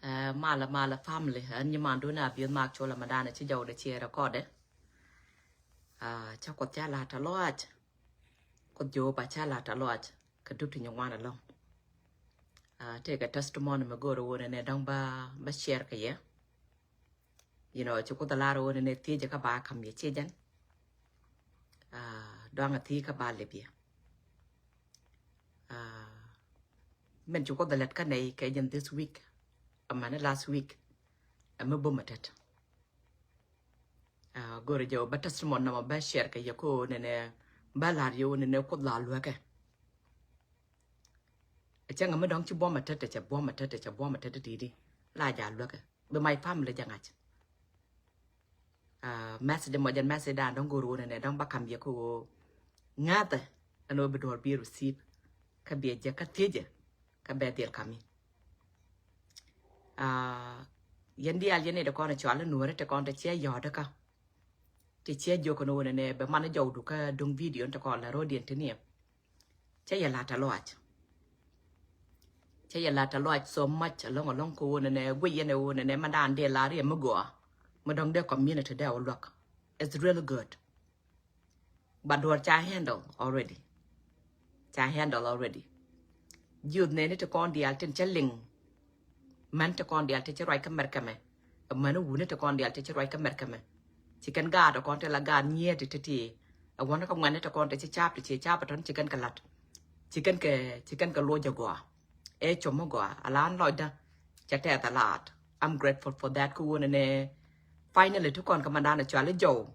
mala family and you man do na bi mak chola madana chi jaw de chi record cha ko cha la ta lot ko jo ba cha la ta lot ka du tin wana long take a testimony me go ro ne dang ba share ka ye you know chu ko da la ro ne ti je ka ba kam ye che jan dang a ti ka ba le bi men chu ko da let ka nei ka jan this week amana last week me bumatet gore jo ba testimony na ba share ka ye ko ne ba la yo ne ko la lu ka chẳng ngắm đón chú bom mà chết để bom mà chết để bom mà chết đi đi là giả luôn cái bên mai farm là chẳng hạn message mà dân message đàn đón guru này đón bắt cầm việc cô ngã tới anh nói bị đuổi bị receive cái việc giờ cái thế giờ cái bé tiền kami dân đi al dân này đã con là chọn là nuôi để con để chia giò đó cả thì chia giò con nuôi này bên mà nó giàu đủ cái đung video để con là rồi điện thế này chia giờ là trả loạt cha ya la ta lo so much along ko ne we ye ne mandan de la re mugo madong de community de look it's really good but do cha handle already youth ne to con dial tin chelling man to con dial te roi kamer kame man wu ne to con dial te roi kamer kame chicken ga to con te la ga nye ti a wona ko ngane to con te chap ton chicken kalat chicken ka lo jago chomogo alan loida chate at a lot. I'm grateful for that kuone finally took on commandana chale joe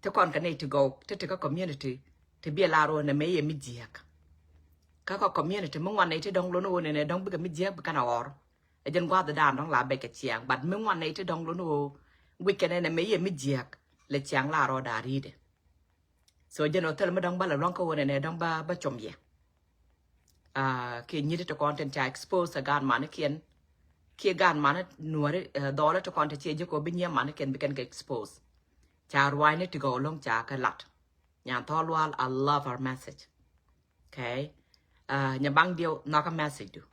took on can to go to take a community to be a laro and a may midiak kaka community mung nated don't lono and a don't become midiak becana or I didn't go the down don't la bake a chiang but mung nated don't lono wicked and a may midiak let chiang laro da read so you know tell me don't bala ronco and a don't ba chom ye khi như thế con trên trái expose gan mà nó khiến khi gan mà nó nuôi đó là cho con chơi cho cô bên nhà mà nó khiến bị cái expose chả rồi này thì go long chả cái lát nhà thọ luôn I love our message okay nhà băng điều nó cái message được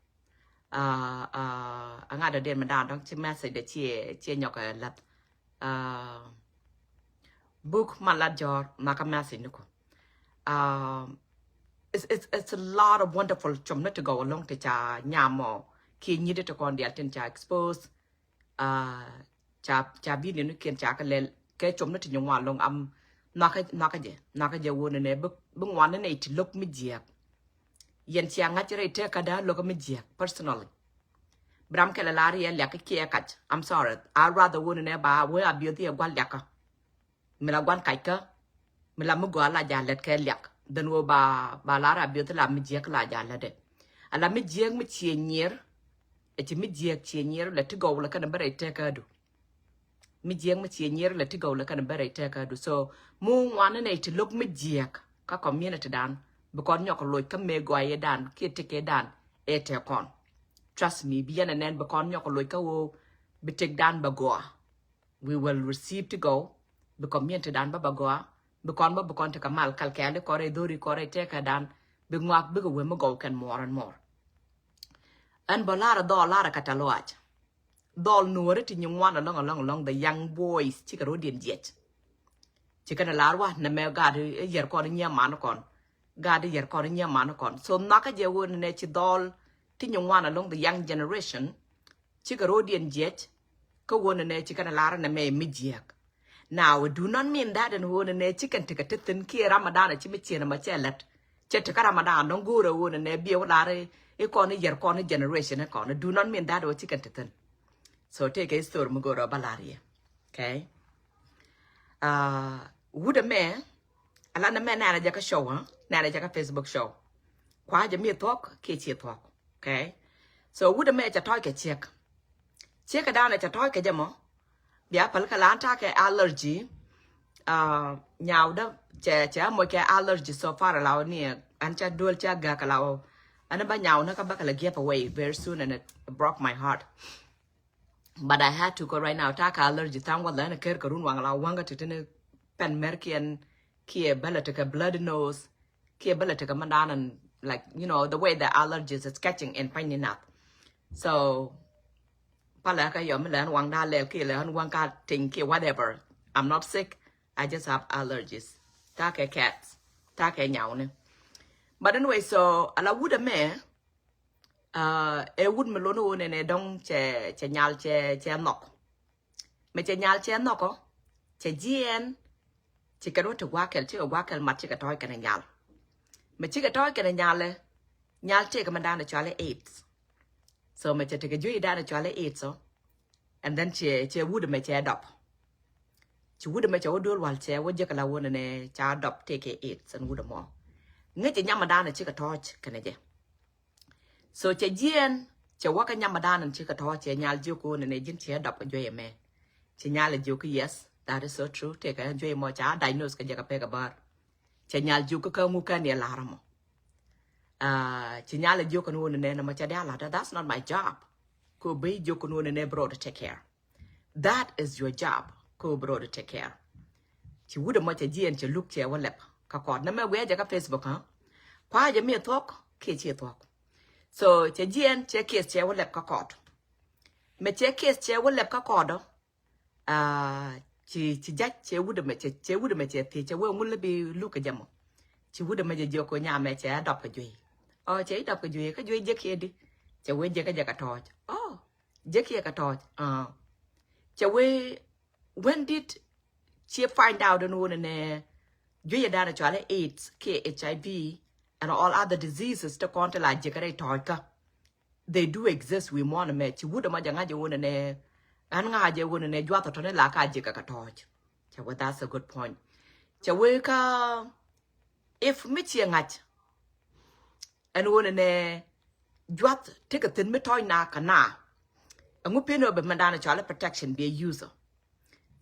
anh ấy đã điện mà đàn trong cái message để chia nhọc cái lát book mà lát giờ nó cái message nữa It's a lot of wonderful chum to go along to cha nyamo ki needed to con the atten cha expose cha bi ni ken cha ka le ke chum to nywa long naka je won ne bung wan ne to look me jiak yen cha ngatre te ka da look me jiak personally bram ke la lari ya ka ki kat I'm sorry I rather won ne ba we abi the gwal yaka me la gwan kai ka me la mu gwa la ja let ke lyak dan wo ba lara bi to la mi jek la ja la de ala mi jek mi chienyer e ti mi jek chienyer le to go la kana bare te ka du mi jek mi chienyer le to go la kana bare te ka du so mu wan ne ti lok mi jek ka community dan bu kon nyok loy ka me go ye dan ki te ke dan e te kon trust me bi yana nen bu kon nyok loy ka wo bi tek dan ba go we will receive to go bu community dan ba go bu kon te kamal kalkale kore dori kore te ka dan bi ngwak bi go we mo go kan more and more an bolara dollar kataloach dol nuore ti nywan along the young boys ti ka rodien jet ti kana larwa na me ga de yer ko nya man kon ga de yer ko nya man kon so naka je won ne ti dol ti nywan along the young generation ti ka rodien jet ko won ne ti kana lara na me mijiak. Now, do not mean that and who and a chicken take a tithin key Ramadan, a chimichi and a machelet. Chetka Ramadan, don't go to one and a be a corner year corner generation a corner. Do not mean that or chicken tithin. So take a story, Mugoro Balaria. Okay? Would a man, a lot of men, Nana Jack a show, huh? Nana Jack a Facebook show. Quite a mere talk, Katie talk. Okay? So would a man a talk a check? Check a down at a talk a demo. Bia pal kalanta ke allergy nyau da che mo ke allergy so far law ni an cha dol cha ga kalaw an ba nyau na ka ba kala give away very soon and it broke my heart but I had to go right now ta ka allergy tang wa na ker karun wang law wanga titene pen merkian ki bela to ka blood nose ki bela to ka mandan and like you know the way the allergies is catching and finding up so Pala ka yom lan wang da le ki lan wang ka ting ki whatever. I'm not sick. I just have allergies. Ta ke cats. Ta ke nhau ne. But anyway, so ala would a me e would me lono ne dong che nyal che nok. Me che nyal che nok che jien che ka ro to wakel che wakel mat che ka toy kan nyal. Me che ka toy kan nyal che ka mandana chale 8. So me che te ka jui dana chale 8 so. And then che would me che dop. Che would me che odol wal che wo je ka la wona ne cha dop take 8 and would mo. Nge che nyamadana che ka torch kan je. So che jien che waka nyamadana che ka torch che nyal joko ne jin che dop jwe me. Che nyal joko yes, that is so true. Take a jwe mo cha diagnose ka je ka pe ka bar. Che nyal joko ka mu ka ne laramo. Che nyal joko no ne na ma cha da la that's not my job. Ko be joko no ne bro to take care. That is your job. Ko bro to take care. Che wuda mo che jien che look che walep. Ka kod na me we ja ka Facebook ha. Kwa je me talk ke che talk. So che jien che case che walep ka kod. Me che case che walep ka kod. Chi jaj che wuda me che ti che we ngul bi look ka jamo. Chi wuda me je joko nya me che adop ka jwe. Che dop ka jwe je ke di. Che we je ka ja ka toj. Je ke ka toj. Che we when did she find out and one ne you dana chale AIDS, HIV, and all other diseases to control like jekare toika. They do exist. We want to match. Would a majanga one ne and ngaje one ne jwata tone la ka jeka ka toj. Well, that's a good point. Chaweka if michi ngach and one ne jwat take a thin metoy na kana. And we pay no be mandana chale protection be a user.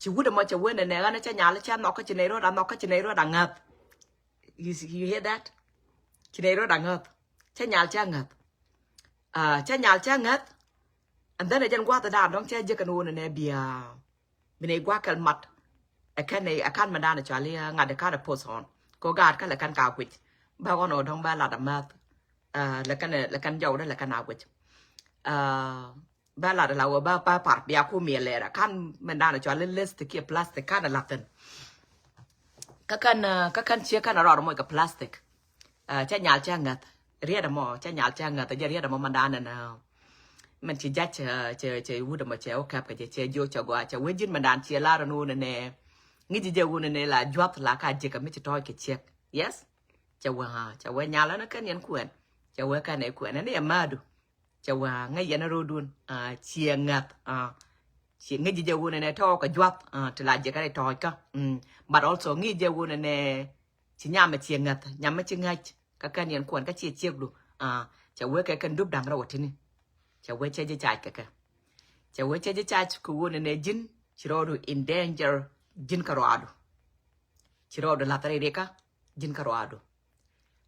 She would have much a win and a channel, chan knock a chinero, and knock a chinero dang up. You hear that? Chinero dang up. Chanyal chang up. Chanyal chang up. And then I didn't go to that, don't tell Jack and one and be a guacal mat. I can't madana charlie, and the kind of post on. Go guard, can cow which. Bagon or don't ballad a math. Like an joda like an outwit. Ballad allow ba part be a cumia later. Can mandana to a little list to keep plastic kind of Latin. Kakan check and around like a plastic. Chanyal changat. Read a more, chanyal changat, the read a mandana now. Menchi judge, che wood a macho cap, che jo chaguacha, widgin mandan, che lara noon and a niddy woon and a la drop like I jick a mititoy check. Yes? Chawa, chawa a canyon quen. Chawa can a quen and a madu. Chawa, ngay yana rodun, chiangat, she niddy woon and a talk a drop to la jacare toika. But also niddy woon and a chinyama chiangat, yamachingat, kakanyan quan, kachi chieglu, chawa can do dang rotini. Chawa cheji chaka. Chawa cheji chach kuun and a jin, chirodu in danger, jin carado. Chirodu latareka, jin carado.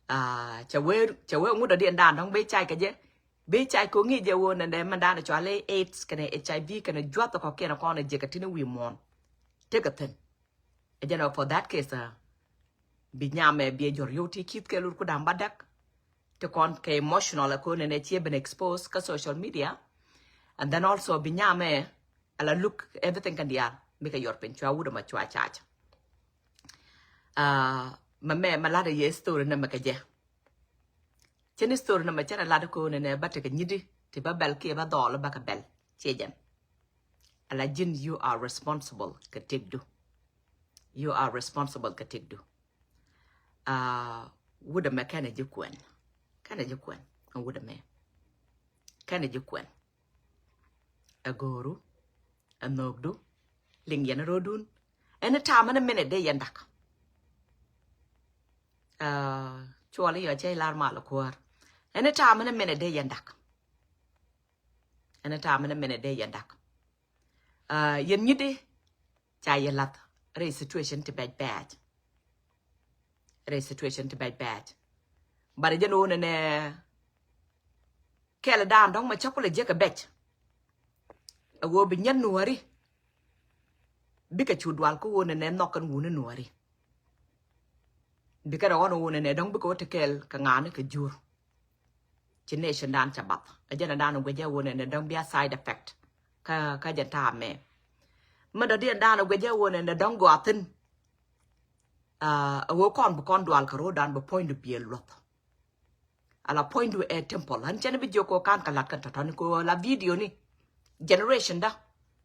Chawa would a dear dan, don't be chaka. Be chai kungi je won and then mandana chale AIDS can HIV can a drop the cocaine upon a jacatino we mon. Take a thing. And you know, for that case, binyame be your yoti kit kelukudam badak. To con ke emotional akun and it's been exposed ka social media. And then also binyame ala look everything can dia make a your pinchua would a machua charge. Mame malada ye story na makaje. Cheni story na machara lada ko ne batek nyidi te babel ke ba dollar baka bel chejem. Ala jin you are responsible ka tigdu. You are responsible ka tigdu. Would a mechanic you quen. Kana jukwen and would a man. Kana jukwen. A goru, a nogdu, lingyan rodun, and a time and a minute day yandak. Chuali a jay larmalacor, and a time and a minute day yandak. And a time and a minute day yandak. Yen yidi, chayalat, race situation to bed bad. Race situation to bed bad. But I don't know and Kella down don't my chocolate jack a bet. A will be yan noari. Bicka should walk on and then knock on woon and noari. Because I want to woon and I don't go to kill Kangana Kajur. Chination dance about. A jenna down with your woon and don't be a side effect. ka janta me mà đó điện đàn ở cái giáo này là đóng góp tin ở con đoan cái rồi đàn bộ point được bia luật là point được a temple hắn chẳng biết có can cái lát cái thằng cô là video ni generation đó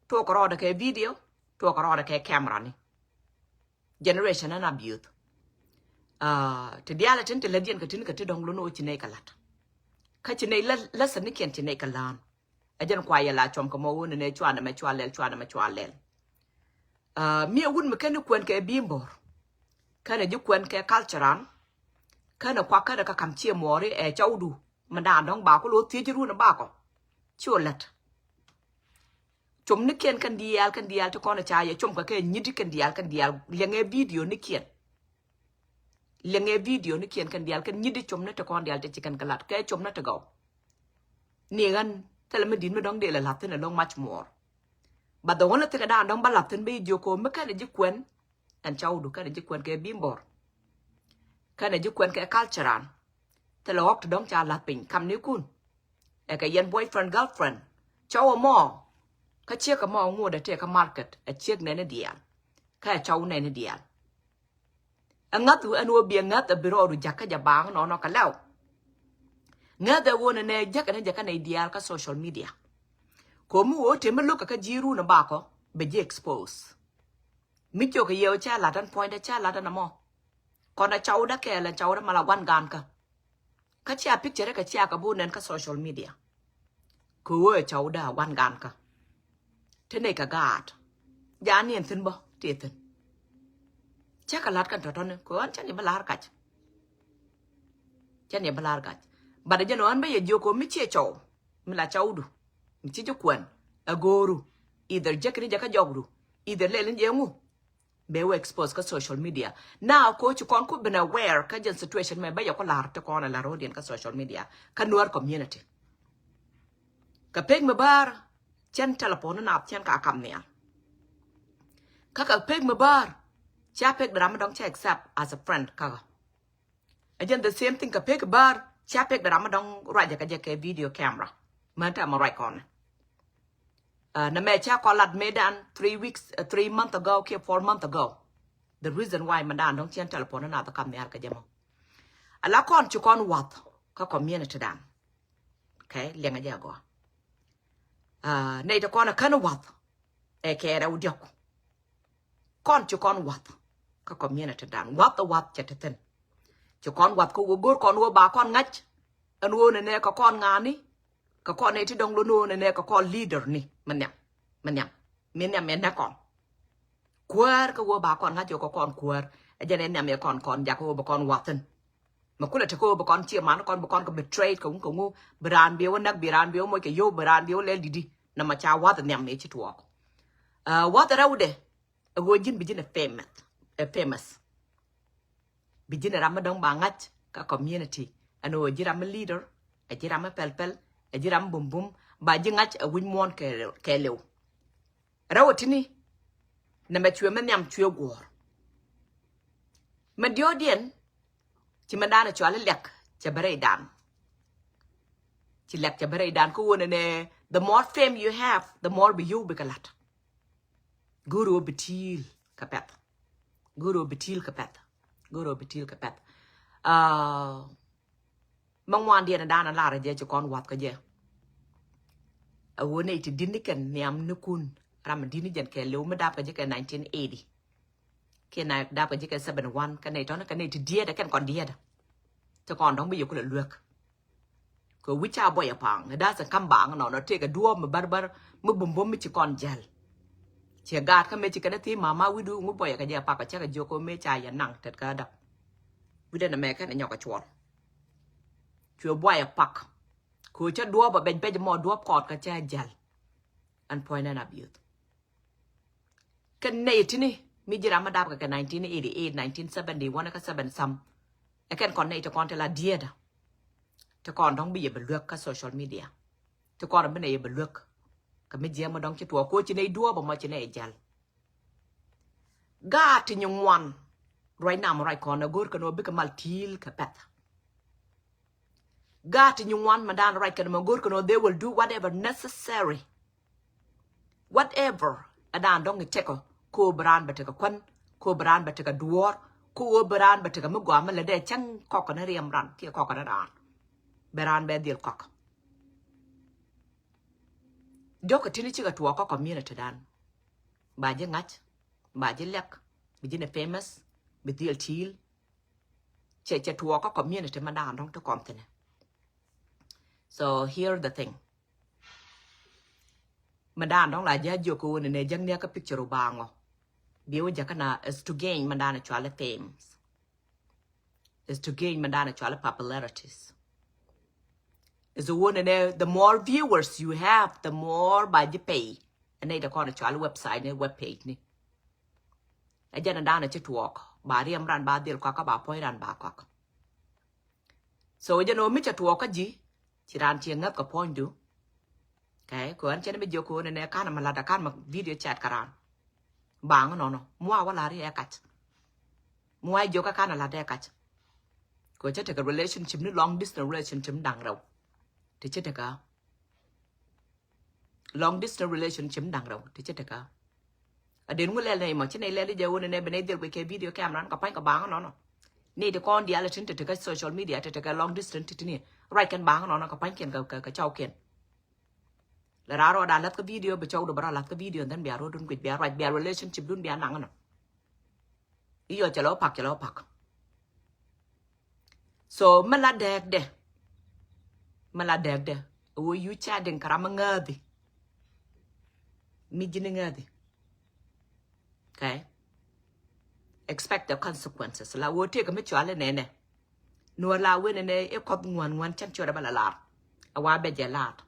tôi có rồi cái video tôi có rồi cái camera ni generation nó làm beaut thì dia là trên thì lên điện cái đông luôn ở trên này cái lát cái trên này là sân cái trên này cái lan ở trên quay là chom cái màu này chua lel mi awun me kene kwen ke bimbor kana ju kwen ke cultural kana kwa kada ka kamchie mori e chaudu manda ndong ba ko lo ti jiru na ba ko chulat chom ni ken kan dial to kona cha ye chom ka ke nyidi kan dial lenge video ni ken kan dial kan nyidi chom na to kon dial te chikan kalat ke chom na to go ni gan tele me din me dong de la lat na long much more. But the one thing that don't balap and be joko me kind of jukwen and chow do kind of jukwen ke bimbor. Kind of jukwen ke cultural. Tell a walk to don't child lapping, come new kun. Like a young boyfriend, girlfriend. Chow a more. Ka check a more more to take a market, a check nene deal. Ka chow nene deal. A nut and will be a nut a bureau to jacka bang or knock a low. Neither one and a jack and a jack and a deal ka social media. Komu o te look ka jiru na bako be je expose mi cho ka yo cha la dan point cha la dan mo kon da chau da ke la chau da mala wan gan ka cha picture ka cha ka bu nen ka social media ko o chau da wan gan ka te ne ka gat ya ni en tin bo ti tin cha ka lat kan to ne ko an cha ni balar ka cha ni balar ka ba da no an be ye joko mi che chau mi la chau du Mchi kwen agoru either jakri jaka jogru either lelen jengu be expose ka social media now ko chu kon ku been aware ka jen situation me ba yo ko lar to kon la rodien ka social media ka nuar community ka peg me bar chen telephone na chen ka kam ne ka peg me bar cha peg dram dong cha accept as a friend ka again the same thing ka peg bar cha peg dram dong right jaka video camera manta mo right kon na me cha ko lat medan 3 months ago ke 4 months ago the reason why mandan dong chen telephone na ta kam ne ka jamo ala kon chu kon wat ka community dan okay lenga ja go nei ta kon ka no wat e ke ra udiok kon chu kon wat ka community dan wat chateten chu kon wat ko go kon wo ba kon ngach an wo ne ka kon ngani ka kon ne ti dong lo ne ka kon leader niมันเนี่ยนะก่อนควรก็ว่าบาก่อนงั้นจะก็ก่อนควรไอ้เจเนี่ยมีก่อนอยากก็ว่าก่อนวัดትንมาคุณเลยจะก็ว่าก่อนเชื่อมันก่อนก็ betray ก็งูบรานเบี้ยวนักบรานเบี้ยวมวยก็โยบรานเบี้ยวเล่นดีๆนำมาชาววัดเนี่ยมีชิดวักวัดเราเด้ก็ยินบิจินfamous บิจินรำมาดองบางัดก็ community อันนู้นจิรำมา leader ไอ้จิรำมาเปลไอ้จิรำบุ้มบาจิงัดวินมอนแกเลวเราที่นี่นั่นมาช่วยมันยำช่วยกัวมันเดียวเดียนที่มันได้ช่วยเล็กจะบริดานที่เล็กจะบริดานก็วันนี้ the more fame you have the more be you บิกลัดกูรูบิทิลกับเป็ดบางวันเดียนด้านนั้นลาอะไรเดียวจะก่อนวัดก็เยอะวันนี้ที่ดินนี่กันเนี่ยมันนึกคุณรามันดินนี่ยันแค่เลี้ยวไม่ได้ไปจาก1980แค่ไหนได้ไปจาก71กันในตอนนั้นกันในที่เดียดกันก่อนเดียดจะก่อนต้องไปอยู่คนละเลือกก็วิชาบ่อยพังได้สังคำบางเนาะเทกันดัวมือบาร์มือบุ้มไม่จีก่อนเจลเชียร์การเขาไม่จีกันได้ที่มาวิดูมือบ่อยกันเยอะปากกับเจ้ากันโยก็ไม่ใจยันหนังแต่ก็ดับวิธีนั้นแม่กันในหยอกกระชวนช่วยบ่อยปักคือจะดัวแบบเป็นไปจะมอดัวกอดกับเจ้าเจลอันพอยนั่นบิวต์กันในที่นี่มีจิรามาดับกัน1988 1971ก็73ไอ้กันก่อนในจะก่อนแต่ละเดียดจะก่อนต้องบีบเลือกกับโซเชียลมีเดียจะก่อนไม่ในบเลือกก็ไม่เจียมาดองจะตัวกูจะในดัวบ่มาจะในเจลกาที่ยงวันไรน้ำไรก่อนนะกูกันว่าบิกมัลทิลกับเป็ดGod in you want Madan right can go they will do whatever necessary whatever adan dong ni teko ko bran bateka kwan ko bran bateka duor ko bran bateka mugwa mala de chang ko na riam ran ti ko na ran beran be dil kok doko tini chiga tuwa ko community dan ba je ngach ba je lek bi jine famous bi dil til che tuwa ko community man dan dong to kontene. So here the thing mandan dong la ja joko ne jang ne ka picture bango biwo jakana is to gain mandana chwala fame is to gain mandana chwala popularities is the one and the more viewers you have the more by the pay and they call it chwala website ne web page ni ajana dana chitwalk ba riam ran ba dil ka ba poi ran ba ka so ajano mi chatwalk ji chiran chi ngat ka point du cái của anh trên bây giờ của này cái mà là đã cái mà video chat karan bang nó mua wala ri ekat mua jo cái là đã ekat của chết cái relationship nó long distance relationship đằng đầu thì chết cái long distance relationship đằng đầu thì chết cái ở đến lúc này mà trên này lên đi giờ này bên này được cái video camera nó cái bang nó này thì con đi ở trên cái social media thì cái long distance thì này right cái bang nó cái cái trâu kiện là ra rồi đã lát cái video bị trâu được bara lát cái video nên bia rồi đun quỵt bia right bia relationship đun bia nặng nữa ý giờ chalo pak so mà là đẹp ôi you chatting karam ngadi mi jini ngadi okay expect the consequences la wo te ka mi chwale nene no la we nene e kop ngwan chan chora bala la awa be jelat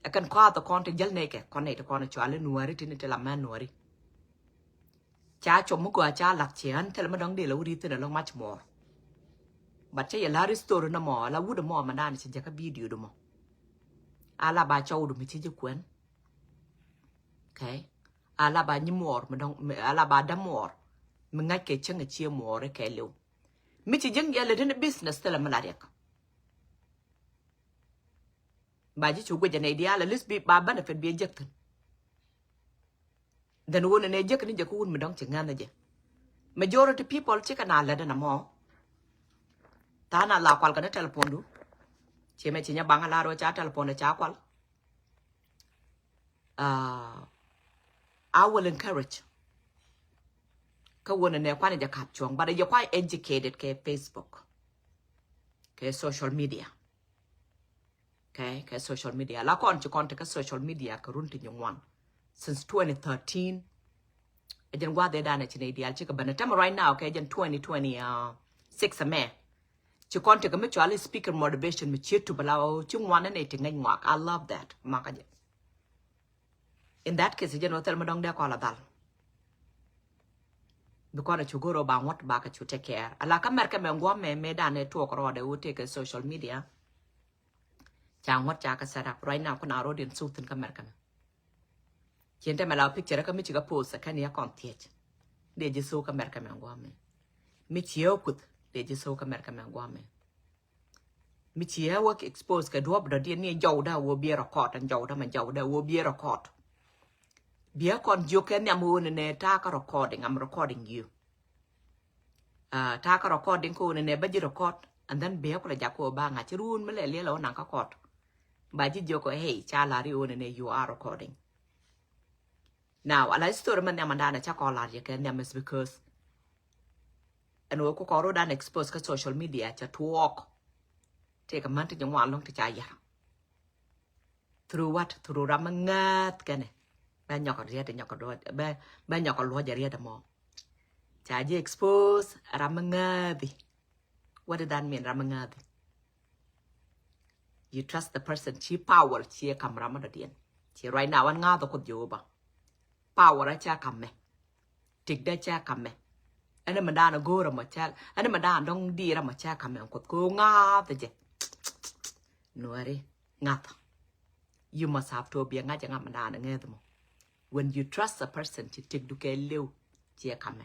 akan kwa to kon te jel neke kon ne to kon chwale nuari tin te la man nuari cha chom mu ko cha lak chen te la ma dong de la uri te la much more but che la restore na mo la wu de mo ma dan che ka video do mo ala ba chou do mi chi ju kwen okay ala ba ni mor ma dong ala ba da mor mi ngai ke chen che mor ke lu mi chi jeng ya le de business te la ma la rek bà chỉ chủ quyền này đi là list bị bà benefit bị giật thân, then one này giật cái này cũng mình đóng chừng ngang này chứ, majority people chỉ cần là nó mò, ta nào là qual cái này telephone đủ, chỉ mấy chị nhà băng là rồi trả telephone là trả qual, I will encourage, cái one này quan này gặp chuông, bà đây quite educated cái Facebook, cái social media. Okay, social media. La kon chu kon te social media ka run ti nywan. Since 2013, ajan wa de dana chine ideal chika bana tam right now okay ajan 2026 ame. Chu kon te ka me chwali speaker motivation me chitu balaw chu wan ne te ngai ngak. I love that. Maka je. In that case ajan hotel madong da ko la dal. Because chu goro ba wat ba ka chu take care. Ala ka mer ka me ngwa me dana to ko ro de u te ka social media. Chàng mất cha cái setup right now con áo điện suit cái merkan. Hiện tại mà lao picture cái mình chỉ có post cái này còn thiệt. Để chỉ số cái merkan mình qua mình. Mình chiếu cút để chỉ số cái merkan mình qua mình. Mình chiếu work expose cái đuôi bờ điện này giàu đã vô bia record anh giàu đã mà giàu đã vô bia record. Bia còn vô cái nhà mua này ta cái recording I'm recording you. Ta cái recording cô này bây giờ record and then bia có là giá cô ba ngã chỉ run mới lại lâu nàng có cọt. Bà chỉ vô có hey cha là rio này you are recording. Now I like story man nhà đàn cha có là gì cái nhà is because anh ơi có rồi đàn expose cái social media cha talk. Take a month trong hoàn luôn thì cha ya. Through what? Through ram ngat cái này. Bên nhỏ có riết thì nhỏ có đôi bên nhỏ có lúa giờ riết đamo. Cha chỉ expose ram ngat. What did that mean ram ngat? You trust the person. She power. She camera mà điện. She right now anh ngao tôi cột vô ba. Power ra cha cầm mẹ. Tik ra cha cầm mẹ. Anh mà đàn nó go ra mà cha. Anh mà đàn đông đi ra mà cha cầm mẹ. Cột cô ngao tôi chứ. Nuari ngao. You must have to be ngao cho ngao mà đàn nó nghe tôi mà. When you trust a person, she tik du cái liu. Cha cầm mẹ.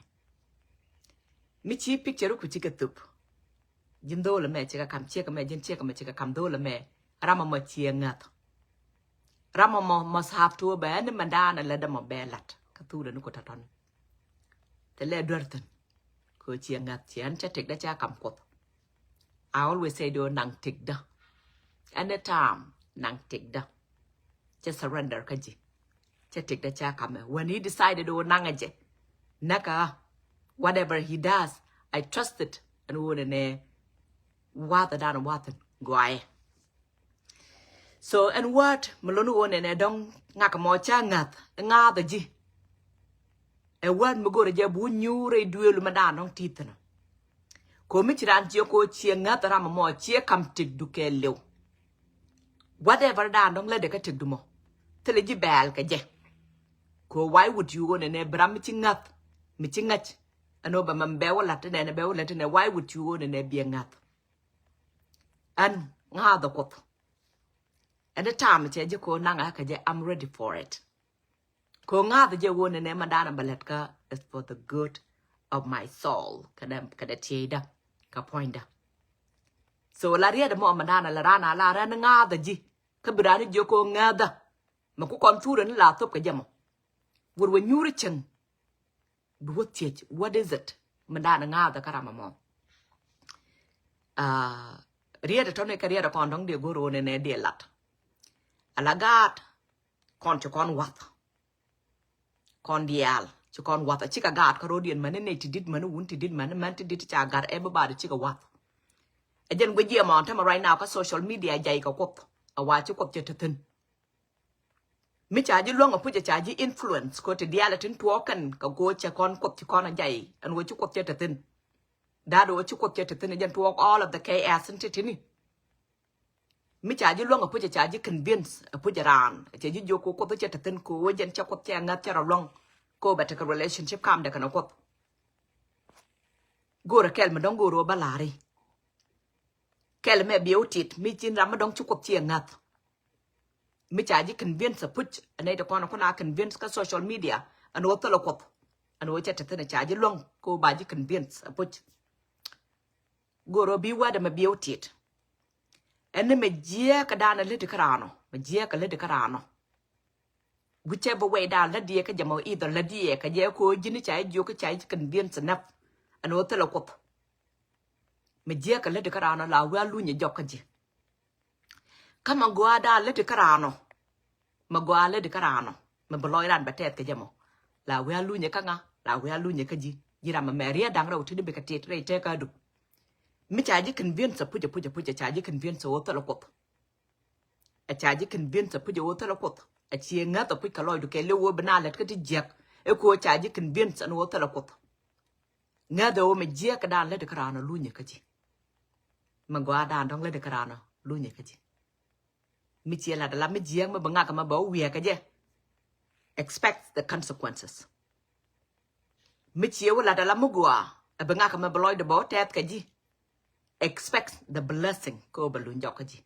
Mi chi picture của chị cái tụp. Jin do la me chika kam chika me jin chika me chika kam do la me rama ma chia ngat Rama must have to obey and mandana let them obey lat. Katu the nukotaton. The lead Durton. Coaching at Chian take the chakam quote. I always say do nang take da. And the time nang take da. Just surrender kaji. Just take the chakam. When he decided to nangaje. Naka. Whatever he does, I trust it. And wouldn't water down water. Guay. So, and what Malonu one and I don't nakamocha ngat, nga the G. A word Mugo Jabu knew a duel madan on Titan. Committed Joko cheer ngat ramamo cheer come tick duke low. Whatever done, don't let the cat do more. Tell a jibal kaje. Ko, why would you own an abramity ngat, meeting at an Oberman bell Latin and a bell Latin, and why would you own an a being ngat? And nga the quote. At the time, I'm ready for it. Ko nga the jawon and Madana Baletka is for the good of my soul. Kadatieda, Kapoinda. So Laria the more Madana Larana Lara and nga the G. Kabirani Joko ngada. Makukon food and la top kajamo. Would when you reaching? What is it? Madana nga the Karamamo. Ria the tonic career upon Dong de Guru and a dear lot. Alagat con cho con wat con dial cho con wat a chica gat carodian man and it did man wunti did man to did cha got everybody chica wat again with your mount right now ka social media jay ka kop a watch you kop jetin mi cha ji long a put cha ji influence ko te dialatin tuokan ka go cha con kop ti con a jay and what you kop jetin that what you kop jetin again to all of the KS and titini mi charge long a put a charge convince a put around a charge you go to chet a tin ko jen chakot chang at your long go back a relationship come the can of go to kel me don't go to balari kel me beauty me chin ramadon chukot chang at mi charge convince a put a native corner convince ka social media and what the lokop and what chet a tin a charge long go by convince a put go to be where me beauty and then me jia kadana little carano, me jia ka little carano. Whichever way down, let dear Kajamo either let dear Kajako, Jinny Chai, Joka Chai, convince enough, and what the local. Me jia ka little carano, la well lunya jokaji. Come on, go down little carano. Magua little carano, me beloy and batet Kajamo. La well lunya kanga, la well lunya kaji, Jirama Maria Dango to the Bicatate, take a do. Me charge convince a put a charge convince a water cop. A charge convince a put a water cop. A cheer not a pick a loy to Kelly banana let it jack. A co charge convince and water cop. Neither o me jack down let the carano lunya kaji. Maguada don't let the carano lunya kaji. Michela la me jiang ma bangaka bow we kaje. Expect the consequences. Michio la la mugua. A bangaka ma beloy the boat at kaji. Expect the blessing ko balloon jokaji.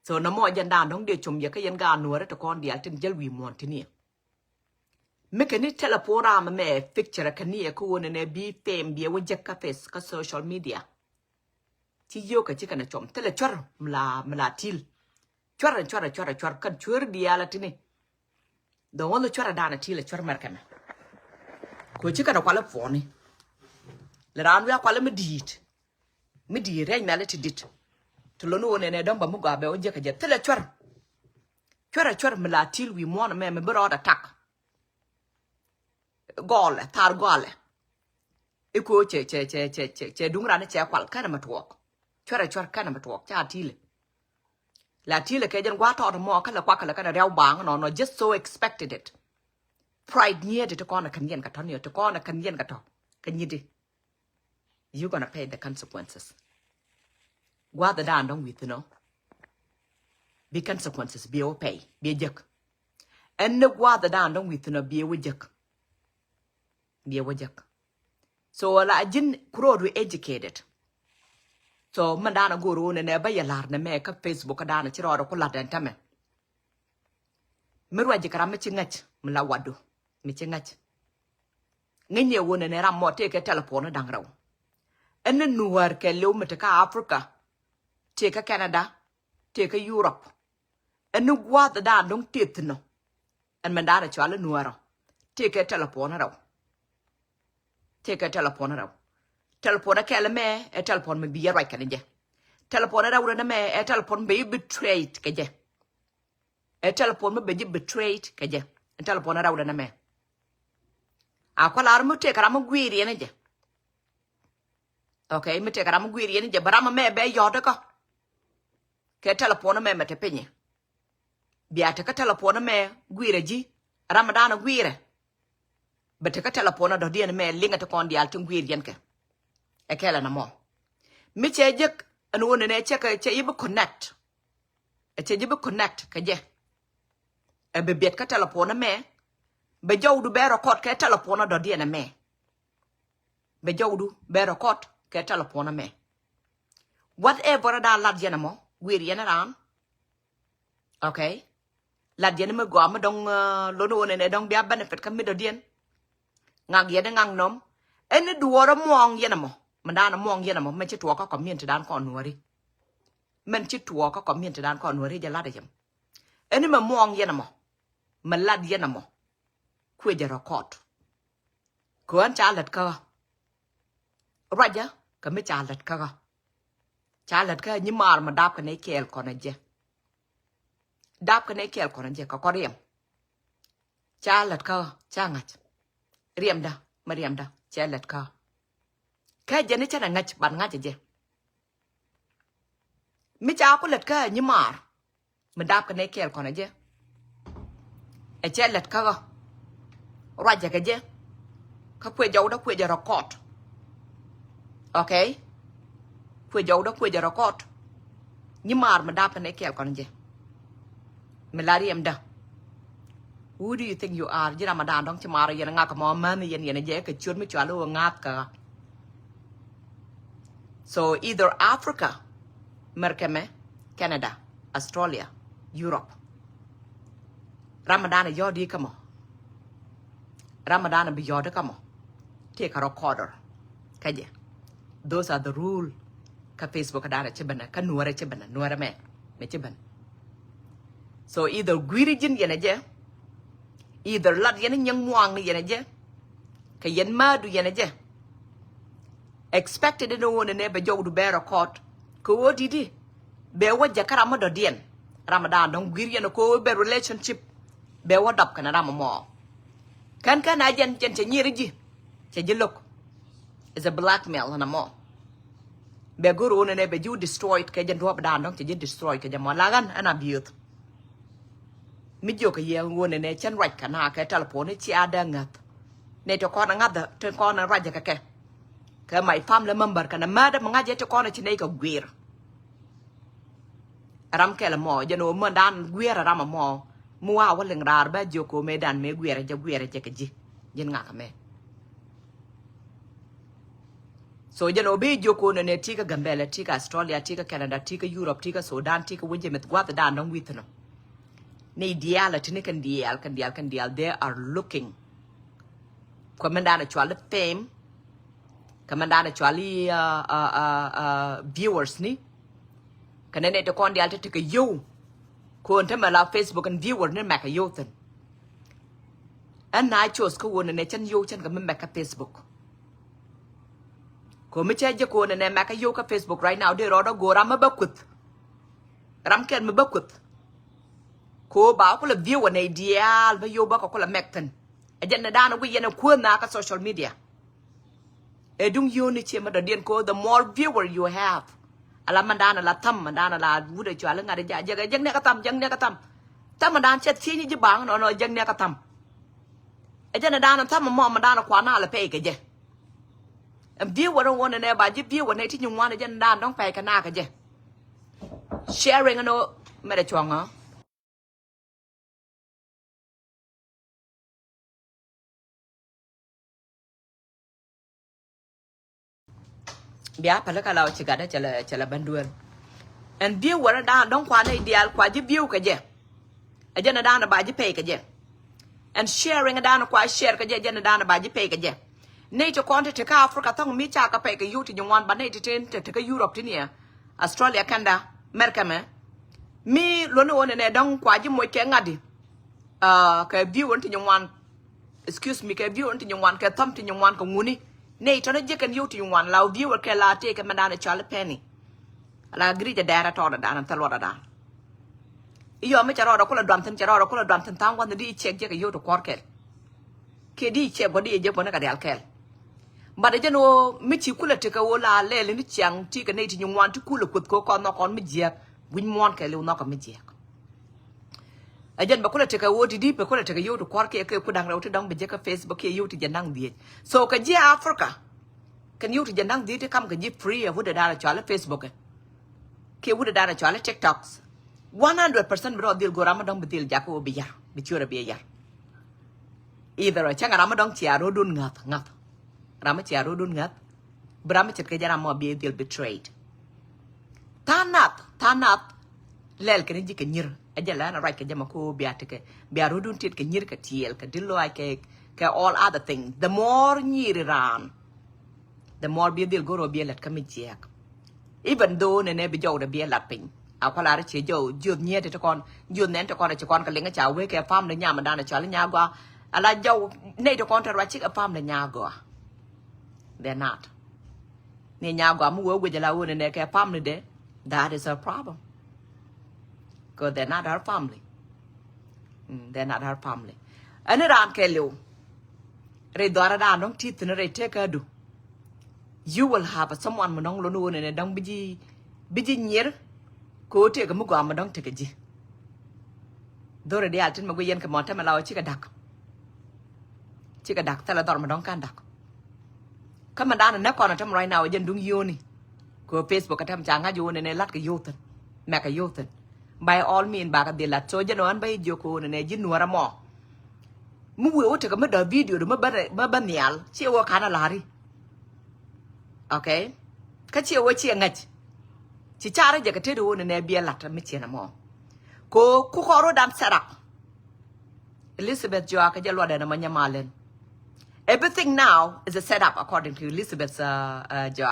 So no more janda don't de chum yaka yanga nuara to con the altin gel we montini. Make any telepora me picture a cania ko and a be fame be a wajaka face ka social media. Ti yoka chicken a chum tell a chur mla til. Chur can chur the alatini. The only chur down a till a chur mercan. Ko chicken a qualif phony. Let on we are quality deed. Midi rain mallet did. To Lono and a dumba mugabe or jacka jet. Tell a chur mela till we want a member attack. Gall, tar gall. Equo che dungan a chair qual kind of walk. Chur kind of walk, cha till. La till a cajun water or more color quack like a real bang or just so expected it. Pride near to corner Kenyan Catania to corner Kenyan Cato. Can you do? You're gonna pay the consequences. What the down don't with you know? Be consequences, be pay, be a jerk. And no what the down don't with you know, be a jerk. Be a jerk. So I didn't grow to educated. So Mandana go on and never a larn make a Facebook a dana chiro or collat and tame. Mirwajikara mitchingach, Mlawadu, mitchingach. Nanya won and era more take a telephone a dangrow. And then Nuar ke Lumitaka Africa. Take a Canada, take a Europe. en nu gwa da dong tit no en mandana chwala nuaro take a telephone raw take a telephone raw telephone kele me e telephone me biya right kan je telephone raw na me e telephone be betrayed ke je e telephone me be betrayed ke je telephone raw na me akwala armu take ramu gwiri ne je okay me take ramu gwiri ne je barama me be yoda ko ke telephone me mete penye biya te ka telephone me gwire ji ramadana gwire bete ka telephone do dien me linga te kon dial tin gwir yen ke e kala na mo mi che jek an wona ne che ka che yibu connect e che yibu connect ka je e be bet ka telephone me be jawdu be record ka telephone do dien me be jawdu be record ka telephone me whatever da lad yen mo gwir yen ran okay lad yen me go ma dong lo no ne dong dia benefit ka mi do dien ngang yen ngang nom en duoro mong yen mo mandana mong yen mo men chi tuo ka komien te dan kon nuori men chi tuo ka komien te dan kon nuori ja lad jem en me mong yen mo me lad yen mo kwe je record ko an cha lad ka raja ka me cha lad ka ni mar ma dap ka ne kel kon je dap ka ne kel kon je ka koriem cha lad ka cha ngat riam da mariam da cha lad ka jene cha ngat ban ngat je mi cha ko lad ka ni mar ma dap ka ne kel kon je e cha lad ka raja ka je ka kwe jaw da kwe je record okay kwe jaw da kwe je record ni mar ma dap ka ne kel kon je melariam da who do you think you are ji ramadan dong chamara yen nga ka mo man yen je ka chun mi chalo ngat ka so either Africa Merkeme Canada Australia Europe ramadan yo di ka mo ramadan bi yo da ka mo take a recorder ka je those are the rule ka Facebook da che bana ka nuara che bana nuara me che bana so either gwirijin yen je either lad yen nyang muang ni yen je ka yen ma du yen je expected no one ne be jowdu be record ko wodi di be wajja karama do dien ramadan don gwir yen ko be relationship be wadap kana ramamo kan ajen jen che nyiri ji che jilok is a blackmail na mo be guru ne be ju destroyed ke jen rob dan don che destroy ke jamo lagan ana biut mi jo ka ye ngone ne chen raj kana ka telephone chi ada ngat ne to kon ngat to kon raj ka mai fam le member kana ma da nga je to kon chi ne ka gwir ram ke la mo je no mo dan gwir ram mo mu wa wal ngar ba jo ko me dan me gwir je ka ji jen nga ka me so je no be jo ko ne ti ka gambele ti ka Australia ti ka Canada ti ka Europe ti ka Sudan ti ka wije met gwa da no witno ne diala tini kan dial they are looking komandana chwali fame komandana chwali viewers ni kanene to kon dial te ka yo ko onta mala Facebook and viewer ne maka yo ten an na chose ko wona ne chan yo chan ka maka Facebook ko mi chaje ko ne maka yo ka Facebook right now de rodo go ram bakut ram ken me bakut ko ba ko la view ne dial ba yo ba ko la mekten e jenna dana wi yena ko na ka social media e dung yo ni che ma da den ko the more viewer you have ala mandana la tam mandana la wude chwa la ngade ja jeng ne ka tam tam mandan chet chi ni bang no jeng ne ka tam e jenna dana tam mo mandana kwa na la pe ke je em viewer won ne ba ji viewer ne ti nyung wan jenna dan dong pe ka na ka je sharing no me da chwa nga bia pala kalau cigada chala banduan and view wara da don kwa na ideal kwa ji view ka je ajana da na ba ji pay ka je and sharing da na kwa share ka je ajana da na ba ji pay ka je nei to konte te ka Africa tong mi cha ka pay ka yuti nywan ba nei te ka Europe tinia Australia Canada America me mi lo no ne dong kwa ji mo ke ngadi ka view on ti nywan excuse me ka view on ti nywan ka thom ti nywan ko nguni ne to ne je kan yu ti nywan la view ke la te ka mandana chale penny la gri ja dara to da nan talo da iyo me charo da kula dam tan charo kula dam tan tang wan di check je ka yu to korkel ke di check body je bona ka dal kel bada jeno mi chi kula te ka wola le ni chang ti ka ne ti nywan ti kula kut ko kon no kon mi je win mon ke le no ka mi je ajen ba kula te ka wodi di ba kula te ka yu to korke ke ku dang ra to dang be je ka Facebook ke yu ti janang di so ka je Africa kan yu ti janang di te kam ka je free wu da da cha Facebook ke wu da da cha TikToks 100% bro dil go ramadong bedil jako biya bichura biya either changa ramadong chiaro dun ngat rama chiaro dun ngat brama chet ke jara mo bi dil betrayed tanat lel ke ji ke nyir ajala na right ke jama ko biate ke biaro dun tit ke nyir ke tiel ke dillo ay ke all other thing the more nyir ran the more bi dil go ro bi let kam jiak even though ne bi jow de bi lat pin a kwala re che jo jud nye te kon jud nen te kon che kon ka lenga cha we ke fam ne nya ma dana cha le nya gwa ala jo ne te kon ta ra chi ka fam ne nya gwa they're not ne nya gwa mu we jala wo ne ke fam ne de that is a problem because they're not our family they're not our family ani ran ke lu re dora da non ti ne re te ka du you will have someone mo nong lo no ne dang biji nyer ko te ga mu gwa ma dong te ga ji dore de altin ma go yen ka mo ta ma lawo chi ka dak ta la dor ma dong kan dak ka ma dana na ko na tam right now jen dung yoni ko Facebook ka tam janga jo ne lat ka yoten ma ka yoten by all mean ba ka de lat so jen on bay jo ko ne jin nuara mo mu wo te ka ma da video do ma ba nial chi wo kana lari okay ka chi wo chi ngach ci chara je ka te do ne bia lata mi chena mo ko ku ko ro dam setup Elizabeth jo aka je lo da na manya malen everything now is a setup according to Elizabeth's jo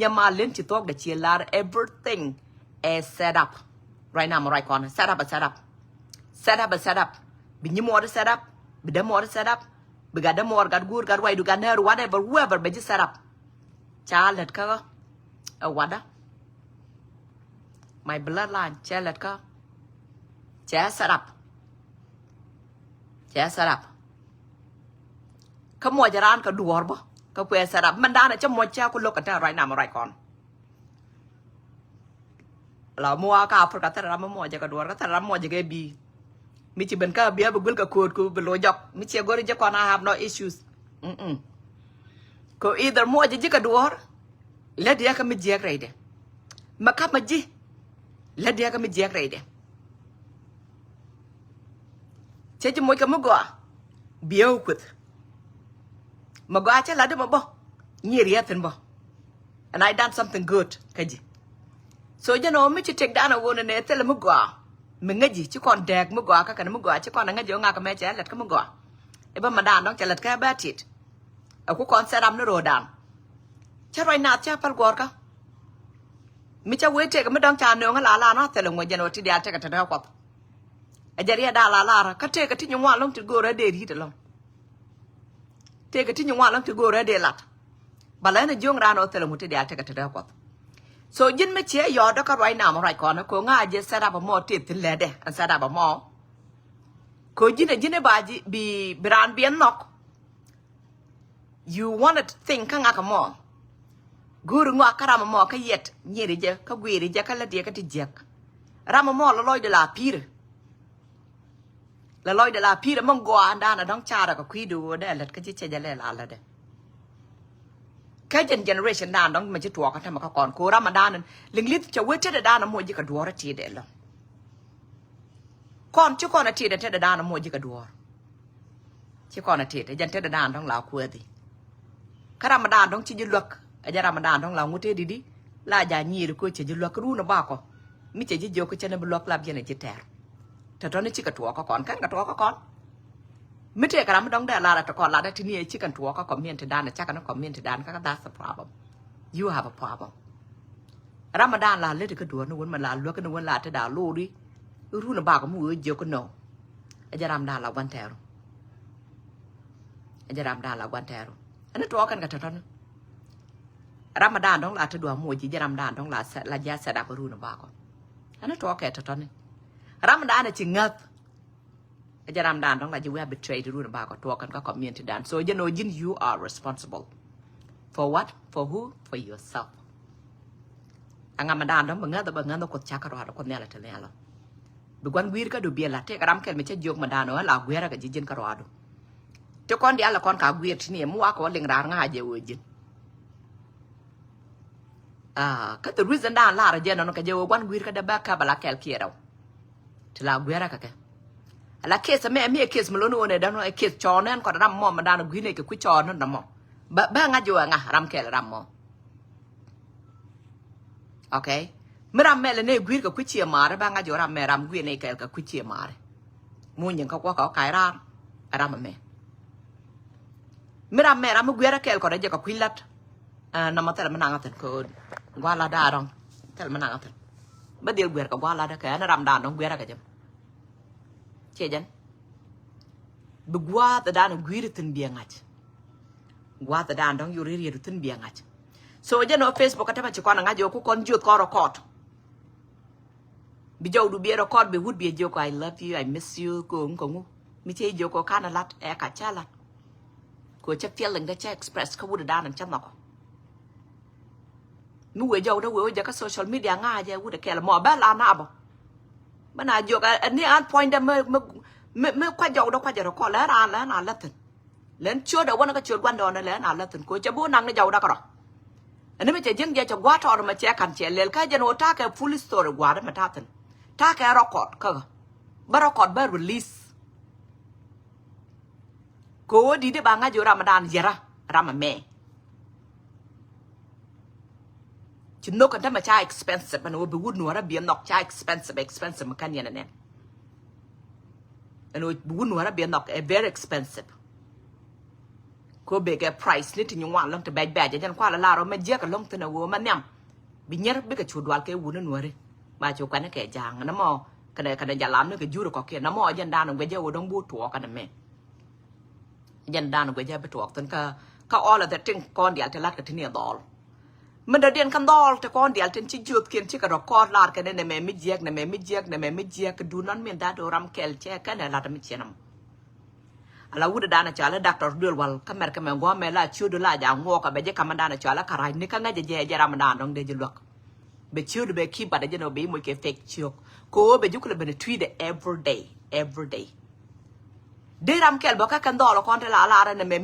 nyamalen ci tok da ci lar everything is set up right now right corner set up bi ñi mo set up bi da mo set up bi ga da mo ga gur ga way du ga ner whatever whoever be set up chalet ka wada my bloodline chelet ka che set up ka mo jaran ka duor bo ka kwe set up man dana cha mo cha ko lokata right now right kon la mo ka Africa ta ram mo ja ka duor ka ta ram mo ja ge bi mi ci ben ka bia bugul ka kod ko be lo jok mi ci gori je kon I have no issues ko either mo ja ka duor le dia ka mi je grade ma ka ma ji la dia ka mi je grade che ci mo ka mo go bieu kut ma go cha la de mo bo nyiri yaten bo and I done something good kaji so you know mi ci tek dana wona ne tele mo go mi ngaji ci kon dek mo go ka kan mo go ci kon ngaji nga ka me cha let ka mo go e ba ma dan dong cha let ka ba tit a ku kon seram no ro dan cha roi na cha pal gor ka mi cha we tek mi dong cha no nga la no tele mo jeno ti dia tek ta da ko a jari da la ka tek ti nyu wa long ti go ra de ri de long tek ti nyu wa long ti go ra de lat bala na jong ra no tele mo ti dia tek ta da ko so jin me che yo da ka right now right kon ko nga je set up mo ti tin le de an set up mo ko jine ba ji bi brand bien nok you want to think nga ka mo guru nga karama mo ka yet nyeri je ka gwiri je ka la de ka ti je rama mo lo loy de la pire mo go anda na dong cha da ka kwidu de let ka ji che je le la de cái generation đàn đó mà chỉ tuột cái mà còn cố Ramadan nên linh lít cho quên chết đàn nó mua gì cả đùa ra chỉ để lo con chứ con là chỉ để chết đàn nó mua gì cả đùa chứ con là chỉ để dân chết đàn đó là quên gì cái Ramadan đó chỉ dư luật ở nhà Ramadan đó là ngũ thế đi là nhà nhì được coi chỉ dư luật cái ru nó bao co mi chỉ dư cái chân nó luật làm gì này chỉ tẹt thật đó nó chỉ cả tuột có con cái tuột có conไม่ใช่กระดำต้องได้ลาแต่ก่อนลาได้ที่นี่ชิกันทัวก็คอมเมนต์ด้านนะจักกันคอมเมนต์ด้านก็ that's a problem you have a problem Ramadan là lấy cái đùa nó quên mà là lúa cái nó quên là thế đảo lô đi ru nó bà có mua nhiều cái nổ aja Ramadan là quan theo aja Ramadan là quan theo anh nó kan cả thật Ramadan đó là thế đùa mua chỉ Ramadan đó là giá sẽ đạp ru nó bà con anh nó cái thật này Ramadan là chỉ ngất aja Ramadan đó là you have betrayed ru nó bà con đó kan cả community dan so you know you are responsible for what for who for yourself ang Ramadan đó mà ngất nó cột chakra đó con này là thế này bukan wir ka do biela te karam kel meche jog madano la gwera ka jijin karwado to kon dia la kon ka gwir tini mu ako ling rar nga je wojin ka the reason da la ra je no ka je wan gwir ka da ba ka bala kel kiero te la gwera ka ala case me case mlono ne da no e case chonen ko ram mo madano gwine ke ku chono na mo ba nga jo nga ram kel ram mo okay Meram mẹ là nè quý cái chia mà ba ngay chỗ ram mẹ ram quý này cái chia mà mua những cái có cái ra ram mẹ Meram mẹ ram quý ra cái có đấy cái quý lát nằm ở đây mà nàng ở cô qua là đa rồi đây mà nàng ở đây bắt điều quý cái qua là cái nó ram đàn nó quý ra cái chứ chị chân bị qua từ đàn quý được tin biếng ngay qua từ đàn đó yuri được tin biếng ngay so giờ nó Facebook cái mà chỉ quan ngay chỗ con chuột có record Bijou du biero kod be would be a joke. I love you, I miss you. Go. Me tell you, go kind of lot, chala. Go check feeling that you express, go would have done and channel. No way, Joe, the way you social media, I would have killed more bell on abo. But I joke, and near point them, me quite joke, quite a call, and I let them. Len sure the one got your one on the land, I let them go to Bone and the Jodaka. And if it's a young get of water or my check and chill, Kajan or take a full story, water, matatan. Ta cái record cơ, ba record ba release. Cô đi để bằng ngay chỗ Ramadan giờ Ramame. Chỉ nó cần mà cha expensive, mà nó bị vốn nuôi ra biển nọc cha expensive mà cái này nè. Nó bị vốn nuôi ra biển nọc very expensive. Cô bị cái price này thì nhung ngoan lắm, thì bè cho nên qua là rồi mà giết cái lông thì nó vô mà nhầm. Bị nhớ biết cái chuột đoán cái vốn nuôi đi. Mà chú quán cái giang nó mò cái này giả làm nó cái dưa có kia nó mò dân đan nó bây giờ đông bút thua cái này mẹ dân đan nó bây giờ bị thua tên cái all là trên con điệu thì lát cái thiên đỏ mình đã điền con đỏ thì con điệu trên chỉ chuột kia chỉ cái record lát cái này mẹ mít giặc cái đun ăn miếng đá đồ ram kel che cái này là tao mít che nằm là udah đan cho là doctor đưa vào camera cái mẹ mẹ là chưa đưa lại giang ngô cái bây giờ camera cho là cái này cái ngay giờ Ramadan dong để cho luộc be chưa được be keep but I know be một cái fake chiok cô bejuk là be tweet every day để ram kel baka kan đó là con thế là này mẹ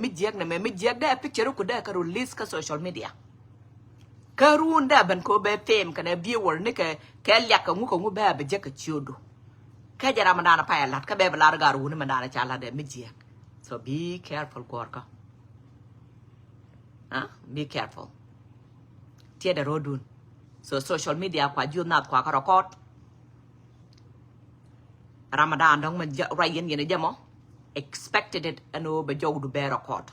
mít giặc đấy picture của đấy cái release cái social media cái run đấy bên cô be fame cái này viewer này cái liak cái ngũ be be giặc cái chiêu do cái giờ Ramadan apa ya lát cái be là cái run mà đàn chala đấy mít giặc so be careful gorka be careful tia the road so social media qua jurnat qua cái record Ramadan dong mình ray yen yen jamo expected it ano be jow du be record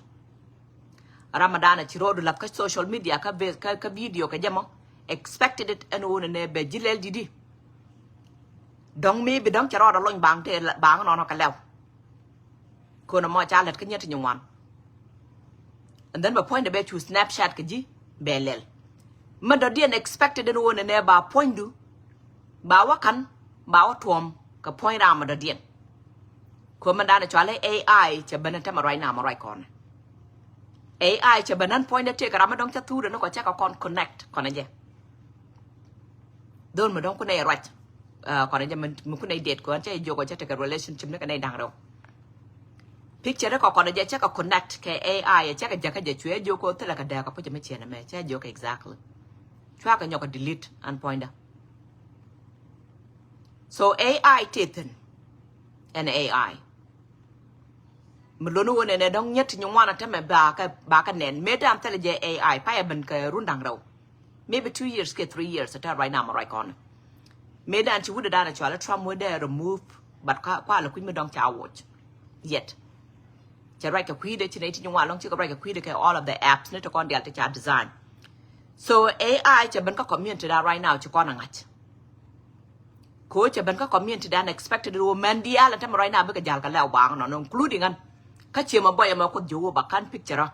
Ramadan ci rodu lap ka social media ka video ka jamo expected it ano ne be jilel didi dong mi be dong ci rodu loñ bang te bang no ka lew ko no mo cha let ka ñet ñu wan and then be point be to Snapchat ka ji be lel mà đó điền expected đến uốn này bà point du bà wa kan bà wa tuom cái point ra mà đó điền ko mình đang cho lấy AI cho bên này mà right now mà right con AI cho bênนั้นpoint để cái mà đông chắc thu được nó có chắc có con connect còn này gì đơn mà đông cái này right còn này mình cái này date của anh chắc vô có chắc cái relationship nó cái này đang đâu picture đó còn này chắc có connect cái AI chắc cái gì chuyện vô có tức là cái đẹp có phải mấy chuyện này mẹ chắc vô cái exactly chua cái nhóc delete and pointer so AI teten and AI mình luôn luôn này đông nhất nhưng mà nó mà bà cái nền mấy đám thế là AI phải bên cái run đằng đầu maybe 2 years ke 3 years at right now mà right con mấy đám chú đã là cho là Trump mới để remove but qua là quý mới đông chào watch yet chả right cái quý đấy trên đấy nhưng mà long chưa có right cái quý đấy cái all of the apps này cho con để cho design so AI cho bên có community da right now cho con ngach ko cho bên có community da expected woman dia là tham right now be ka jal ka law bang no including an ka che ma boy ma ko jo ba kan picture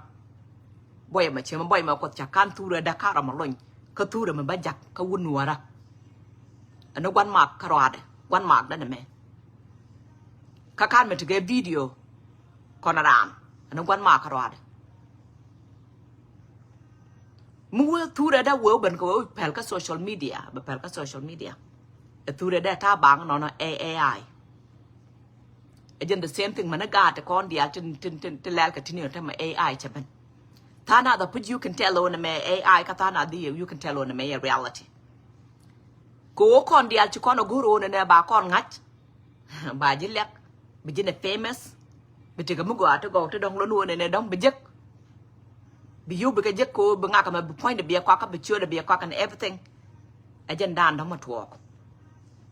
boy ma che ma boy ma ko cha kan tura da ka ra ma loñ ka tura ma ba jak ka wun wara ano wan mak karade wan mak da me ka kan me to get video konaran ano wan mak karade mua tura da wo ben ko pel ka social media ba pel ka social media tura da ta bang no AI again the same thing managa ta kon dia tin lal ka tinio ta ma AI cha ben thana da put you can tell on me AI ka thana di you can tell on me reality ko kon dia chi kon guru ne ba kon ngach ba jilek bi jine famous bi tiga mu go to go to dong lo ne dong bi jek bi you bi ka jek ko bi ngaka ma point bi kwa ka bi chua bi kwa kan everything again dan dong ma talk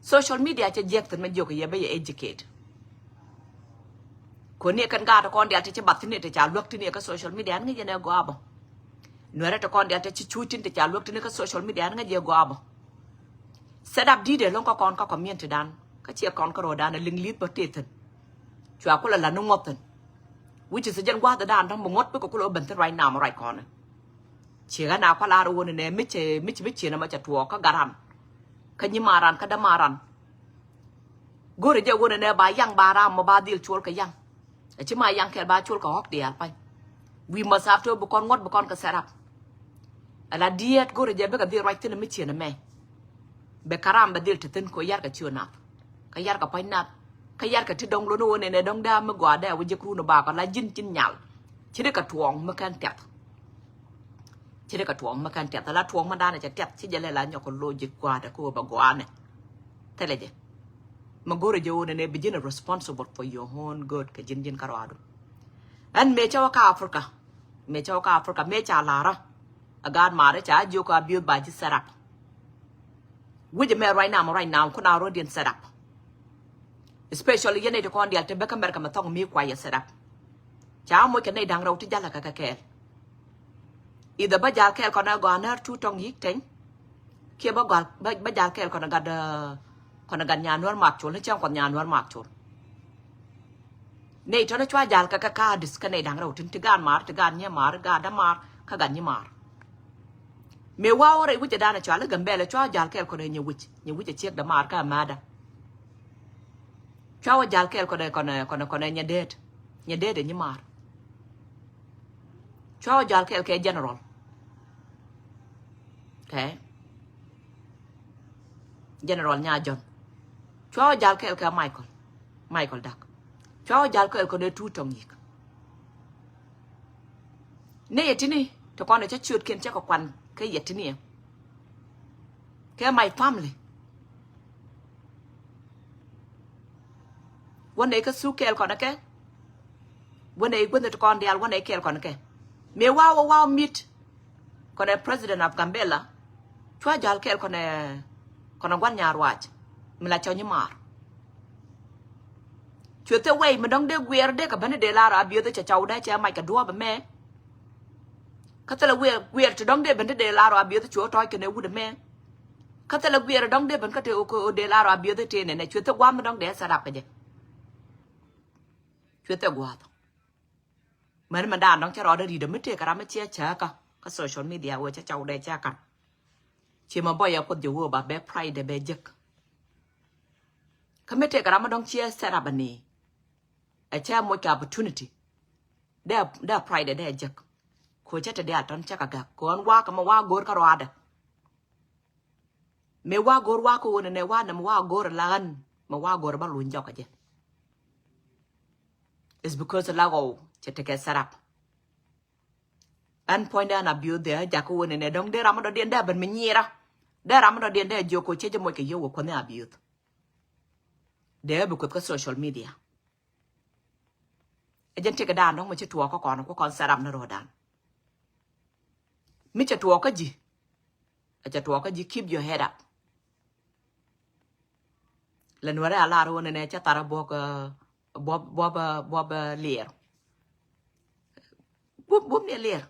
social media cha jek tan ma joko ye be educate ko ne kan ga ta kon dia ta bat ni ta cha lok ti ne ka social media nga je ne go abo no ra ta kon dia ta chi chu tin ta cha lok ti ne ka social media nga je go abo set up đi để long con có community dan ka chia con có rồi dan là linh lít bớt tiền chua có là nông ngọt thần which is dân qua tới dan trong một ngót với có bẩn thế right now mà right con chỉ cái nào có la rồi này mít chỉ nó mà chặt thua có garan cái như maran cái đam maran go rồi giờ go này ba yang ba ram mà ba deal chua cái yang chứ mà yang cái ba chua có học đi à phải we must have to con ngót con cái set up là diet go rồi giờ bây giờ right thế mít chỉ nó mẹ be karam badil tin ko yar ka chuna ka yar ka painat ka yar ka ti dong lo no ne dong da ma gwa da wuje kru no ba ka la jin chin nyal chi de ka tuong ma kan tet chi de ka tuong ma kan tet la tuong ma da ne cha tet chi je le la nyoko lo ji kwa da ko ba gwa ne tele je ma gore je wona ne be jin responsible for your own good ka jin ka ro an me cha ka africa me cha la ra agad ma re cha jo ka bi ba ji sarap with the right now, kuna already set up. Especially you need to con the Altebeca America Matong me quiet set up. Chow mo can dang row to Jala Kaka. Either Bajal Kel Cona Goner, two tongue yik ting. Kiba Bajal Kel Cona got the Conaganyan or Marchul, the Chunk on Yan or Marchul. Nate on a try Jal Kaka, this Canadian road to Gan Mar, to Ganya Mar, Gadamar, Kaganyamar. Me wa ore wuce dana chwa gambele chwa jal kel ko ne wuce chek da mar ka mada chwa jal kel ko ne nyadet ni mar chwa jal kel ke general okay general nya John chwa jal kel ka Michael dak chwa jal kel ko ne tu tong yik ne yetini to ko ne cha chut ken cha ko kwan cái gì thế này cái my familyวันไหนก็สู้แกก่อนนะแกวันไหนวันไหนตะกอนเดียววันไหนแกก่อนนะแกเมื่อว้าวมิดก่อนใน president of Gambia ช่วยจัลแกก่อนในวันยารวจมันละเจ้าหนี้มาช่วยเตะไว้มันต้องเดือดเวียร์เด็กกับมันเดลาราบิวจะเจ้าได้จะไม่กระดัวแบบแม่เขาแต่ละเวียร์จะต้องเดือดมันเดลาราบิวจะช่วยทอยกันในวุฒิแม่เขาแต่ละเวียร์ต้องเดือดมันก็เดือดเดลาราบิวจะเทเนี่ยช่วยเตะว่ามันต้องเดือดสลับกันยังช่วยเตะว่ามันด่านน้องจะรอได้ดีเดี๋ยวไม่เทกันไม่เชี่ยเช้าก็โซเชียลมีเดียว่าจะเจ้าได้เจ้ากันเชื่อมาบ่อยคนอยู่ว่าแบบแบบไพร์เดแบบยึกเขาไม่เทกันไม่ต้องเชี่ยสลับอันนี้ไอ้เช่ามั่วกับ opportunity ได้ไพร์ได้ยึกควรจะได้ตอนเช้ากันก่อนว่าก็มาว่าโกรธก็รอดไม่ว่าโกรธว่ากูเนี่ยว่าเนี่ยมาว่าโกรธล้านมาว่าโกรธบ้านลุนจอกกันเจ้ it's because of lagoจะเทกันสลับอัน point ด้านอาบิวเดียจากกูเนี่ยดงได้รำมาเดียนได้เป็นไม่เงี้ยละได้รำมาเดียนได้โยกูเชื่อจะมวยกับโยกคนเนี่ยอาบิวเดี๋ยวบุกกับโซเชียลมีเดียไอ้ยันเทกันด้านน้องมันจะทัวร์ก็ก่อนสลับนรกด้านไม่จะทัวร์ก็จีจะทัวร์ก็จี keep your head up แล้วหนูได้อะไรรู้เนี่ยจะตาระบอกเลียร์บุบเนี่ยเลียร์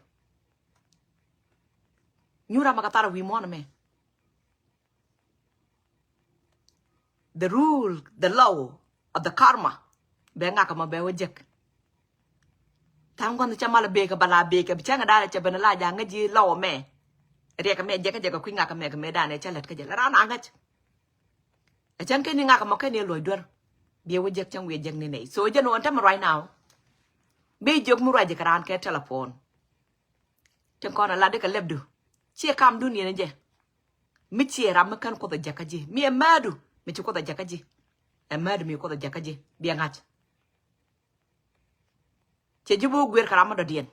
Nyura makatara we mon me. The rule, the law of the karma. Benga kama be wajek. Tangon the chamala beka bala beka bichanga dala chabanala janga ji law me. Riaka me jeka jeka kwinga ka me dane chalet ka jela rana angach. A chan ken nga kama ken lo dwar. Be wajek chang we jek ni nei. So jeno on time right now. Be jog mu raje karan ke telephone. Ten kona la de ka lebdu. Chi kam du ni ne je. Mi chi ram kan ko da jaka ji. Mi madu. Mi ko da jaka ji. E madu mi ko da jaka ji. Bi ngach. Che jibo gwer karama do dien.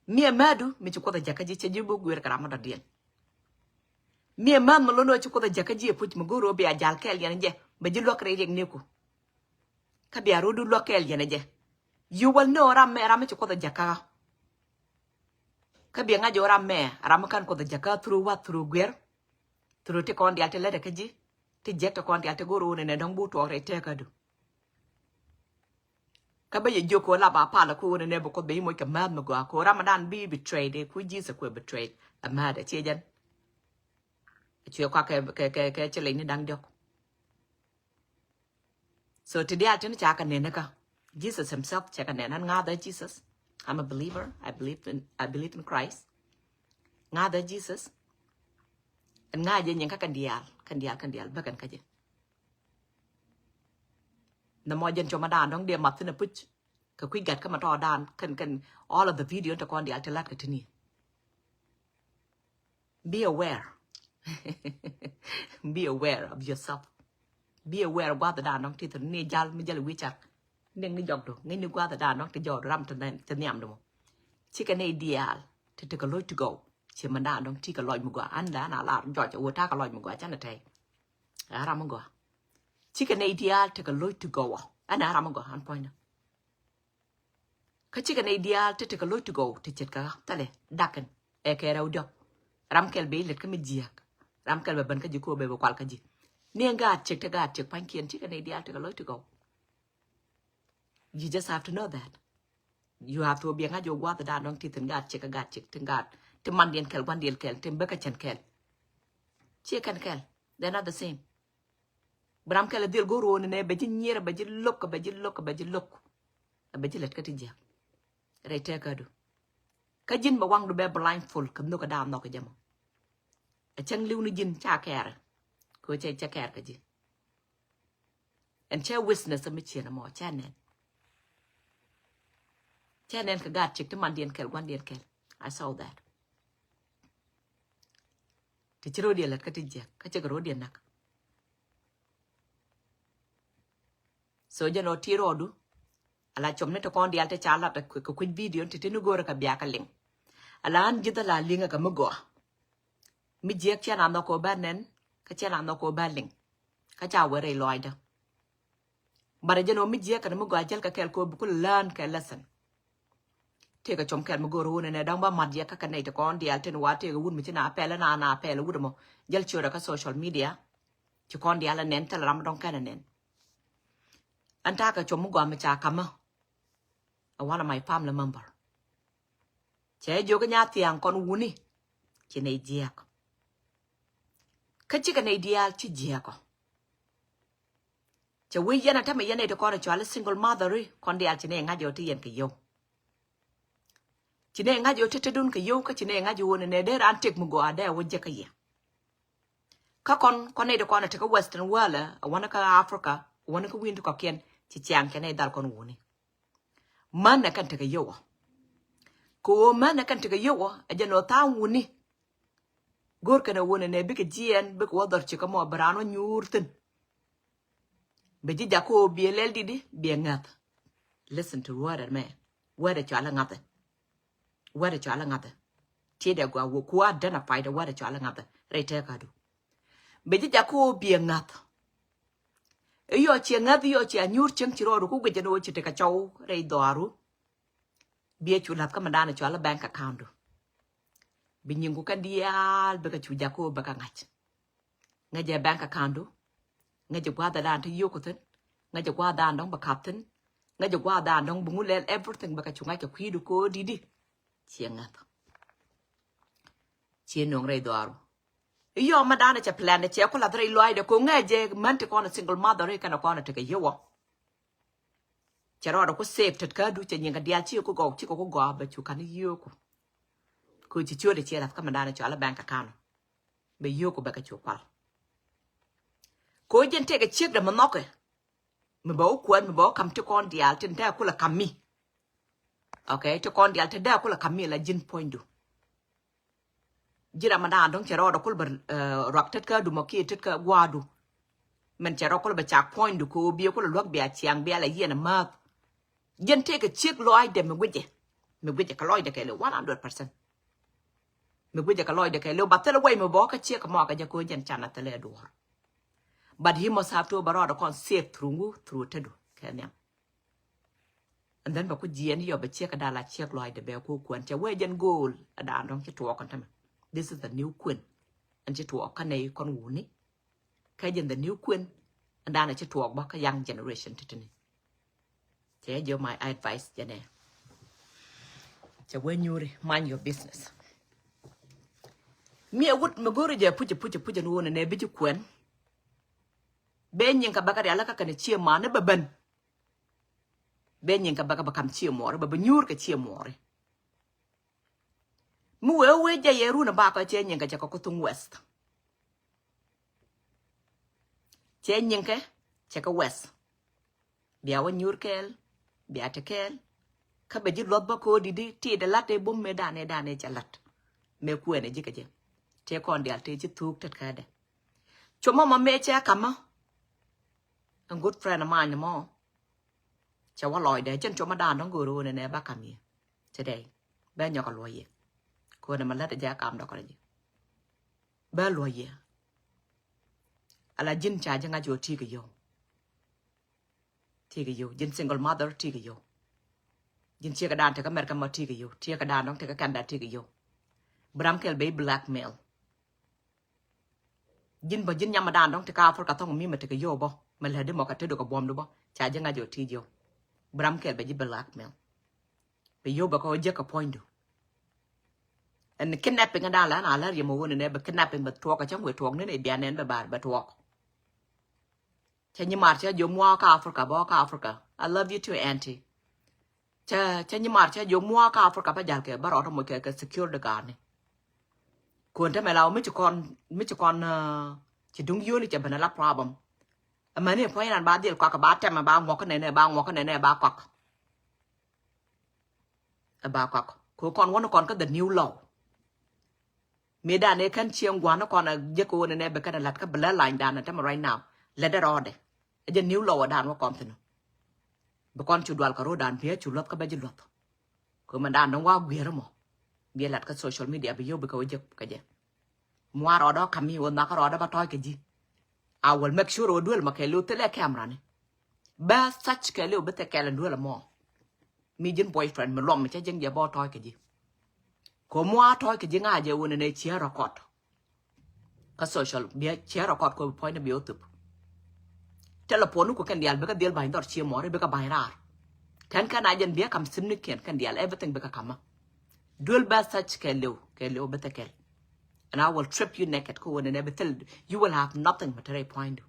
Mi madu mi ko da jaka ji. Che jibo gwer karama do dien. Mi man mo lono ko da jaka ji puch mo goro bi ajal kel yan je. Ba ji lokre rek neku. Ka bi arodu lokel yan je. You will know ram ko da jaka. Ka bi nga jo ram kan ko da jaka through what through gwer. Through te kon di alte le de kaji. Te jet kon di alte goro ne dong bu to re te ka du. Ka ba ye joko la ba pa la ko ne bo ko be mo ka mad mo go ko Ramadan bi betrayed ku Jesus ko betrayed a mad a chejan. Chwe kwa ke chele ni dang jok. So today I turn chaka ne ka. Jesus himself chaka ne nan nga da Jesus. I'm a believer. I believe in Christ. Nga da Jesus. And nga je nyen ka kandial bakan ka je. Na mo jen choma dan dong dia mat na puch ka kwi gat ka ma to dan kan all of the video to kon dia telat ka tini. Be aware. Be aware of yourself. Be aware of what the dan dong ti ni jal mi jal wi chak. Ning ni jog do ngi ni gwa da dan dong ti jor ram to niam do. Chi ka ne dial to take a lot to go. Chi man dan dong ti ka loy mu gwa an da na la jo cha wo ta ka loy mu gwa chan tai. Ara mu gwa. Chicken ideal take a lot to go. And I'm go on point. Chicken ideal to take a lot to go to chetka tale daken e kera udio. Ramkel be let come jiak. Ramkel be banka jiko be kwalkaji. Nenga check to God check pankian chicken ideal take a lot to go. You just have to know that. You have to be a gajo what the dad don't teeth and God check a God check to God. To Mandian kel, one deal kel, to Bekachan kel. Check and kel. They're not the same. Bram kala dil go ro ne be nyera be lok be lok be let ka tija re te ka do ka jin ba wang do be blindfold kam no ka dam no ka jam a chang liu ni jin cha ker ko che cha ker ka ji and cha witness mi chena mo chanen ka gat chik to man dien kel wan dien kel I saw that ti chiro dia let ka tija ka che ro dia nak. So jano tiro du ala chomne to kon dial te chala ta ko quick video te tinu gora ka biaka ling ala an jita la linga ka mugo mi jek cha na ko banen ka cha na ko baling ka cha were loida bare jano mi jek ka mugo ajel ka kel ko bu lan ka lesson te ka chom kel mugo ro ne dang ba mad jek ka ne te kon dial te no wa te wun mi na apela na apela wudo jel chura ka social media ti kon dial nen tel ram don kana nen. Antaka chomugo amacha kama. One of my family member. Che joga nyati ang kon wuni. Chine jiako. Kachika na ideal chi jiako. Che wi yana tama yana ito kona chwala single mother kon dial chine ngajo ti yen kayo. Chine ngajo tete dun kayo ka chine ngajo wone ne der antik mugo ade wajja kaye. Ka kon ito kona teka western world wana ka Africa wana ka windu ka kien chichiang kene dal kon wuni. Mana kan teka yowa. Ko mana kan teka yowa ajano ta wuni. Gor kana wuni ne bika jien bika wadar chika mo barano nyurtin. Beji jako bielel didi biengat. Listen to word man. Word chala ngate. Word chala ngate. Tida gwa woku identify the word chala ngate. Rete kadu. Beji jako biengat. Yo chi ngati yo chi anyur cheng chiro ru ku gje no chi te ka chau re doaru bie chu lat ka mandana chu ala bank account bi nyingu kan dial be ka chu jako ba ka ngach ngaje bank account ngaje kwa da dan te yo ko ten ngaje kwa da dong ba captain ngaje kwa da dong bu ngulel everything ba ka chu ngaje kwidu ko didi chi ngat chi nong re doaru yo madana cha plan che ko la dre loy de ko ngaje mente ko na single mother re kana ko na te yo cha ro ko save tet ka du cha nyinga dia chi ko go ba chu kan yo ko chi chu de che la ka madana cha la bank account be yo ko ba ka chu kwal ko jen te ga chi da manoke me ba ko me ba kam te kon dia tin da ko la kami okay te kon dia te da ko la kami la jin point du jira madana don che ro ko ba rak tet ka du mo ki tet ka gwadu men che ro ko ba cha point du ko bi ko la lok bi a chiang bi ala yena ma jen te ga chi loy de me gwe ka loy de ke le 100% me gwe ka loy de ke le ba te le way me bo ka chi ka mo ka ja ko jen chana te le do but he must have to barada kon safe through tedu kenya and then ba ku jien yo ba che ka dala che loy de be ko kwen che we jen goal ada don ki to kon tam this is the new queen and che to ka nei kon wuni ka jen the new queen and ana che to ba ka young generation titini che yo my advice jene che when you mind your business me would me go je puje no ne bi kwen benyin ka bakari alaka kana chia mana baban benyin ka baka bakam chia more baba nyur ka chia more mu we ja yeru na ba ka chenyin ka ko tung west chenyin ka west bia wa nyur kel bia te kel ka be ji lot ba ko didi ti de latte bum me dane chalat me ku ene ji ka je te kon dial te ji tuk tet ka de choma ma me cha kama a good friend of mine mo cha wa loy de chen choma dan dong guru ne ba kam today ba nya ka loy ko na ma la de ja kam do ko ji ba loy ala jin cha janga jo ti ga yo jin single mother ti ga yo jin che ka dan te ka mer ka ma ti ga yo ti ka dan dong te ka kan da ti ga yo bram kel be blackmail jin ba jin nya ma dan dong te ka for ka tong mi ma te ga yo bo mà là đứa một cái chế độ có bom đúng không? Chả chẳng ai thì vô, bram kẹt bị blackmail, bị vô bà coi giấc cái point được, and kidnapping ở đây là nào là gì mà quên này, bị kidnapping bị thuốc cái trong người thuốc nữa này bia nén bà thuốc, chả như mà chả vô mua cả Africa bỏ cả Africa, I love you too auntie, chả như mà chả vô mua cả Africa bây giờ kìa bà rõ trong một cái secure được cả này, còn thế mày lao mấy chú con chỉ đúng vô đi chả phải là problem. Mà nè phải là ba điều qua cả ba trăm mà ba ngọc cái này ba quặc cô con nó còn có the new law mấy đàn này khăn chiang quá nó còn là giấc cô này bị cái là cái bloodline đàn này mà right now let it all đấy the new law đàn nó còn thế nào bà con chủ đoàn cả rồi đàn phía chủ luật các bé chủ luật cô mà đàn nó quá queer mà bia lật cái social media bây giờ bị câu giấc cái gì mua rồi đó kami uốn nó cái rồi đó bà thôi cái gì I will make sure we do make lu tele camera ne. Ba such ke lu bete ke lu la mo. Mi jin boyfriend me lom me che jing ya bo toy ke ji. Ko mo toy ke ji nga je wona ne chia record. Ka social bia chia record ko point of YouTube. Telephone ko kan dial be ka dial ba ndor chia mo re be ka ba ra. Kan ajen bia kam simni kan dial everything be ka kama. Dual ba such ke lu bete ke. And I will trip you naked, ko and everything. You will have nothing but a point.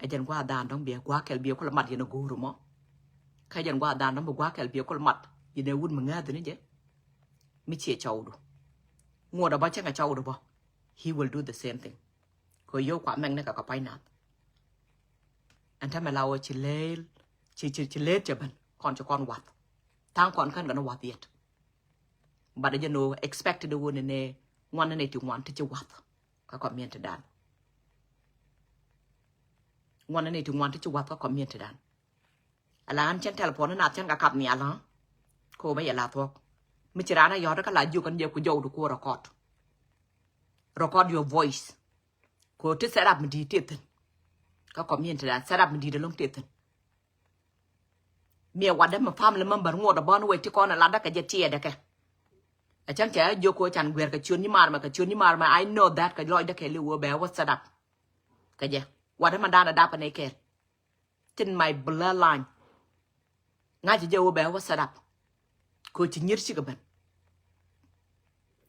I didn't go down, don't be a guacal be a colamat in a guru mo. Kajan go down, number guacal be a colamat. You know, wouldn't mother in it. Michi chowdo. More about chang a chowdo. He will do the same thing. Ko yo qua magneca capinat. And time allow chile jaban, concha con what. Town con can gonna what yet. But you know, expected the one in a 181 to what? I commented that. 181 to what I commented that. A land can telephone and nothing I cut me along. Ko by a lot of Michirana Yorka like you can go to record your voice. Ko to set up me detail. I commented that set up me detail long teeth. Me what them a family member more the bond way to con a ladder get tear decke. I chẳng kể vô cô chẳng quyền cái chuyên như mà I know that cái loại đó cái lưu bé what's set up cái gì what mà đa đáp này kể trên my bloodline ngay chỉ vô bé what's set up cô chỉ nhớ chứ các bạn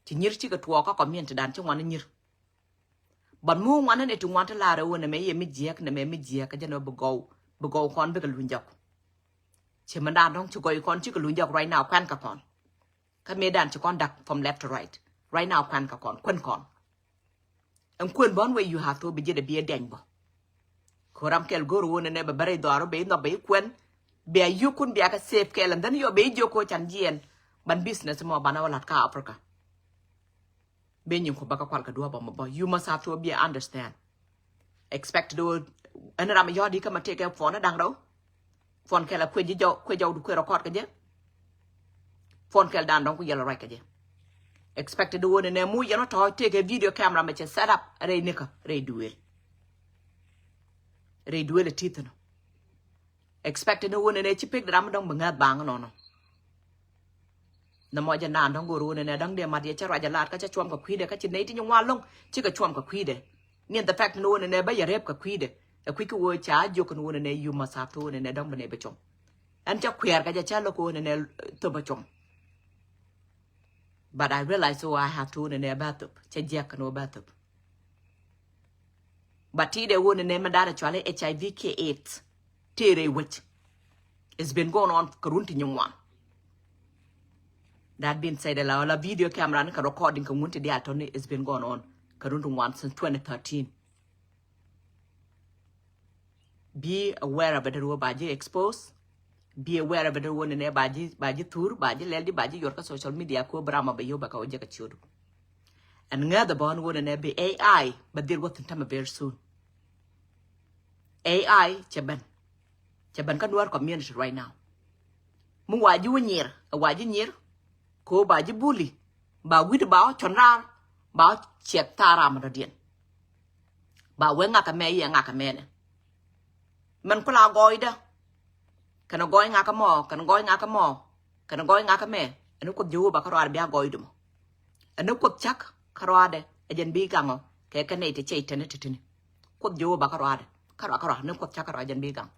chỉ nhir chỉ cái tua có miền đàn trong ngoan nhir bận mua ngoan này chúng ngoan là rồi này mấy em mấy giặc cái nó bực gầu con biết cái lùn dọc chỉ mà đàn đông chỉ gọi con chỉ cái lùn dọc right now quan cả con cái mấy đàn chỉ con đặt from left to right now quan cả con em quên bón way you have to be the be đèn bo koram kel goru ne ba bare do aro be no be quên be you kun be ka safe kel and then you be joko chan jien ban business mo bana wala ka Africa be nyum ko baka kwal ka do ba you must have to be understand expect do anh làm yo đi cái mà take phone nó đang đâu phone kel là quên jo du quên record cái chứ phone kel dan dong ko yellow right cái chứ expect do ne mu ya no to take a video camera mà che set up re nika re duel teeth no expect no one ne chi pick dram dong bangat bang no na mo ja nan dong guru ne dang de ma dia cha ra ja lat ka cha chom ka khwi de ka chi nei ti nywa long chi ka chom ka khwi de nien the fact no ne ba ya rep ka khwi de ka khwi ku wo cha jo kan ne you must have to ne dong ba ne ba chom an cha khwer ka cha lo ko ne to ba chom but I realize so I have to ne ba to cha ja ka no ba to but he de won ne ma da chwale HIV K8 tere which it's been going on karun ti nywa that being said la video camera ka recording ka mun ti dia to ne it's been going on karun to one since 2013 be aware of it ro ba ji expose be aware of it won ne ba ji tur ba ji lel di ba ji yor ka social media ko brama ba yo ba ka oje ka chudu and nga the bon won ne be AI but there what time very soon AI chaban ka nuar community right now mu waji wonyir waji nyir ko ba ji bully ba wit ba chonra ba chek tara ma dien ba we nga ka me ye nga ka me ne man ko la goida kana goy nga ka mo kana goy nga ka mo kana goy nga ka me anu ko ju ba ka ro bia goidu mo anu ko chak ka ro ade ejen bi gango ke ka ne te cheitene titini ko ju ba ka ro ade kara nung ko chakara jan bigang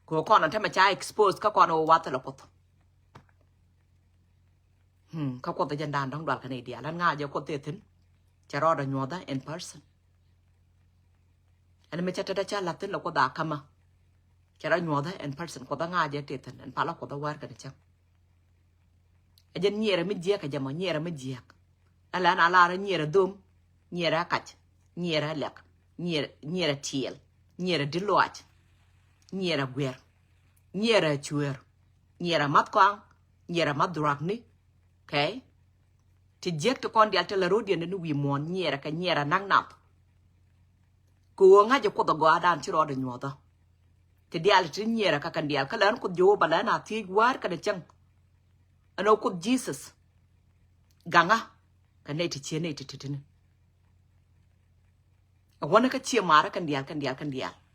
ko kono tema cha expose ka kono wata la kot ka ko jan dan dong dal kanai dia lan nga je ko te tin cha ro da nyoda in person ana me cha ta cha la tin la ko da kama cha ra nyoda in person ko da nga je te tin an pala ko da war ka cha jan nyere mi je ka jama nyere mi je ala na la ra nyere dum nyere kach nyera lek nyera tiel nyera diloach nyera gwer nyera chuer nyera matkwang nyera madrakni okay ti jek to kon dial tele rodien no wi mon nyera ka nyera nang nap ko nga je ko do adan ti ro de nyoda ti dial ti nyera ka kan dial ka lan ko jo bala na ti war ka de chang ano ko Jesus ganga ka ne ti chene ti titini wana ka chia mara kan dial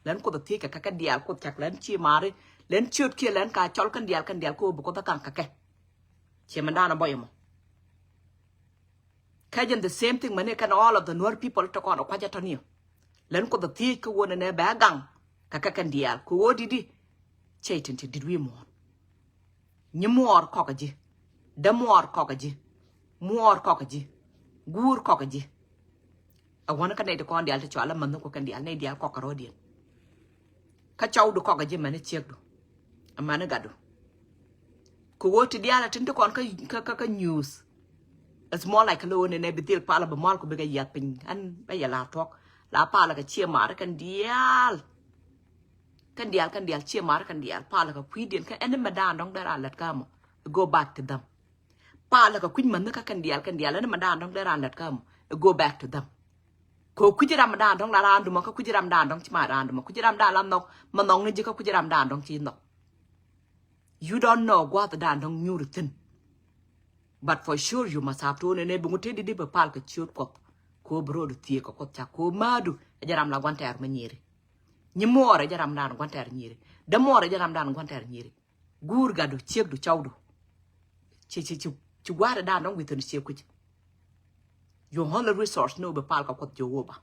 len ko ti ka dial ko chak len chia mara len chut kia len ka chol kan dial ko bu ko ta kan ka ke chia manda na boymo kajen the same thing mane kan all of the Nuer people to kon kwa jata ni len ko ti ko wona ne ba gang ka kan dial ko wodi di chaitin ti did we mo nyimor ko ka ji damor ko ka ji muor ko ka ji gur ko ka ji a wana ka ne de kon dial te chala man ko kan dial ne dial ko ka rodien ka chaw du ko ga jima ne chek du amana gadu ko woti dial tin te kon ka news it's more like lo ne bitil pala ba mal ko be ga yat pin an ba ya la tok la pala ka chia mar kan dial chia mar kan dial pala ka kwidien ka en madan dong dara lat ka mo go back to them pala ka kwin man ka kan dial en madan dong dara lat ka mo go back to them ko kujiram dan dong la randu ma ko kujiram dan dong chima randu ma kujiram dan lam nok manong ni jika kujiram dan dong chi nok you don't know what the dan dong nyu rutin but for sure you must have to ne bungu te di be pal ka chut ko bro du tie ko cha ko madu jaram la gwanter ma nyiri nyimore jaram dan gwanter nyiri de more jaram dan gwanter nyiri gur gadu chiek du chawdu ci gwara dan dong witin chiek ku your only resource no be pal ka ko jowoba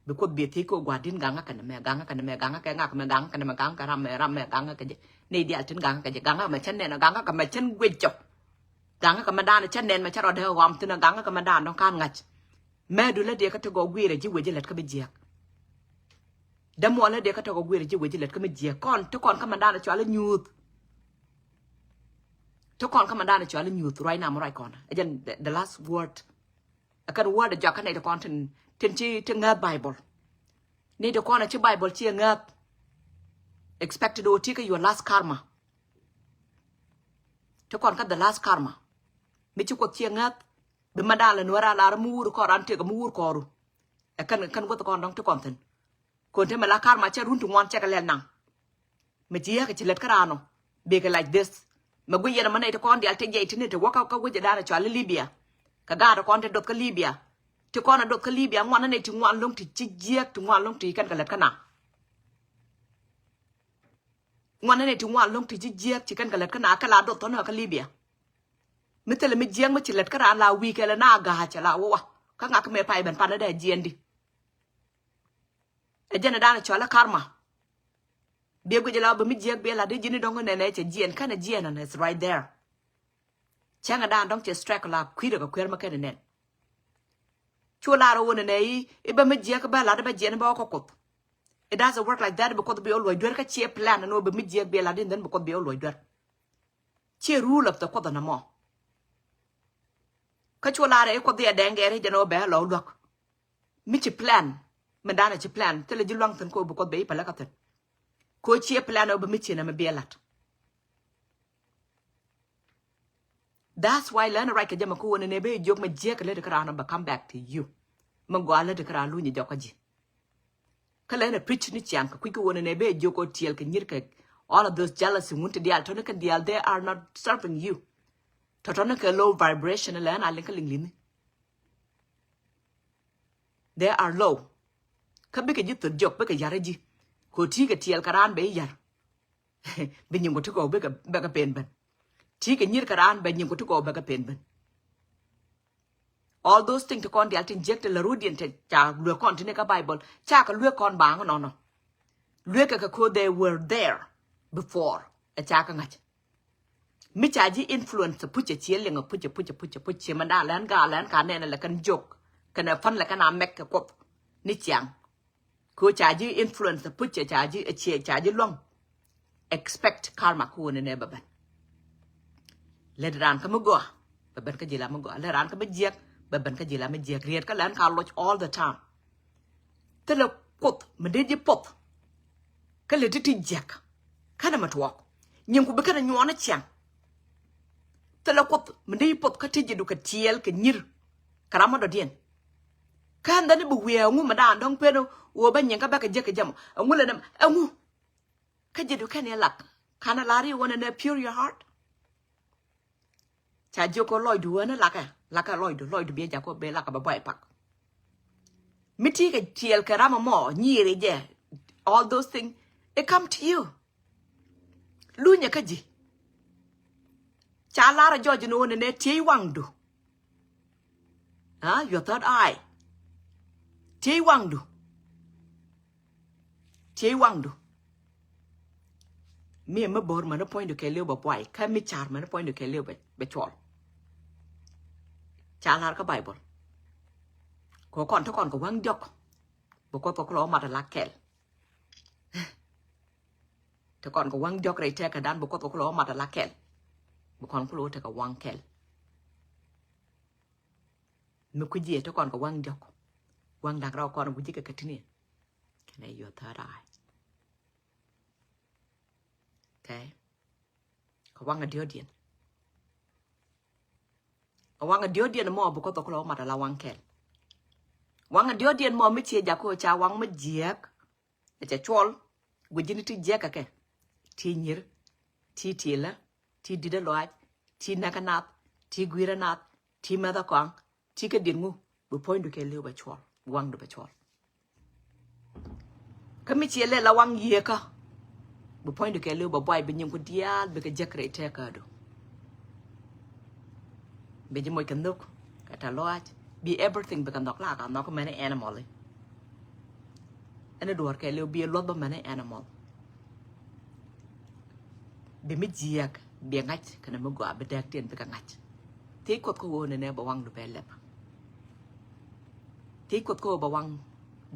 because be take go guardin ganga kan me ganga ka me ganga kan me ganga ram me ganga ka je ne dia tin ganga ka je ganga me chen ne na ganga ka me chen gwe chok ganga ka me dan chen nen me charo de wam tin ganga ka me dan don kan ngach me du le de ka to go gwire ji weje let ka be jiak da mo le de ka to go gwire ji weje let ka me jiak kon to kon ka me dan cho le nyut to kon ka me dan cho le nyut right now right kon again the last word akan word ja kan ne to kon tin chi tin ngat bible ni to kon chi bible chi ngat expected o take your last karma to kon ka the last karma mi chi ko chi ngat be madala nwara la mur ko ran te ko mur ko ru kan ko to kon dong to kon tin kon te mala karma cha run to ngon cha ka len nang me ji ya ka chi let karano be ka like this ma gu yena manai to kon di alte je tin te waka ka gu je dara cha Libya ka ga kon te dot ka Libya te kon dot ka Libya ngwan ne ti ngwan long ti chi jiek ti ngwan long ti kan ka let kana ngwan ne ti ngwan long ti chi jiek ti kan ka let kana ka la dot to no ka Libya mitele mi jieng mi chi let kara la wi ke la na ga cha la wa ka ngak me pai ben pa na de jiendi e jena dana cho la karma be gu jela be mi jiek be la de jini dong ne ne che jien kana jien na is right there changa dan dong che strike la kwira ka kwer ma ka ne chu la ro ne ne e be mi jiek ba la de ba jien ba ko kot it doesn't work like that because be always dwer ka che plan no be mi jiek be la de den because be always dwer che rule of the ko na mo ka chula re ko dia dengere jeno be lo lok mi chi plan mandana chi plan tele ji long tan ko bu ko be pala ka tan ko chi plan o be mi chi na me be lat that's why learn right ka jama ko ne be jog ma je ka le ka na ba come back to you ma go ala de ka lu ni joko ji ka le na preach ni chiam ka ku ne be jogo tiel ka nyir ka all of those jealousy want to dial to ka dial they are not serving you Totona ka low vibration la na linka linglin. They are low. Ka be ka jitu jok be ka yaraji. Ko ti ka tiel karan be yar. Be nyim ko to go be ka pen ben. Ti ka nyir karan be nyim ko to go be ka pen ben. All those things to kon di altin inject la rudian te cha lu kon ti ne ka Bible. Cha ka lu kon ba ngo no. Lu ka ko they were there before. A cha ka ngach. Mi chaji influence puche chieling puche manda lan ka ne la kan jok kana fan la kana mek ko ni chiang ko chaji influence puche chaji long expect karma ko ne baban le ran ka mugo baban ka jila mugo le ran ka bejek baban ka jila me jek riet ka lan ka loch all the time tele pot mede ji pop ka le titi jek kana matwa nyim ku be kana nyona chiang tela kot mende pot ka tije du ka tiel ka nyir karama do dien kan dani bu wiya ngu madan dong peno wo ban yin ka ba ka je ka jam ngu le nam ngu ka je du kan yalak kana lari wona ne pure your heart cha jo ko loy du na laka loy du be ja ko be laka ba boy pak miti ka tiel karama mo nyire je all those things it come to you lunya ka ji Chalara George no ne ti wangdu. Your third eye. Ti wangdu. Me me bor man point to kelio ba boy. Ka mi char man point to kelio be chol. Chalar ka Bible. Ko kon to kon ko wang jok. Bo ko to ko ma ta lakel. To kon ko wang jok re te ka dan bo ko to ko ma ta lakel. Con có lối ta cả quăng kẹl, mình cứ gì cho con có quăng dọc, quăng đặc rau con cũng chỉ cái này, cái này vừa thở đại, okay, có quăng ở điều điện mà bố có tổ lối mà là quăng ở điều điện mà mới chia giá cô cha quăng mới giết, để cho chol, quên đi thì giết cái, thì nhир, thì là ti dida loaj ti nakanat ti guiranat ti mada kwang ti ka dingu bu point du ke leu ba chol wang du ba chol kami chi le la wang ye ka bu point du ke leu ba boy be nyim ko dial be ka jakre te ka do be ji moy kan nok ka ta loaj be everything be kan nok la ka nok mane animal anh đuổi cái liều bia lót bơm mà này animal bị mít giặc bị ngắt cái này mới gọi bị đẹp tiền bị cả ngắt thế quật cô này nè bảo văng được bé lẹp thế quật cô bảo văng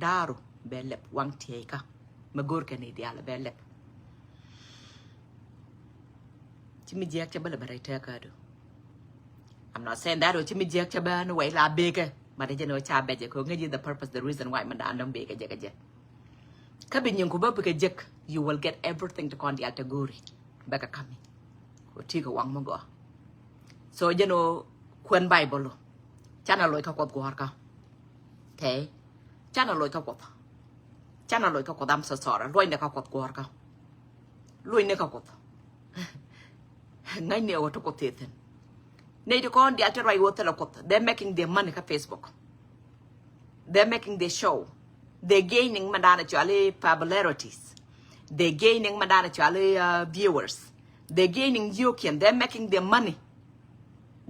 daru bé lẹp văng thiê cả mà gor cái này đi à là bé lẹp chỉ mít giặc cho bé là bé này theo cả được I'm not saying that chỉ mít giặc cho bé nó vậy là big mà để cho nó cha bé chứ không nghe gì the purpose the reason why mình đã ăn big cái gì các bạn những cô bé cái giặc you will get everything to con đi alta gori bé cái kami của thi của văng mà gọi so you know khuyên Bible chana lôi các quật của họ cả thế chana lôi các quật am sợ rồi nè các quật của họ cả lôi nè các quật ngay nhiều các quật thiệt này thì con đi ăn rồi quật là quật they're making their money on Facebook they're making their show they're gaining madana actually popularities they're gaining madana actually viewers they're gaining yokin they're making their money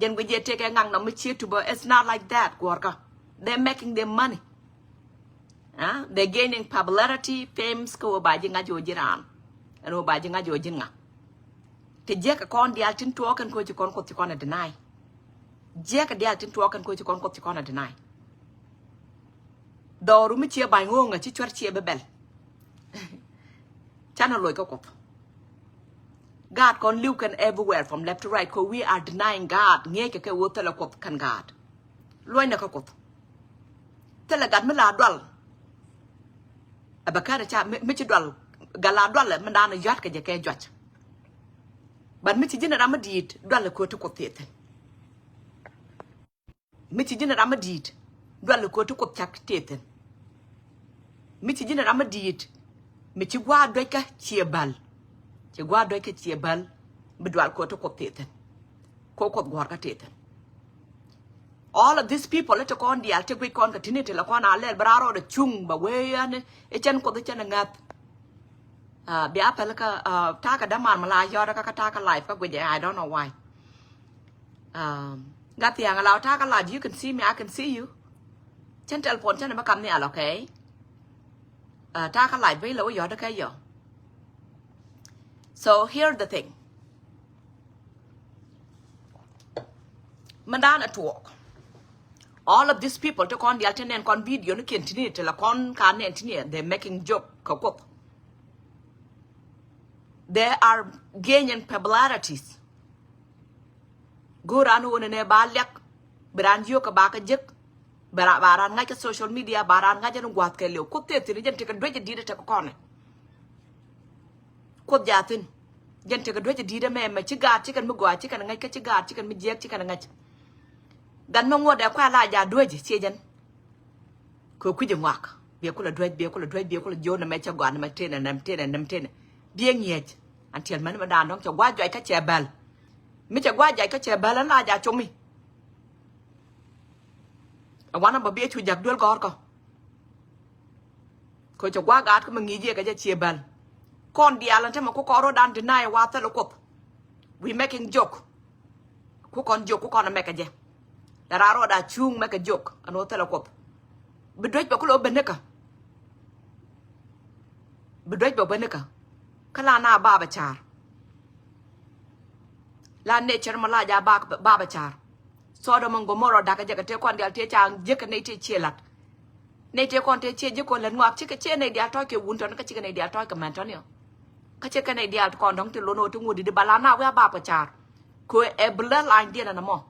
then we just take a ngang no YouTuber. It's not like that, Gorka. They're making their money. They're gaining popularity, fame, school by Jinga Jojiran. And by Jinga Jojinga. To Jack a con the Altin talk and coach you con what you gonna deny. Jack a the Altin talk and coach you con what you gonna deny. Do Rumichia by Wong a chichurchia bebel. Channel like a cop. God can look and everywhere from left to right because we are denying God. Nghe cái water là cột can God. Lôi nè cái cột. Thế là God mới là đoal. À bà cái cha mới chỉ đoal. God là đoal là mình đang nói giót cái giót. Bạn mới chỉ nói làm gì đoal là cột thiệt. Mới chỉ nói làm gì đoal là cột chắc thiệt. Mới chỉ nói làm gì mới chỉ qua đôi cái chia bal. Chỉ qua đôi cái chia bal bị đoạt của tôi cột thiệt cô cột gọt cái thiệt all of these people let con đi ăn chơi với con cái thứ này thì là con ăn lên baro để chung bà quê anh ấy chân của tôi chân ngạt bị áp phải là cái ta cái đám mà lại do đó cái ta cái life các quê I don't know why ngạt tiền là lao ta cái life you can see me I can see you chân telephone chân này mà cầm này là okay ta cái life với lỗi do đó cái gì so here's the thing. Mandan at work. All of these people to con the alternate con video no continue till a con can engineer they're making joke kokop. They are gaining popularities. Go ran one ne balyak brand yo ka baka jek baran ngay cái social media baran ngay cho quạt cái liều cốt tiệt thì dân chỉ cần đuổi đi để cho con này. Cốt giả tin dân chỉ cần đuổi đi để mà chỉ gạt chỉ cần mua quả chỉ cần ngay cái chỉ gạt chỉ cần mua dép chỉ cần ngay gần mong ngồi để qua lại giả đuổi chỉ xe dân cứ quy định ngoặc việc của là đuổi việc của là vô là mấy cho quả là mấy trên này biếng nhiệt anh tiền mà đàn nó cho quá dạy cái chè bèl mấy cho quá dạy cái chè bèl là giả chúng mình ở quán nó bia chui giặc đuổi con coi cho quá gạt cái mình nghĩ gì cái chè bèl con đi ăn thế mà có rồi đàn deny qua tới lúc we making joke con joke con là make cái gì là ra rồi đã chung make a joke anh nói tới lúc bị đuổi vào cái lỗ bên nữa cả bị đuổi vào bên nữa cả cái là na ba char là nature mà là ya ba char so đó mình có moro đã cái gì cái con đi ăn thế chàng giết cái này thì chia lạt này thế con thế chia giết con lần ngoạp chứ cái chia này đi ăn thôi kiểu uốn cho nó cái chia này đi ăn thôi cái màn cho nhiều cái chiếc cái này đi còn đóng tiền lô chung ngồi đi balana với bà bà char, cô e bler line đi là nằm mò,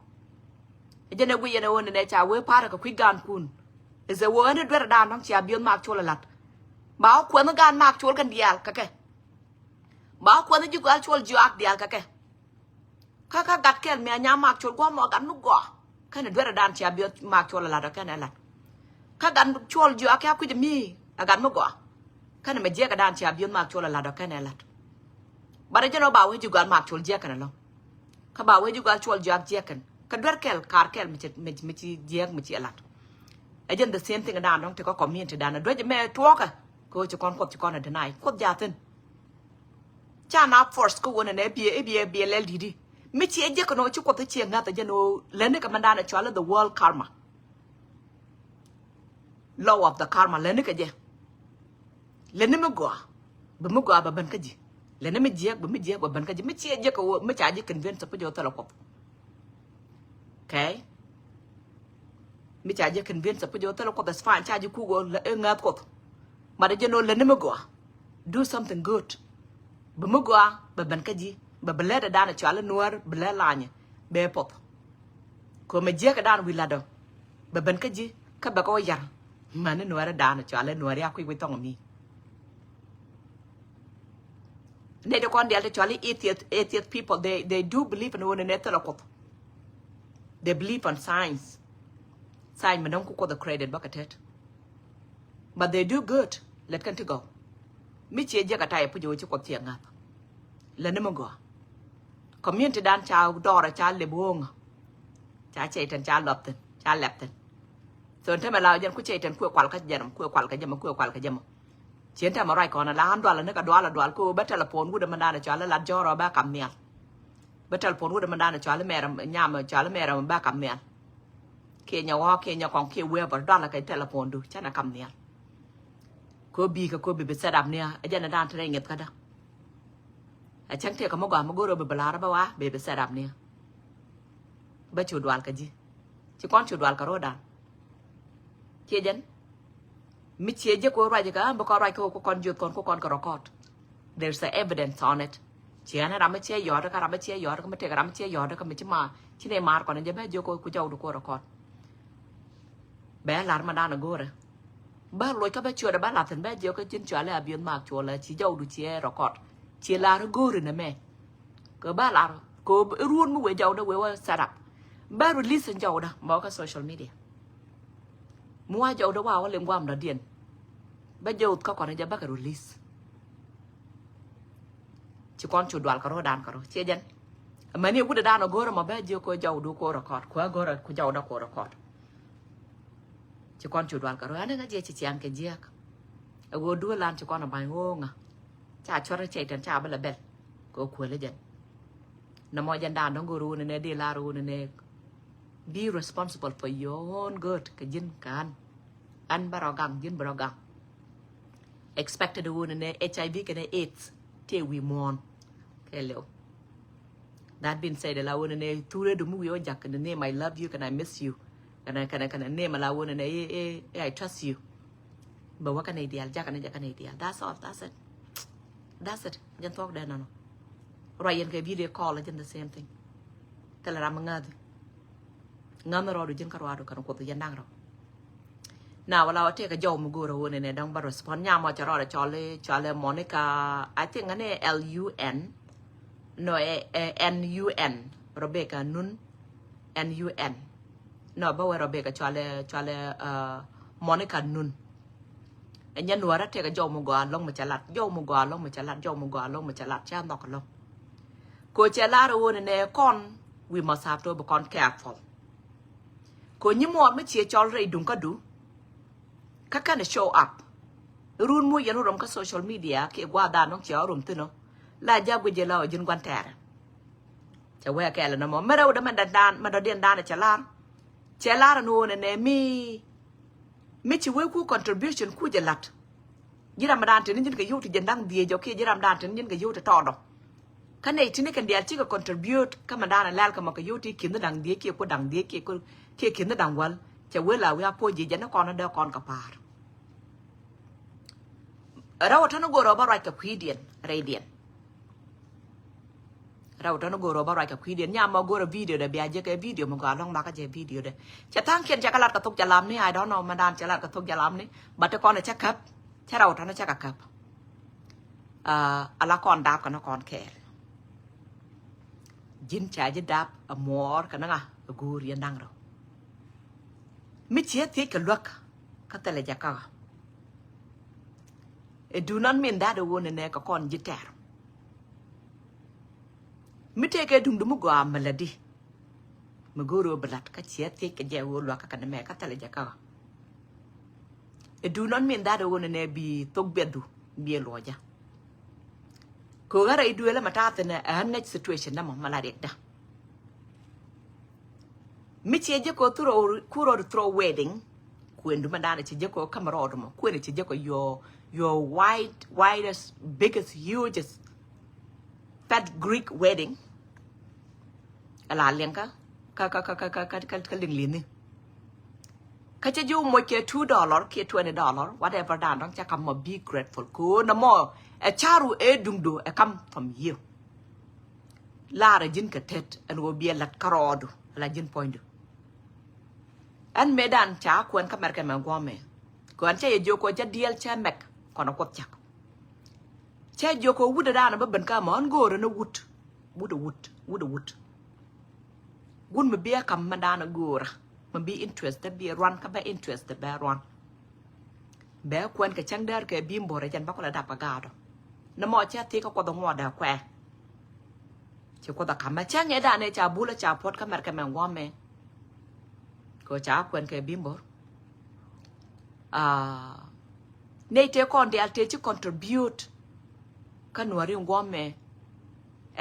cái này bây giờ nó này chả với pa cái quý gan kun, giờ vừa nó đưa ra đàn đóng chia biên mạc chua là lạt, báo quân nó gan mạc chuaกัน đi à cái, báo quân nó chụp gan chua juak đi à cái gặt cái mẹ nhà mạc chua qua mò gắn nút gõ, cái này đưa ra đàn chia biên mạc chua là lạt cái này lạt, cái gắn chua juak cái quý mi, gắn nút gõ. Cái này mà dễ cái đàn chia biên mạc chua là cái này là, bà đây cho nó bảo hay chụp gan mạc chua dễ cái này luôn, cái bảo hay chụp gan chua dễ cái đuôi kẹl cар kẹl mình chỉ dễ mình chỉ là, ấy dân the same thing cái đàn đó thì có comment đàn là đuôi cho mẹ thua cả, cô cho con là thế này, cốt giá tin, cha nào force cô này này bia lên đi, mình chỉ dễ cái nó chụp có thể chia ngay tại dân nó lên cái mình đàn là cho là the world karma, law of the karma lên cái gì lene me go be me go ba ban kaji lene me jiak be me jiak ba ban kaji me chia je ko me cha je convince pa jo tala ko okay me cha je convince pa jo tala ko that's fine cha je ku go ngat ko mà để cho nó lên nó go do something good be me go ba ban kaji ba bele da na cha le nuar bele la nya be pot ko me jiak da wi la do ba ban kaji ka ba ko yar mà nó nuar da na cha le nuar ya ku wi tong mi they don't want actually atheist people they do believe in one another they believe on science mình không có the credit bucket but they do good let can to go mi chia giờ cả tay phụ cho cuộc thiện ngap lần nữa mà go community dan chào đo ra cha le buông cha chạy trên cha lọp tên cha lẹp tên rồi thế mà lao dân cứ chạy trên khuya qual cái dầm chiến thằng mà rai còn là hắn đoan là nó cả đoan cô bắt telephone của mình đang cho là cho rồi ba cầm miệng bắt telephone của mình đang cho là mẹ nhà mà cho là mẹ ba cầm miệng kia nhà còn kia quê vào đoan là cái telephone được chắc là cầm miệng cô bị xe đạp nè ở trên là đang thấy nghiệp cái đó ở chẳng thể có một rồi bị bala đó bao bị xe đạp nè bắt chủ đoan cái gì chứ con chủ đoan cả rồi đàn kia dân mi chia je ko raja ka ba ko raj ko kon jot kon ko kon ko record there's a evidence on it chia na ram chia yo ka ram chia yo ka me te ram chia yo ka me chima chine mar kon je be jo ko ku jaw du ko record be lar ma dana gore ba loy ka be chua da ba la ten be jo ka chin chua la bion mak chua la chi jaw du chia record chia la gore na me ko ba la ko ruon mu we jaw da we wa sarap ba release jaw da mo ka social media mua dầu đó vào liên quan đó điền bây giờ có còn giờ bác release chỉ con chủ đoàn có đàn có chia dân mà nếu cũng đàn nó gora mà bây giờ có dầu đủ có record quá gora có dầu đó có record chỉ con chủ đoàn có anh ấy cái gì chỉ ăn cái gì ở go đua làm chỉ con là bài ngô à chả cho nó chạy trên chả bây là bẹt có quên lấy dân nó mọi dân đàn nó guru này đi la ru này be responsible for your own good cái dân can ăn baragang dân baragang expected one in HIV cái AIDS till we mourn cái liệu that being said là one in thu được đúng người giặc cái name I love you and I miss you cái name là one in I trust you bảoว่าcái này đi giặc cái này đi that's it dân talk đây nào rồi dân cái video call là dân the same thing cái là làm ngã ngâm rồi được dân caro cái nó dân đang rồi nào là cái cái dầu mùi rồi này đang bắt respond nhà mà cho le Monica I think anh ấy LUN no NUN Rebecca Nun NUN no bao Rebecca cho le Monica Nun anh nhân nuôi cái cái dầu mùi lông mà chả lạt cha nọ cái lông cô chả lạt rồi này con we must have to be careful cô như một mấy chia cho rồi đúng cả đủ các cái này show up run mua giờ nó các social media cái qua đàn nó chéo rùm tư nó là gia bây giờ là ở dân quan trẻ chả quen cái là nó mà đâu đó mà đàn mà đó điền đàn là chả là nó này mi chỉ với khu contribution khu giờ lặt như là mà đàn trên những cái yêu thì dân đang đi cho kia như là đàn trên những cái yêu thì to đâu cái này trên cái điều chỉ có contribute cái mà đàn là cái mà cái yêu thì kiếm nó đằng đi kia có đằng đi kia kiếm nó đằng quên chả với là we po gì dân nó con nó đeo con cả par ở đâu nó gọi robot right cái điện radiant đâu nó gọi robot right cái điện nhà mà gọi video để bây giờ cái video mà gọi long cái video đấy chả thang khiên chả cái lát cái thuốc chả làm này ai đó nó mà đàn chả lát cái thuốc chả làm này bắt cho con này chắc cấp chả đâu nó chắc cấp là con đáp cái nó con kẹt jin chả jin đáp more cái nó gu riêng đang rồi mi chia thế cái luật cái tên là gì cả it do not mean that the one này có con gì cả mi thế cái đúng đúng qua mà là đi mà guru blat cái chia thế cái gì luật cái này cái tên là gì cả it do not mean that the one này bị tốc biệt đủ bị lo ja cô gái ấy đuôi là mà ta tên là next situation nằm mà là đẹp đó mi chia je ko throw wedding quên đúng mà đa là chỉ có camera rồi mà quên là chỉ có your widest biggest hugest fat Greek wedding là liền cái liền liền đi cái chỉ dùng một cái $2 cái $20 whatever đàn đó chắc mà be grateful cô nằm mò charu dung do come from you la ra jin ka tet and wo be lat karodu la jin point an medan cha kwen kamer kan man gome ko an cha yo ko cha diel cha mek kono ko chak cha yo ko wuda dana ba ban ka mon go na wut gun me be kam mandana gora man be interested be run ka ba interested ba run be kwen ka chang dar ke bimbo re jan ba ko la da pagado na mo cha ti ka ko do ngoda kwe chỉ có ta cảm mà chắc nghe đàn này chả bù là chả phốt các mẹ cái mẹ ngon mẹ có chả quên cái bím bố nay thế con để thế chứ contribute cái nuôi riêng ngon mẹ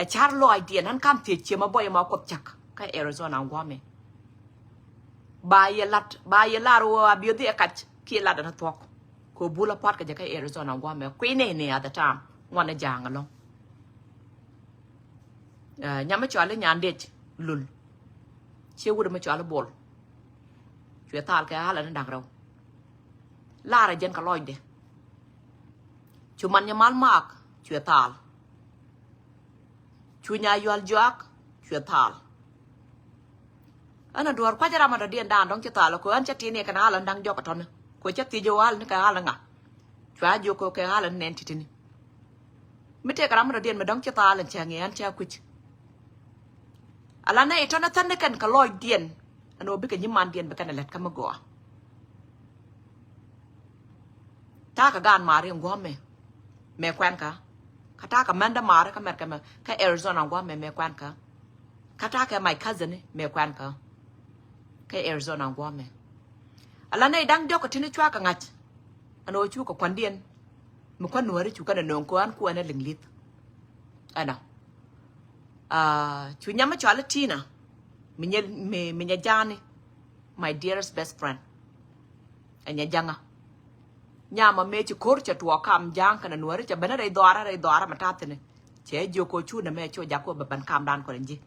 chả lo idea hắn cam thì chỉ mà boy mà cột chặt cái Arizona ngon mẹ ba ye lát rồi biểu đi cắt kia lát nó thuốc có bù là phốt cái Arizona ngon mẹ quên này at the time ngon là giang luôn nhà mấy chỗ là nhà đệt lul chiêu vừa mấy chỗ là bol chuyện thal cái là nó đặc đâu la ra dân cả lôi đi chú man nhà mal mak chuyện thal chú nhà yual joak chuyện thal anh đuổi qua cho ra mà điên đàn đóng chuyện thal là cô anh chắc tin này cái nào là đang joak thon cô chắc tin jo al cái là ngà chú ai jo cô cái là nén tin mấy cái cái mà điên mà đóng chuyện thal là chàng nghe anh chàng quýt alana ito na tan kan kaloy dien ano bi kan yiman dien bakan let kam go ta ka gan mari ngo me kwan ka ta ka manda mari ka mer ka Arizona ngo me kwan ka ta ka my cousin me kwan ka Arizona ngo me alana dang dok tin chwa ka ngat ano chu ko kwan dien mo kwan nuari chu kana non ko an ku ana linglit ana chú nhắm cho là Tina mình Jani my dearest best friend anh Janga nhà mà mẹ chú khổ cho tua cam Jang cái nuôi cho bên đây đóa mà ta thế này chế vô cô chú nè mẹ cho giá cô bên cam đan của anh gì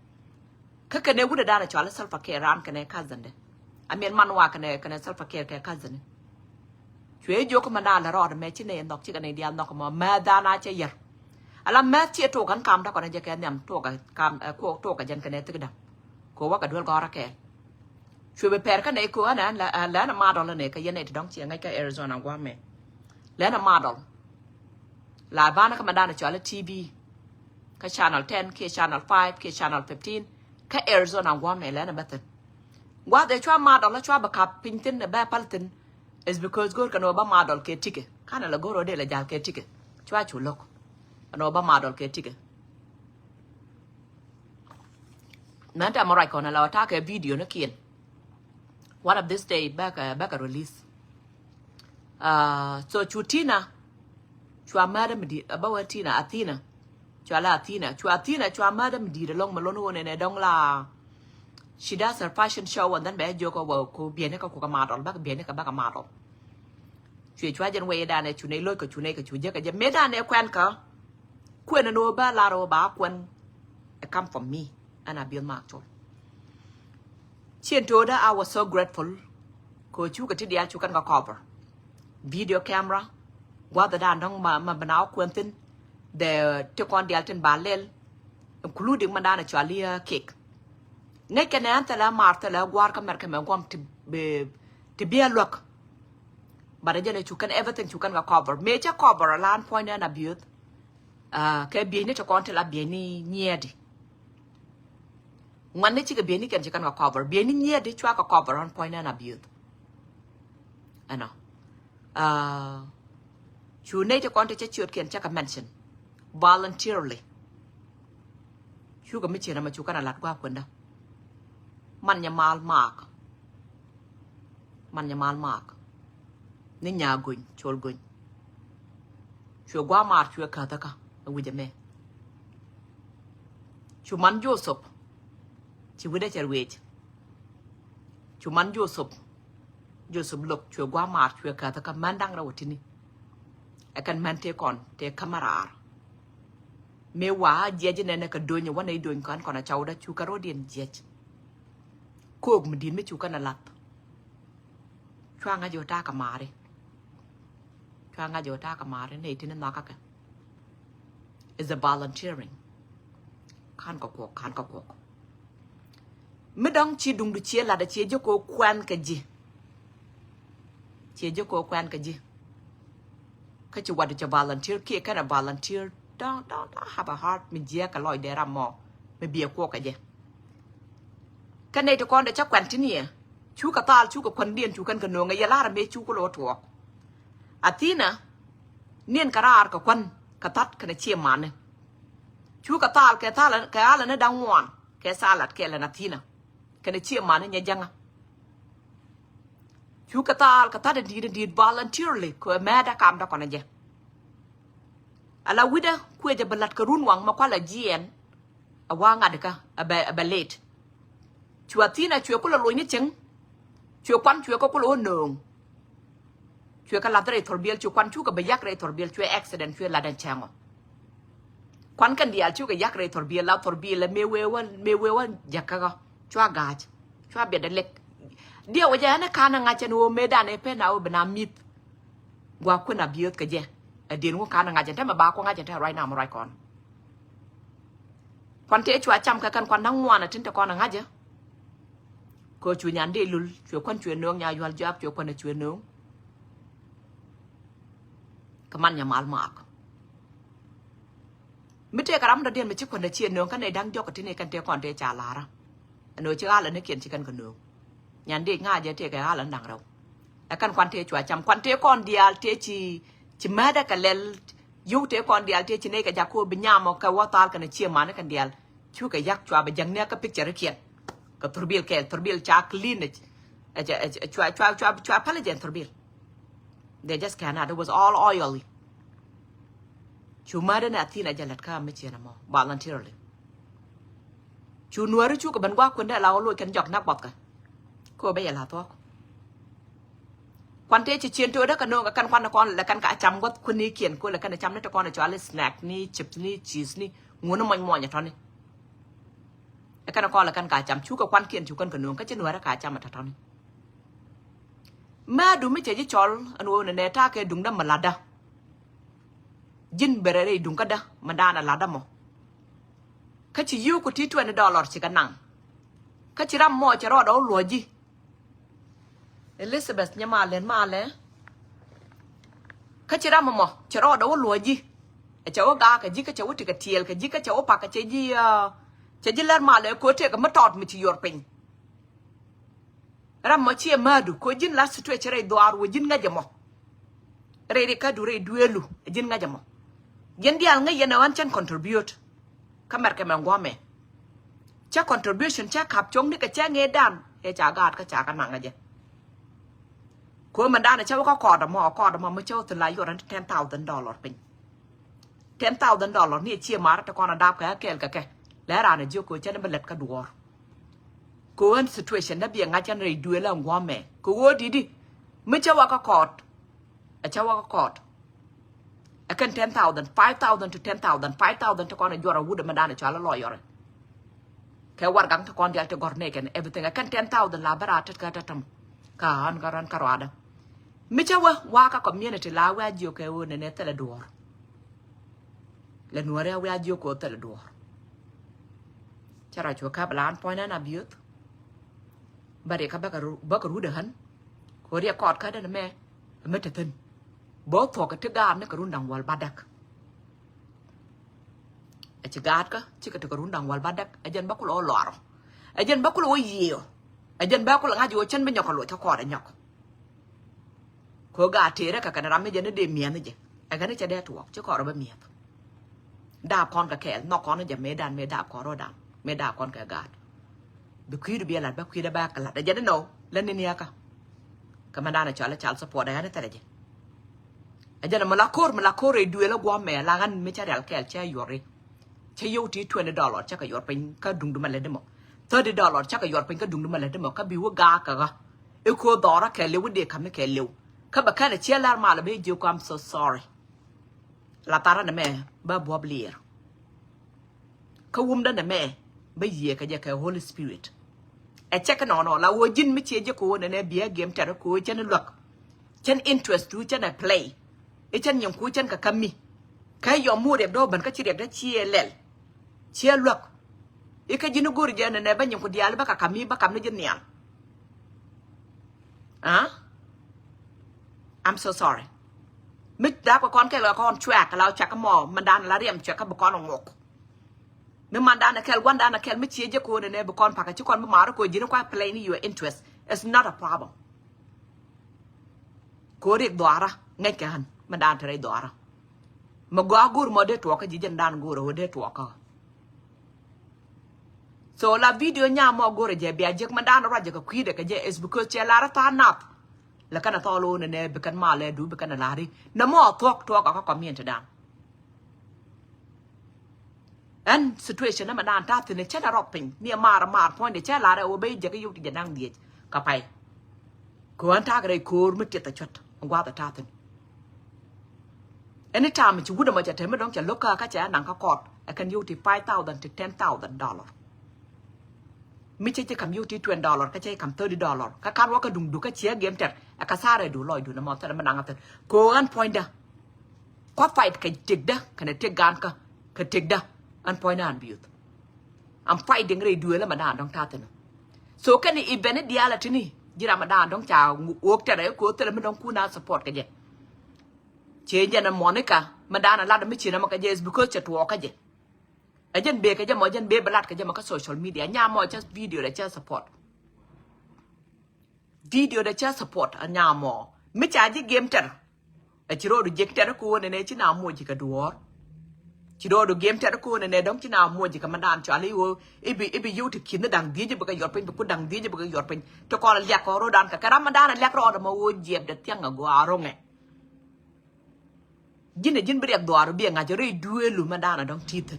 cái này vừa đan cho là self care ran cái này cousin đấy anh miền manwa cái này self care cái cousin chú ấy vô cái mà đan là rồi mẹ chỉ này đọc chỉ cái này đi ăn đọc mà mẹ đan ai chơi giờ alam mẹ chia to kan cam đó còn anh cái nhầm to cái cam cô to cái dân cái này tức đam côว่าcái đuôi gò ra cái chui về per cái này cô anh là nó mà đó là này cái dân này thì đóng chuyện ngay cái Arizona qua mẹ là nó mà đó là ba nó cái mà đan cho là TV cái channel 10 cái channel 5 cái channel 15 cái Arizona qua mẹ là nó bắt qua để cho mà đó là cho bạc cặp pin tin là ba paltin is because go cái nó ba mà đó cái ticket cái này là go rồi để là giao cái ticket cho chủ lộc ano ba madol ke tige nanta morai kona la ta ke video na kien one of this day back release so chutina chua madam di abawa tina athina chua la athina chua madam di long malono ne dong la she does her fashion show and then be joko wo ko bien ka ko madol ba bien ka ba madol chua jen we da ne chu ne loy ko chu ne ka chu je ka je me da ne kwen ka quên nó ba la rồi ba quên come from me and I build mark thôi chuyện đó I was so grateful cô chú cái dia chú cần có cover video camera qua the đàn đông mà bên áo quên tin để cho con dia trên bàn lên including mà đàn cho lia cake ngay cái này ta là mart ta là qua camera camera quam to be a look but I just chú cần everything chú cần có cover major cover land point and abuse cái biển này cho con thì là biển này nhẹ đi, ngoan đấy chỉ cái biển này cần chỉ cần có cover, biển này nhẹ đi cho có cover on point and abuse, anh nào, chú này cho con thì chỉ chuyện chắc cái mention, voluntarily, chú cái mấy chuyện này mà chú cần là qua quên đâu, man nhà mal mark, nên nhà gun, chôl gun, chú qua mark chú cả tất cả with me chuman Joseph chi wida cher wech chuman Joseph อยู่สมลกช่วยกว่ามาช่วยกันแต่ก็มันดังเราที่นี่ไอ้กันมันเทก่อนเทขมาราเมื่อว่าเจี๊ยเนี่ยก็โดนอย่างว่าในโดนก่อนเจ้าได้ชูการโรเดียนเจี๊ยโคกมันดินไม่ชูกันนั่นละช่วงงานโยธากับมาเลยช่วงงานโยธากับมาเลยในที่นั่นนักกัน is a volunteering ขันก็กขันก็กไม่ต้องชีดุงดูเชียร์ละแต่เชียร์โยโกควันกันจีเชียร์โยโกควันกันจีก็จะว่าจะ volunteer เกี่ยกันนะ volunteer don't have a heart มีเจียกันลอยเดรามอไม่เบียกวกันจีกันในตะกอนเดี๋ยวจะควันที่นี่ชูกับตาชูกับคนเดียนชูกันกันหนูไงยาลาระเมชูก็โลถั่วอาทินะเนียนกระอากับคนกระตัดกันเชี่ยมันเนี่ยชูกับตาแกตาแล้วแกอะไรนะดังวันแกซาลัดแกละนาทีนะกันเชี่ยมันเนี่ยยังอ่ะชูกับตาดี voluntarily คือแม่ได้กรรมได้ก่อนนะเจ้อะไรวิดะคุยจะบรรลัดกระรุ่นหวังมาคว้าละจีนเอาว่างานเด็กอะเบลเลตชัวที่นะชัวก็ละลอยนิดจังชัวควันชัวก็ละหนึ่งชัวกันลาดเรย์ทอร์เบียลชัวควันชัวกับใบยักษ์เรย์ทอร์เบียลชัวอุบิเหตุชัวลาดันเชงอ่ะควันกันเดียลชัวกับยักษ์เรย์ทอร์เบียลแล้วทอร์เบียลแล้วเมเววันยักษ์ก็ชัวกาจชัวเบียดเล็กเดี๋ยววันนี้นะการงานจะนูเมดานเอเพนเอาเป็นนามิดว่าคุณอาบิวต์กันเจ้เดี๋ยวการงานจะได้มาบ้าก็งานจะได้ไรนามอะไรก่อนควันเทชัวจำกันควันทั้งวันนะถึงแต่ก่อนงานเจ้ก็ช่วยยันได้ลุลช่วยคนช่วยน้องยาอยู่ฮัลจับช่วยคนช่วยน้องก็มันยามาลมากไม่ใช่กระรำระเดียนไม่ใช่คนช่วยน้องกันในดังยกกันที่ในกันเดียวก่อนเดียจ่าลาระอันนู้นเชื่ออะไรนึกเขียนชิกันกันน้องยันได้ง่ายจะเทียกันอะไรดังเราแล้วกันควันเทชัวจำควันเทก่อนเดียเทชีแม่ได้กันเลยยูเทก่อนเดียเทชีนี่ก็จะคู่บิญญามอกว่าตากันเชื่อมันกันเดียช่วยกันยักชัวไปยังเนี่ยก็พิจารณาเขียนก็ทอร์เบียลจากลีนช่วยพลังเจนทอร์เบียล they just cannot it was all oily ชูมาได้เนี่ยที่ไหนจะหลัดข้ามไม่เชื่อนะมอบาลันเทอร์เลยชูนัวหรือชูกับบันว่าคนได้เราลุยกันหยอกนักบอดกันก็ไม่อยากลาตัวควันเทจะเชียนตัวได้กันโน่กันควันตะกอนแล้วกันกะจำว่าคนนี้เขียนกูแล้วกันจำได้ตะกอนจะอะไรสแน็คนี่ชิปนี่ชีสนี่งูน้ำมันอย่างท่านี้แล้วกันก็แล้วกันกาจำชูกับควันเขียนชูกันกันนู้นก็จะนัวแล้วกาจำมาท่านี้แม่ดูไม่เจอจอลอันนู้นเนี่ยถ้าแกดุงดำมันลาดะยินเบรย์ดุงก็ดะมันด้านลาดะมั้งเขาจะยูกุที่$20สิกันนังเขาจะรำมอจะรอดเอาหลัวจีเอลิซาเบธเนี่ยมาเลยเขาจะรำมอจะรอดเอาหลัวจีไอ้เจ้ากากับจีก็จะวัดกับเทียลกับจีก็จะวัดปากกับเจีจะยินเล่นมาเลยโคเทกับมาตอดมิจิยอร์ปิงรำมาเชี่ยมาดูโคยินลาสตัวเชยดวาร์วยินง่ายจังมั้งเรื่องก็ดูเรื่องดูเอลูยินง่ายจังมั้งยันเดียร์ง่ายยันวันฉัน contribute ขมาร์กมันว่าไหมจะ contribution จะขับจงนี่ก็จะเงี้ยดันเอจากาดก็จากกันหนังกันยังคนมันด้านเนี่ยเช่าก็คอร์ดมาไม่เช่าถึงหลายอยู่นั้น$10,000เป็น$10,000นี่เชี่ยมาแต่ก่อนดับแกแล้วร้านเนี่ยเจ้ากูจะได้เป็นเล็ดกระดูกกูเห็น situation นั้นเบียงงานจะในดูแล้วงอแม่กูว่าดีไม่เช่าว่าก็คอร์ดเช่าว่าก็คอร์ดกัน$10,000 5,000 to $10,000 5,000แต่ก่อนเนี่ยยูราวูดมันด้านเนี่ยชาละลอยอะไรแค่วันกันแต่ก่อนเดี๋ยวจะก่อนเนี่ยกัน everything กัน$10,000ลาบราทัดกันจะทำการกระวาดไม่เช่าว่าก็ community ลาว่าเจ้ากูเนี่ยแต่ละดวงแล้วนัวเรียว่าเจ้ากูแต่ละดวงจะราชัวครับล้านพอยนั้นอาบิวต์บาร์เดครับบักรู้เดือหันเขาเรียกกอดเขาได้นะแม่ไม่ถึงทันบอกถอดกระทึกการนี่กระรุ่นดังวัลบาดักไอ้เจ้าการก็ชื่อกระทึกกระรุ่นดังวัลบาดักไอ้ยันบักกุลหล่อไอ้ยันบักกุลเยี่ยวไอ้ยันบักกุลงาอยู่ฉันเป็นหยอกหลุดเท่าคอได้หยอกเขากาเทระกับกันรำไม่ยันได้เดียมีนนี่จ้ะไอ้กันนี่จะได้ถูกเจ้าคอเราไม่มีดาบคอนกับแขนนอกคอนนี่จะไม่ดันไม่ดาบคอเราดันไม่ด่าคนแก่กาดบุคคลเบียร์หลัดบุคคลได้บ้ากันหลัดแต่ยังได้โน่เล่นนี่ก็มันได้นะชาลชาลสปอร์ตได้กันแต่ละจีไอ้เจ้ามันละโคตรเลยดูแล้วกว่าแม่ละกันไม่ใช่เรื่องแก่ใช่หยอดเลยใช่ยูที่$20ชักกับหยอดเป็นก็ดุงดูมันเลยได้หมด$30ชักกับหยอดเป็นก็ดุงดูมันเลยได้หมดก็บิวกากะ Eko dora ke lewu de kame ke lewu. Ka ba kana chia lar mala be jo I'm so sorry. La tara na me ba bob leer. Ka wumda na me ba ye ka je ka Holy Spirit. E check no la wo jin mi che je ko na ne bia game tere ko chen look. Chen interest du chen play. E chen yam ku chen ka kami. Ka yo mu de do ban ka chi de da chi lel. Chi look. E ka jinu gor je na ne ba nyam ko dial ba ka kami ba kam ne je nial. Huh? I'm so sorry. Mít đá của con cái là con chẹt là chẹt cái mỏ mình đan là điểm chẹt cái bậc con ngọc. Nếu mình đan là cái quan đan là cái mít chia cho cô này bậc con phải cái chứ con mà cô chỉ nó qua play your interest. It's not a problem. Cô đi đòi ra ngay cái hành mình đan thấy đòi ra. Mà gõ gùi mà để tuột cái gì dân đan gùi rồi để tuột cả. So la video nhà mà gùi rồi bây giờ mình đan ra giờ cái quý để cái gì is because chị là ta nạp. La kana tolo ne bekan male du bekan lari na mo talk ka comment dan and situation na madan ta tene chana ropin ni mar point de chala re obe je yu ti janang die ka pai ko anta gre ko mit ta chot ngwa ta tin anytime you would ma cha teme dong cha loka ka cha nang ka kot I can use $5,000 to $10,000 mi che kam yu ti $20 ka che kam $30 ka kan wa ka dung du ka chia game ter ka sare du loy du na mo ta manang ta ko an point da ko fight ka tig da kana tig gan ka tig da an point an biut am fighting re du la madan dong ta tin so kan ni event dia la tini jira madan dong cha wok ta re ko ta me dong ku na support ka je che jana monica madan la da mi chi na ma ka je because cha to ka je ajen be ka je mo jen be balat ka je ma ka social media nya mo just video da cha support video da cha support anya mo mi cha ji game ter a chiro du jek ter ko ne chi na mo ji ka duor chiro du game ter ko ne dong chi na mo ji ka madan cha li wo ibi yu ti kin dang di je ba ka yor pen ku dang di je ba ka yor pen to ko la ko ro dan ka ram madan la ro da mo wo jeb da tiang go aro nge jin bi do aro bi nga je re duelu madan dong tit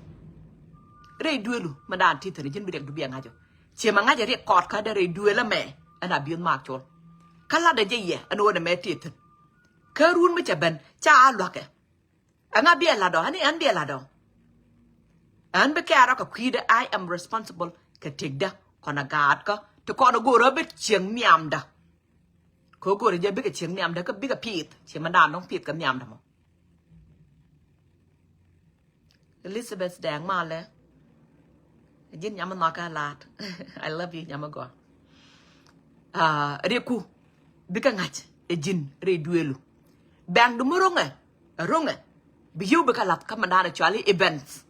re duelu madan tit ne jin bi du bi nga jo che ma nga je re kot ka da re duela me ana biun mak chol kala da je ye ano na me tit ka run me cha ben cha lo ke anga bi la do ani an bi la do an be ka ra ka kwide I am responsible ka tigda kona gad ka to kona go robet chieng miam da ko go re je bi ka chieng miam da ka bi ka pit che madan dong pit ka miam da mo Elizabeth dang ma le jin nyama na ka lat I love you nyama go reku bika ngach e jin re duelu bang du ronge biyu bika lat ka mandana chali events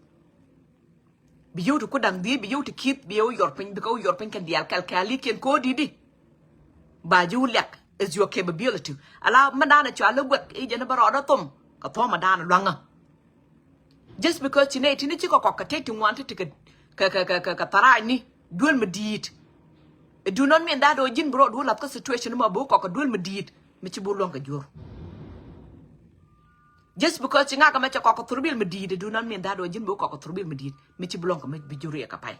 biyu to kudang di biyu to keep biyu your pin bika your pin kan dial kal kali ken ko didi ba ju lek is your capability ala mandana chali wek e jena baroda tum ka to mandana lwanga just because tine chi ko ka take wanted to ka tara ni duel medit it do not mean that o jin bro do la ka situation ma bo ko duel medit mi ci bu lon ka jor just because nga ka ma ko turbil medit do not mean that o jin bo ko turbil medit mi ci bu lon ka mi bi jure ka pai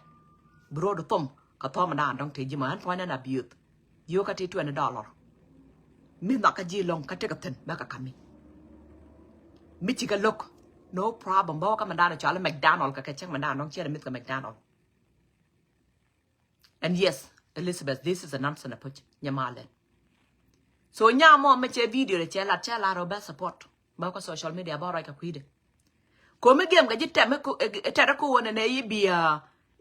bro do tom ka to ma dan dong te ji man point na biut yo ka te $20 mi na ka ji long ka te ka ten ba ka kami mi ci ka lok no problem bo ka mandana chala McDonald ka chang mandana dong chere mit ka McDonald and yes Elizabeth this is a nonsense approach nyamale so nyamo me che video le chala ro ba support ba ko social media ba ra ka kwide ko me gem ga jitte me ko tara ko wona ne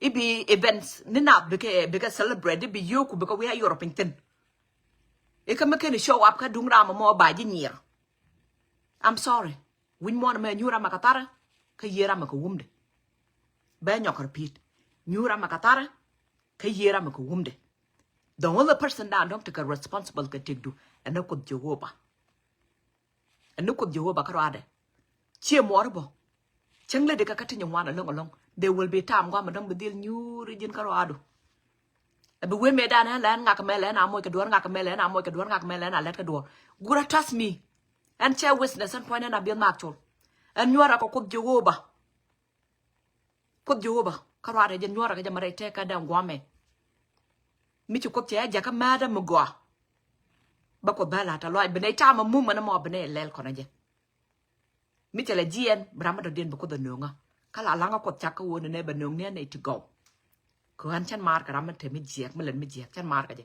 ibi events ni na bika celebrate bi yoku bika we European tin e ka me ken show up ka dungra mo ba ji nyir I'm sorry win mo na me nyura makatara ka yera mako wumde ba nyok repeat nyura makatara ka yera mako wumde the only person that don't take a responsible ka tigdu and no kod Jehovah ka rade chi morbo changle de ka katinyo wana long there will be time gwa madam bedil nyuri jin ka rado abe we me dan lan ngaka mele na moy ka duor ngaka mele na moy ka duor ngaka mele na let ka duor gura trust me and share witness and point na bil makchol and nyora ko kod Jehovah karare jen nyora ka jamare te ka dam gwame mi ci ko te ja ka mada mugwa ba ko bala ta loy bene ta ma mu mana mo bene lel ko na je mi tele jien brama do den ba ko do nunga kala langa ko chaka wona ne ba nung ne to go ko han chan mar ka ram te mi jiek ma len mi jiek chan mar ka je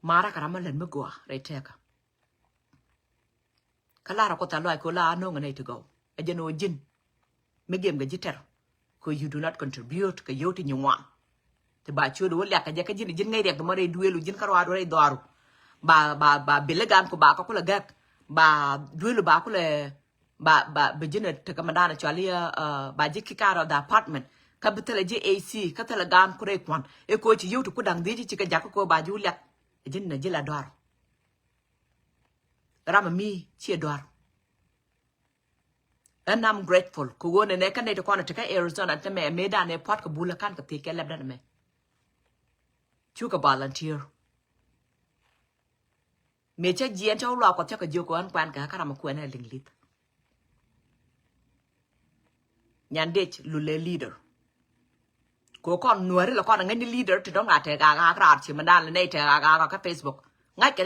mara ka ram len mi go re te ka kala ra ko ta loy ko la nunga ne to go e je no jin mi gem ga jiter ko you do not contribute ka yoti nywan te ba chuo do la ka je ka jin ngay rek mo re duelu jin karwa do re doaru ba belegan ko ba ko la gak ba duelu ba ko le ba bejina te kamandana chali ba jiki karo da apartment ka betele je AC ka tele gan ko re kwan e ko ci yotu ku dang di ci ka jakko ko ba juliat jin na jila doaru rama mi ci doaru and I'm grateful ko wona ne kan ne to kona te ka Arizona te me da ne pot ko bula kan ka te ke lebda me chuka volunteer me che jien cho lo ko che ka jo ko an kwan ka kara ma ko na linglit nyandech lule leader ko kon nuore la kon ngani leader to don't ate ga kra chi mandan le ne te ga ka Facebook ngai ke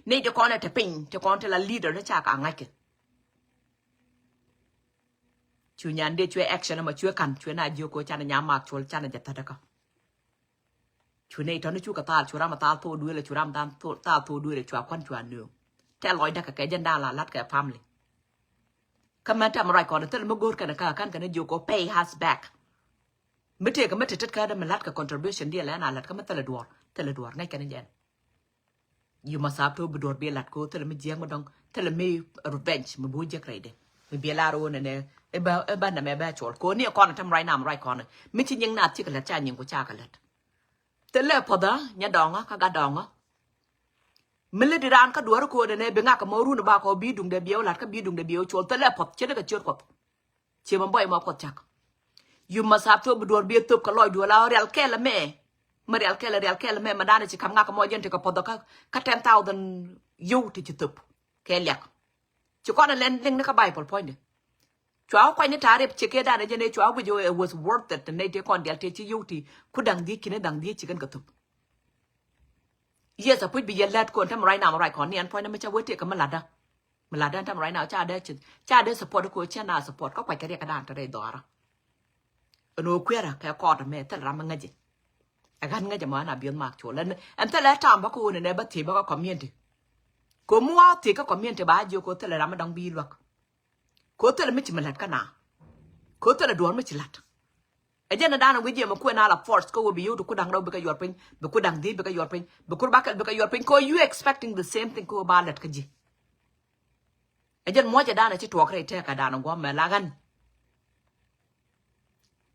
ne de kon te pin te kon te la leader ne cha ka ngai ke chu nyande chwe action ma chwe kan chwe na jo ko cha na nya mak chol cha na jata da ka chu ne to ne chu ka ta chu ra ma ta to du le chu ram dan to ta to du le chu kwan chu an nu te loy da ka ke janda la lat ka family kamanta ma rai kon te mo gor kan ka kan kan jo ko pay has back mete ka mete tet ka da ma lat ka contribution dia la na lat ka ma te le duor ngai kan jen you must have to be door be lat ko te le mi jeng ma dong te le mi revenge mo bu je krede mi be la ro ne e ba na me ba chol ko ni kon tam rai nam rai kon mi chi nyeng na chi ka la cha nyeng ko cha ka lat te le poda nya donga ka ga donga mele di ran ka duor ko de ne be nga ka mo ru ba ko bi dung de biyo lat ka bi dung de biyo chol te le pot che de ka chot ko che mo boy mo pot chak you must have to be door bi top ka loy do la real ke la me ma real ke la me ma dane chi kam nga ka mo jen te ka poda ka 10,000 yu ti chi top ke lek chi ko na len ling ne ka bai pol point de chwa kwa ni tare che ke da ne je ne chwa bu jo it was worth it ne te kon del te chi yu ti ku dang di kine dang di chi kan ka top yes a put bi yelat ko tam right now right kon ni an point na ma cha wote ka malada tam right now cha de support ko cha na support ko kwa ka re ka dan tare dora no kwera ka ko da me ta ram ngaje agan ngaje ma na bion mak cholen an ta la tam ba ko ne ba ti ba ko community ko mu ti ka community ba jo ko ta la ram dang bi lwak ko ta la mi chi malat ka na ko ta la do mi chi lat ajana dana wije ma ko na la force ko bi yu ko dang do be ka yor pin be ko dang di be ka yor pin be ko ba ka be ka yor pin ko you expecting the same thing ko ba lat ka ji ajan mo ja dana chi to kre te ka dana go me la gan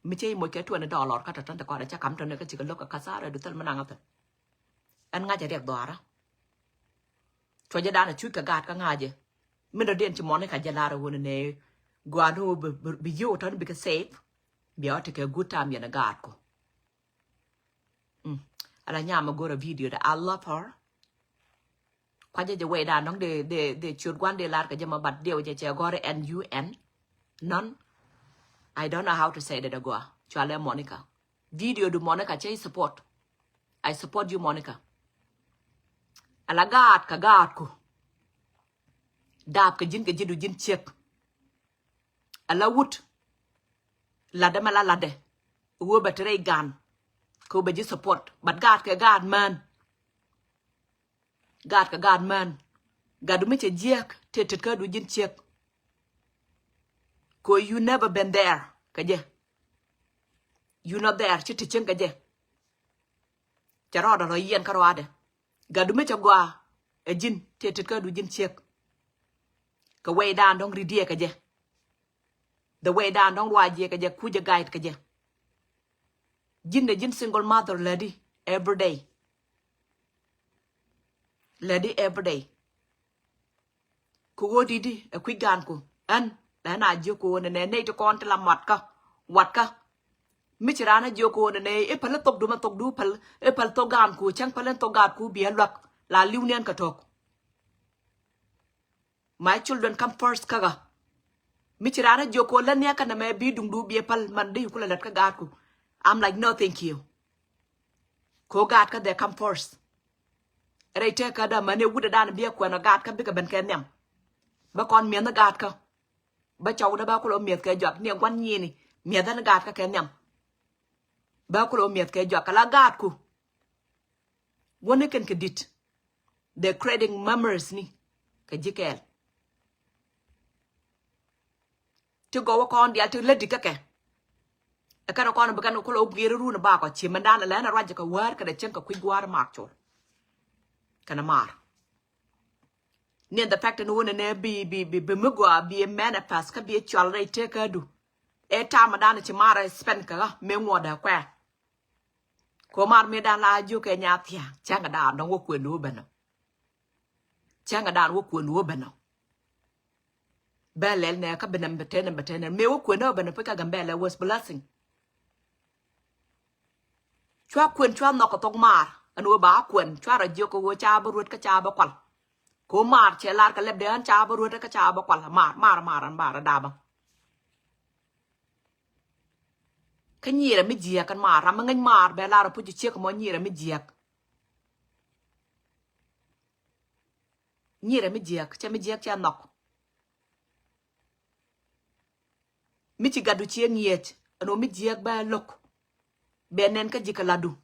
mi chei mo ke to na dollar ka ta tan ko da cha kam to ne ka chi ka lo ka sa ra du tal mananga ta an nga ja rek do ara to ja dana chu ka gat ka nga je mi do den chi mo ne ka ja la ra wona ne gwa no bi yu to be ka safe bi o take a good time yana gat ko ala nyama go video da I love her kwa je we da nong de chut gwan de lar ka je ma bat deu je che gore NUN non I don't know how to say that go chale Monica video do Monica che support I support you Monica ala gat ka gat ko dab ka jin du jin chek ala wut lade mala lade wo batre gan ko be support but God ka God man God ka God man gadu me che jiek te ka du jin chek ko you never been there ka je you not there chi te chen ka je charo do yen ka roade gadu me che gwa e jin te ka du jin chek ka way down dong ridie ka je the way down don't waje ka je kuja guide ka je jin single mother lady every day ko wodi di e ku gan ko an da na je ko ne to kon la wat ka mi chira na je ko ne e pal tok du ma tok du pal e pal to gan ko chang pal to gan ku bi lak la liunian ka tok my children come first kaga mi chirana joko lan ya kana me bi dung du bi pal man de kula lat ka gat ku I'm like no thank you ko gat ka they come first Ray take a money would have done be a quan a gạt ka big a ben kenyam. But con me the gạt ka. But chow the baculo miet ka jok near 1 year, me than a gạt ka kenyam. Baculo miet ka jok a la gạt ku. One can kedit. They're creating memories ni. Kajikel. To go on the altar let it. A kind of corner began to call up Giru about Chimandana Lana Rajaka work at a chunk of quick water marcho. Kanamar. Near the fact that no one and be Mugua, be a manifest, can be a child, they take her do. A time Madana Chimara Spenka, Memwater, where. Comar Medan la Juke Yatia, Changadan, no work with Ubano. Changadan work with Ubano. Bell ne cabinet beten me work with Urban, Pika Gambella was blessing. Chua Quin Chua knock a togmar, and Uba Quin, Chua a joke over Chaba Root Cachaba Qual. Go mar, Chelarka left the Chaba Root Cachaba Qual, Mar, and Baradaba. Can ye a midjiak and mar, among and mar, Bellara put your chick on near a midjiak. Near a midjiak, Chamijiak knock. Michigaduchi and yet, and omidjiak by look. Benen ka jikaladu.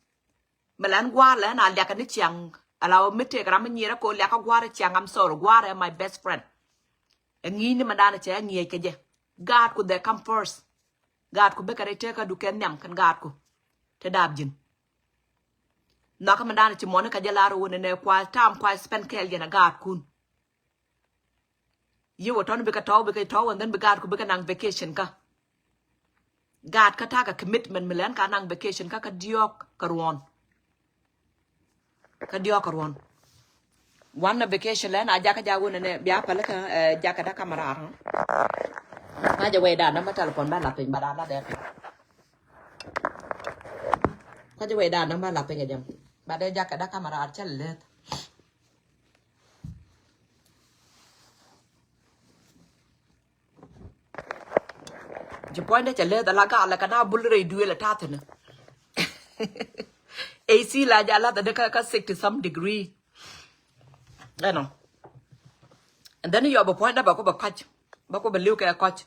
Melan gwala and I'll yakani chang. Allow me take Ramanira ko laka gwara chang. I'm sorry, gwara my best friend. And ye madana chang ye kaje. God could they come first. God could bekare take a duken yam can God ko. Tedabjin. Naka madana to Monica Jalaro in a quiet time, quite spend kelly and a God kun. You were turning because and then God could begin on vacation ka. God ka taka commitment milan ka nang vacation ka diok karwan. Ka diok karwan. One vacation land aja ka jawon ne biya pala ka jaka da kamera. Ma ja we da na ma telepon ba la pin ba da de. Ka ja we da na ma la pin ga jam. Ba de jaka da kamera chalet. The point that you let the laga like an abulre duel at Tatin. AC la jala the deca sick to some degree. I know. And then you have a point about a catch. Bako look at a catch.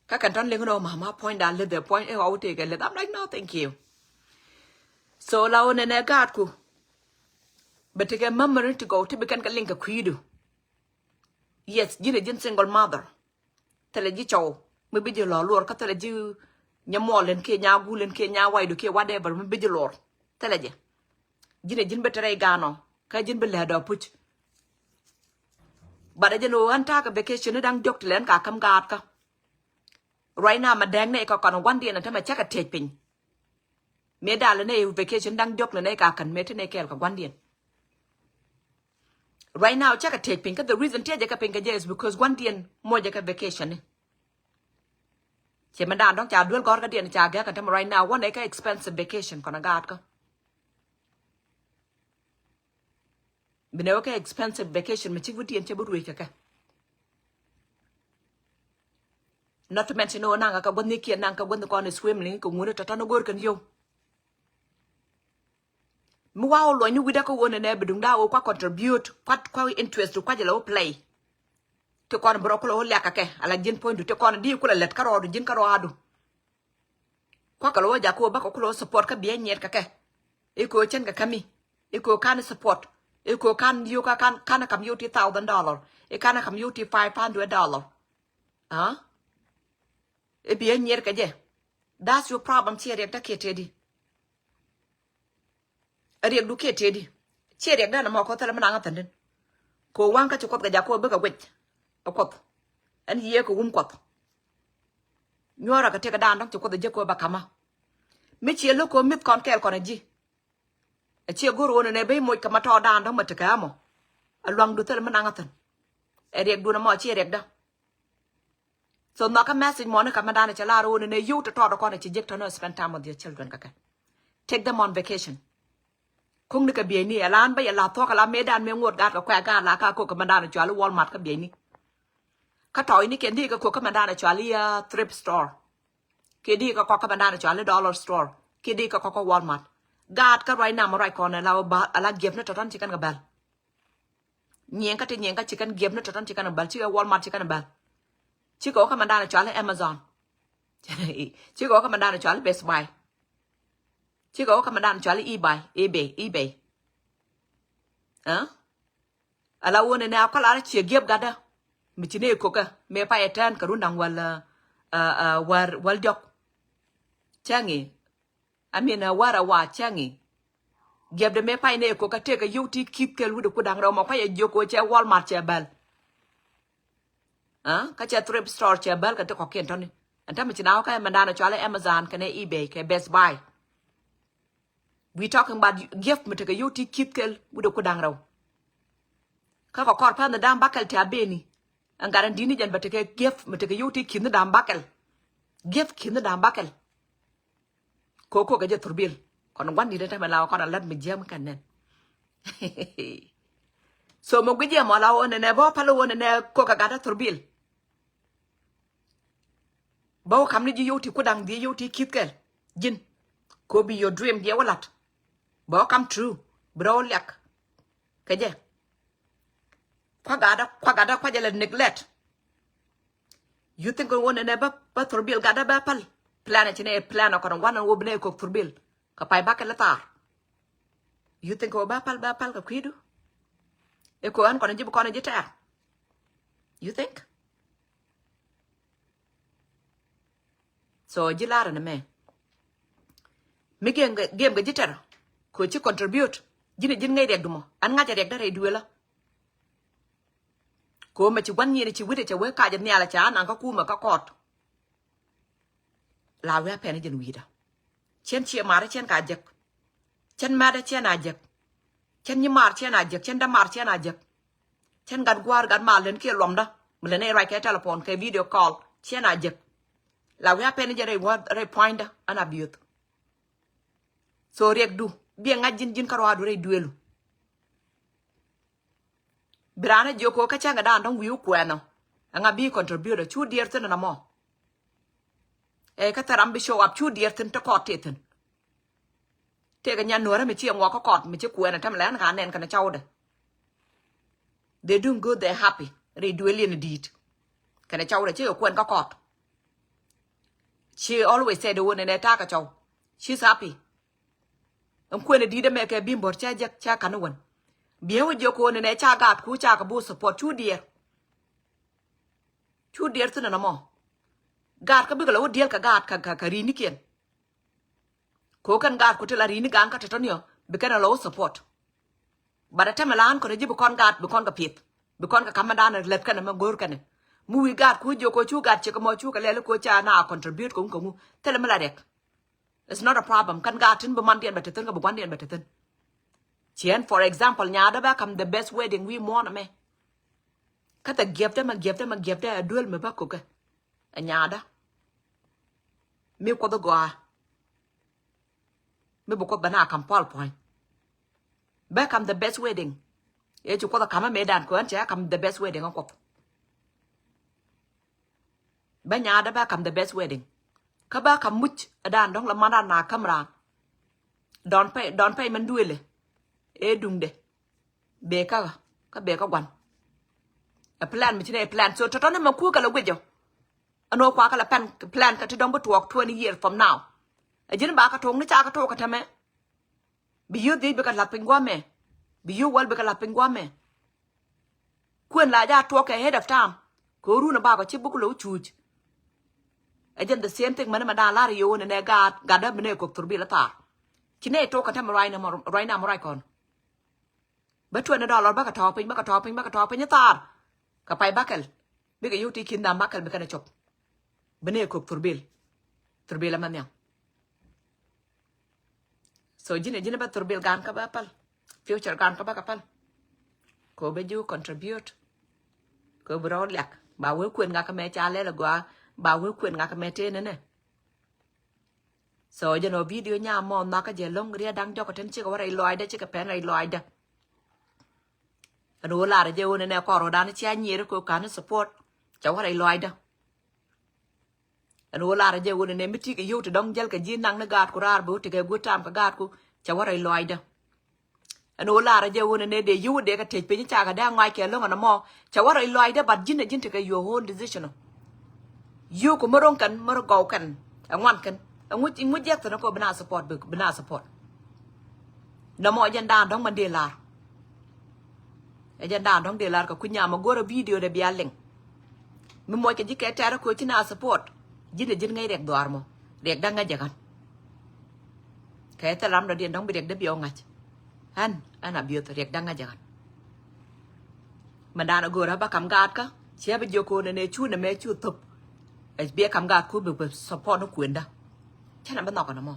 Kakanton Lingo, Mama point down let the point out take a let. I'm like, no, thank you. So loud and a guardku. But take a memory to go to become a link a credo. Yes, Jin single mother. Tell a jicho. Maybe the Lord cut a Jew, Yamol and Kenya, Wool and Kenya, why do care whatever, maybe the Lord. Tell a Jin better a gano, Kajin Belado put. But I don't know one talk a vacation and Doctor Lenka come garka. Right now, my dang neck on 1 day and a time I check a taping. Medal vacation dang Doctor Neka can make a neck 1 day. Right now, check a taping, the reason take a pink is because 1 day and more like a vacation. Chemadan don't cha dual gorga dian cha ga kan right now one acre expensive vacation kona gad ka. Binoka expensive vacation machivuti and chaburu ka. Not to mention no nanga ka boniki and nanka when the corner swimming ko ngure tatano gor kan yo. Muwa lo nyu widako won and ebedung da o kwa contribute kwa interest to kwa jelo play. To con brocolo lakake ala jin point to con di kula let karo jin karo adu kwa kalo ja ko ba ko support ka bien yer kake iko chen ka kami iko kan support iko kan you ka kan kam you $1,000 e kan kam you $500 huh e bien yer ka je that's your problem chere ta ketedi ari du ketedi chere da na mo ko tala mana ngatan ko wan ka chukot ga ja ko ba ka wet a quat and ye ko quat nyora ka take a down to the jeko bakama michi loko mit kon kel kon ji a che goro ne be mo kama to down do mataka mo a long do tel manangatan e rek du na mo che rek da so no ka message mo na kama dana chala ro ne you to kon che jek to no spend time with your children kaka take them on vacation kung ne ka bi ni alan ba ya la to ka la medan me ngot ga ka kwa ga la ka ko kama dana chala Walmart ka bi ni ka toy ni kendi ka ko ka mandana chali thrift store kedi ka ko ka mandana chali dollar store kedi ka ko Walmart gạt cái right now mà right còn là give nó cho tan chicken gabal nheng cái chicken give nó cho tan chicken gabal chicken Walmart chicken gabal chỉ có cái mandana cho là Amazon chỉ có cái mandana cho là Best Buy chỉ có cái mandana cho là eBay ala wone na kala chi give gada mi chine ko ka me pa etan karundang wal dok changi amina wara wa changi give de me pa ne ko ka te ka yuti kip kel wudo ko dang raw ma pa ye joko che Walmart che bal ka che thrift store che bal ka te ko ken toni anta mi china ka mandana cho la Amazon ka ne eBay ka Best Buy we talking about gift mi te ka yuti kip kel wudo ko dang raw ka ko kor pa na dam bakal ta beni an garan dini jan batake gift mi te ka yuti kin na dam bakal gift kin na dam bakal ko ga je turbil kon wandi de ta law kon lat mi jam kan nen so mo gije mo law ne bo palo wona ne ko ga da turbil bo kam ni ji yuti ku dang di yuti kitkel jin ko bi your dream dia walat bo come true bro lek ka je kwa ga da neglect you think ko wona ne ba turbil ga da ba pal planet ne plan ko wan wo bne ko turbil ka pai bakal tar you think ko ba pal ka kwidu e ko an ko jibu ko na jita you think so jilara na me mi game ga jita ko ci contribute jin ngay rek duma an nga rek da re duela ko ma ci wan ni ci wite ci we ka ja ni ala cha nan ka kuma ka kot la we pen jin wida chen chi mare chen ka jek chen ma da chen a jek chen ni mar chen a jek chen da mar chen a jek chen gad gwar gad ma len ke lom da mle ne right ke telephone ke video call chen a jek la we pen je re word re point ana biut so rek du bi nga jin karwa du re duelu brana joko ka changa da ndong wiu kweno nga bi contribute chu dear tin na mo ka taram bi show up chu dear tin to kot tin te ga nyan nora mi chi ngo ko kot mi chi kwena tam lan ga nen kana chawde they doing good they happy re dueli ni dit kana chawde chi ko kwen ka kot she always said the one ne ta ka chaw she's happy kwena di de me ke bi mbor cha jak cha kana won biyewo joko ne cha gat ku cha ka bu support chu dear tin na mo gat ka bi lo deal ka gat ka rini ken ko kan gat ko tela rini gan ka tatonio bi kana lo support bara tamalan ko jibu kon gat bi kon ka pit bi kon ka kamada na let kana ma gor kana mu wi gat ku joko chu gat che ko mo chu ka le ko cha na contribute ko mu tele mala rek it's not a problem kan gatin bi man dien batatin ka bu wan dien batatin chien for example nya da ba kam the best wedding we want me kata gift ma duel me ba ko ka nya da mi ko do goa mi bu ko bana kam pol point ba kam the best wedding e chu ko da kam me dan ko an cha kam the best wedding ko ba nya da ba kam the best wedding ka ba kam much dan dong la mana na kamra don pay man duele e dungde be ka be ka gwan a plan mi chine plan so to na ma ku ka la gwejo ano kwa ka la plan ka ti dong but walk 20 years from now a jin ba ka tong ni cha ka to ka tame bi yu di be ka la pingwa me bi yu wal be ka la pingwa me kwen la ja to ka ahead of time ko ru na ba ka chi bu ku lo chuj again the same thing man da la yo ne ga da bne ko turbi la ta chine to ka tam right now right kon ba $20 ba ka topping ni ta ka pai bakal bi ga yuti kin da bakal bi kana chop bne ko turbil la man ya so jine ba turbil gan ka ba pal future gan ka ba ka pal ko be ju contribute ko bro lek ba we kwen nga ka me cha le la gwa ba we kwen nga ka me te ne so jeno video nya mo na ka je long ria dang jo ko ten chi ko rai loi da chi ka pen rai loi da anu la je one ne ko ro dan chi anyi ko kan support cho rai loi da anu la je one ne miti ke yo to dong jel ka jin nang na gat ko rar bo te ke go tam ka gat ko จะว่าลอยเด้ออันโอลาระเจ้าวันนี้เดี๋ยวยูเด็กก็เทไปยิ่งจากกันได้ง่ายแค่ลงอันนั้นมอจะว่าลอยเด้อบัดยินเนี่ยยินถึงกับ your whole decision ยูก็มาร้องกันมาร้องเก่ากันอันวันกันอันงุดแยกแต่นั้นก็เป็นอาสปอร์ตเบิกเป็นอาสปอร์ตน้ำมอยันดานท้องมันเดลายันดานท้องเดลากับคุณยามากัวระวิดีโอเดบิอาเล็งมึงมวยกันยิ่งแก่ใจแล้วคุยที่น่าสปอร์ตยินเนี่ยยินไงเด็กดวารมอเด็กดังไงจังกันแค่แต่รำเราเรียนท้องไปเด็กเดบิโอไงอันน่ะเบียดเด็กดังไงจังกันมันดานกัวระบ้าคำกาดก็เชื่อเป็นโยโกในชูในแม่ชูทุบไอ้เบี้ยคำกาดคุยแบบสปอร์ตนักquyềnด้ฉันน่ะมันนอกกันนะมอ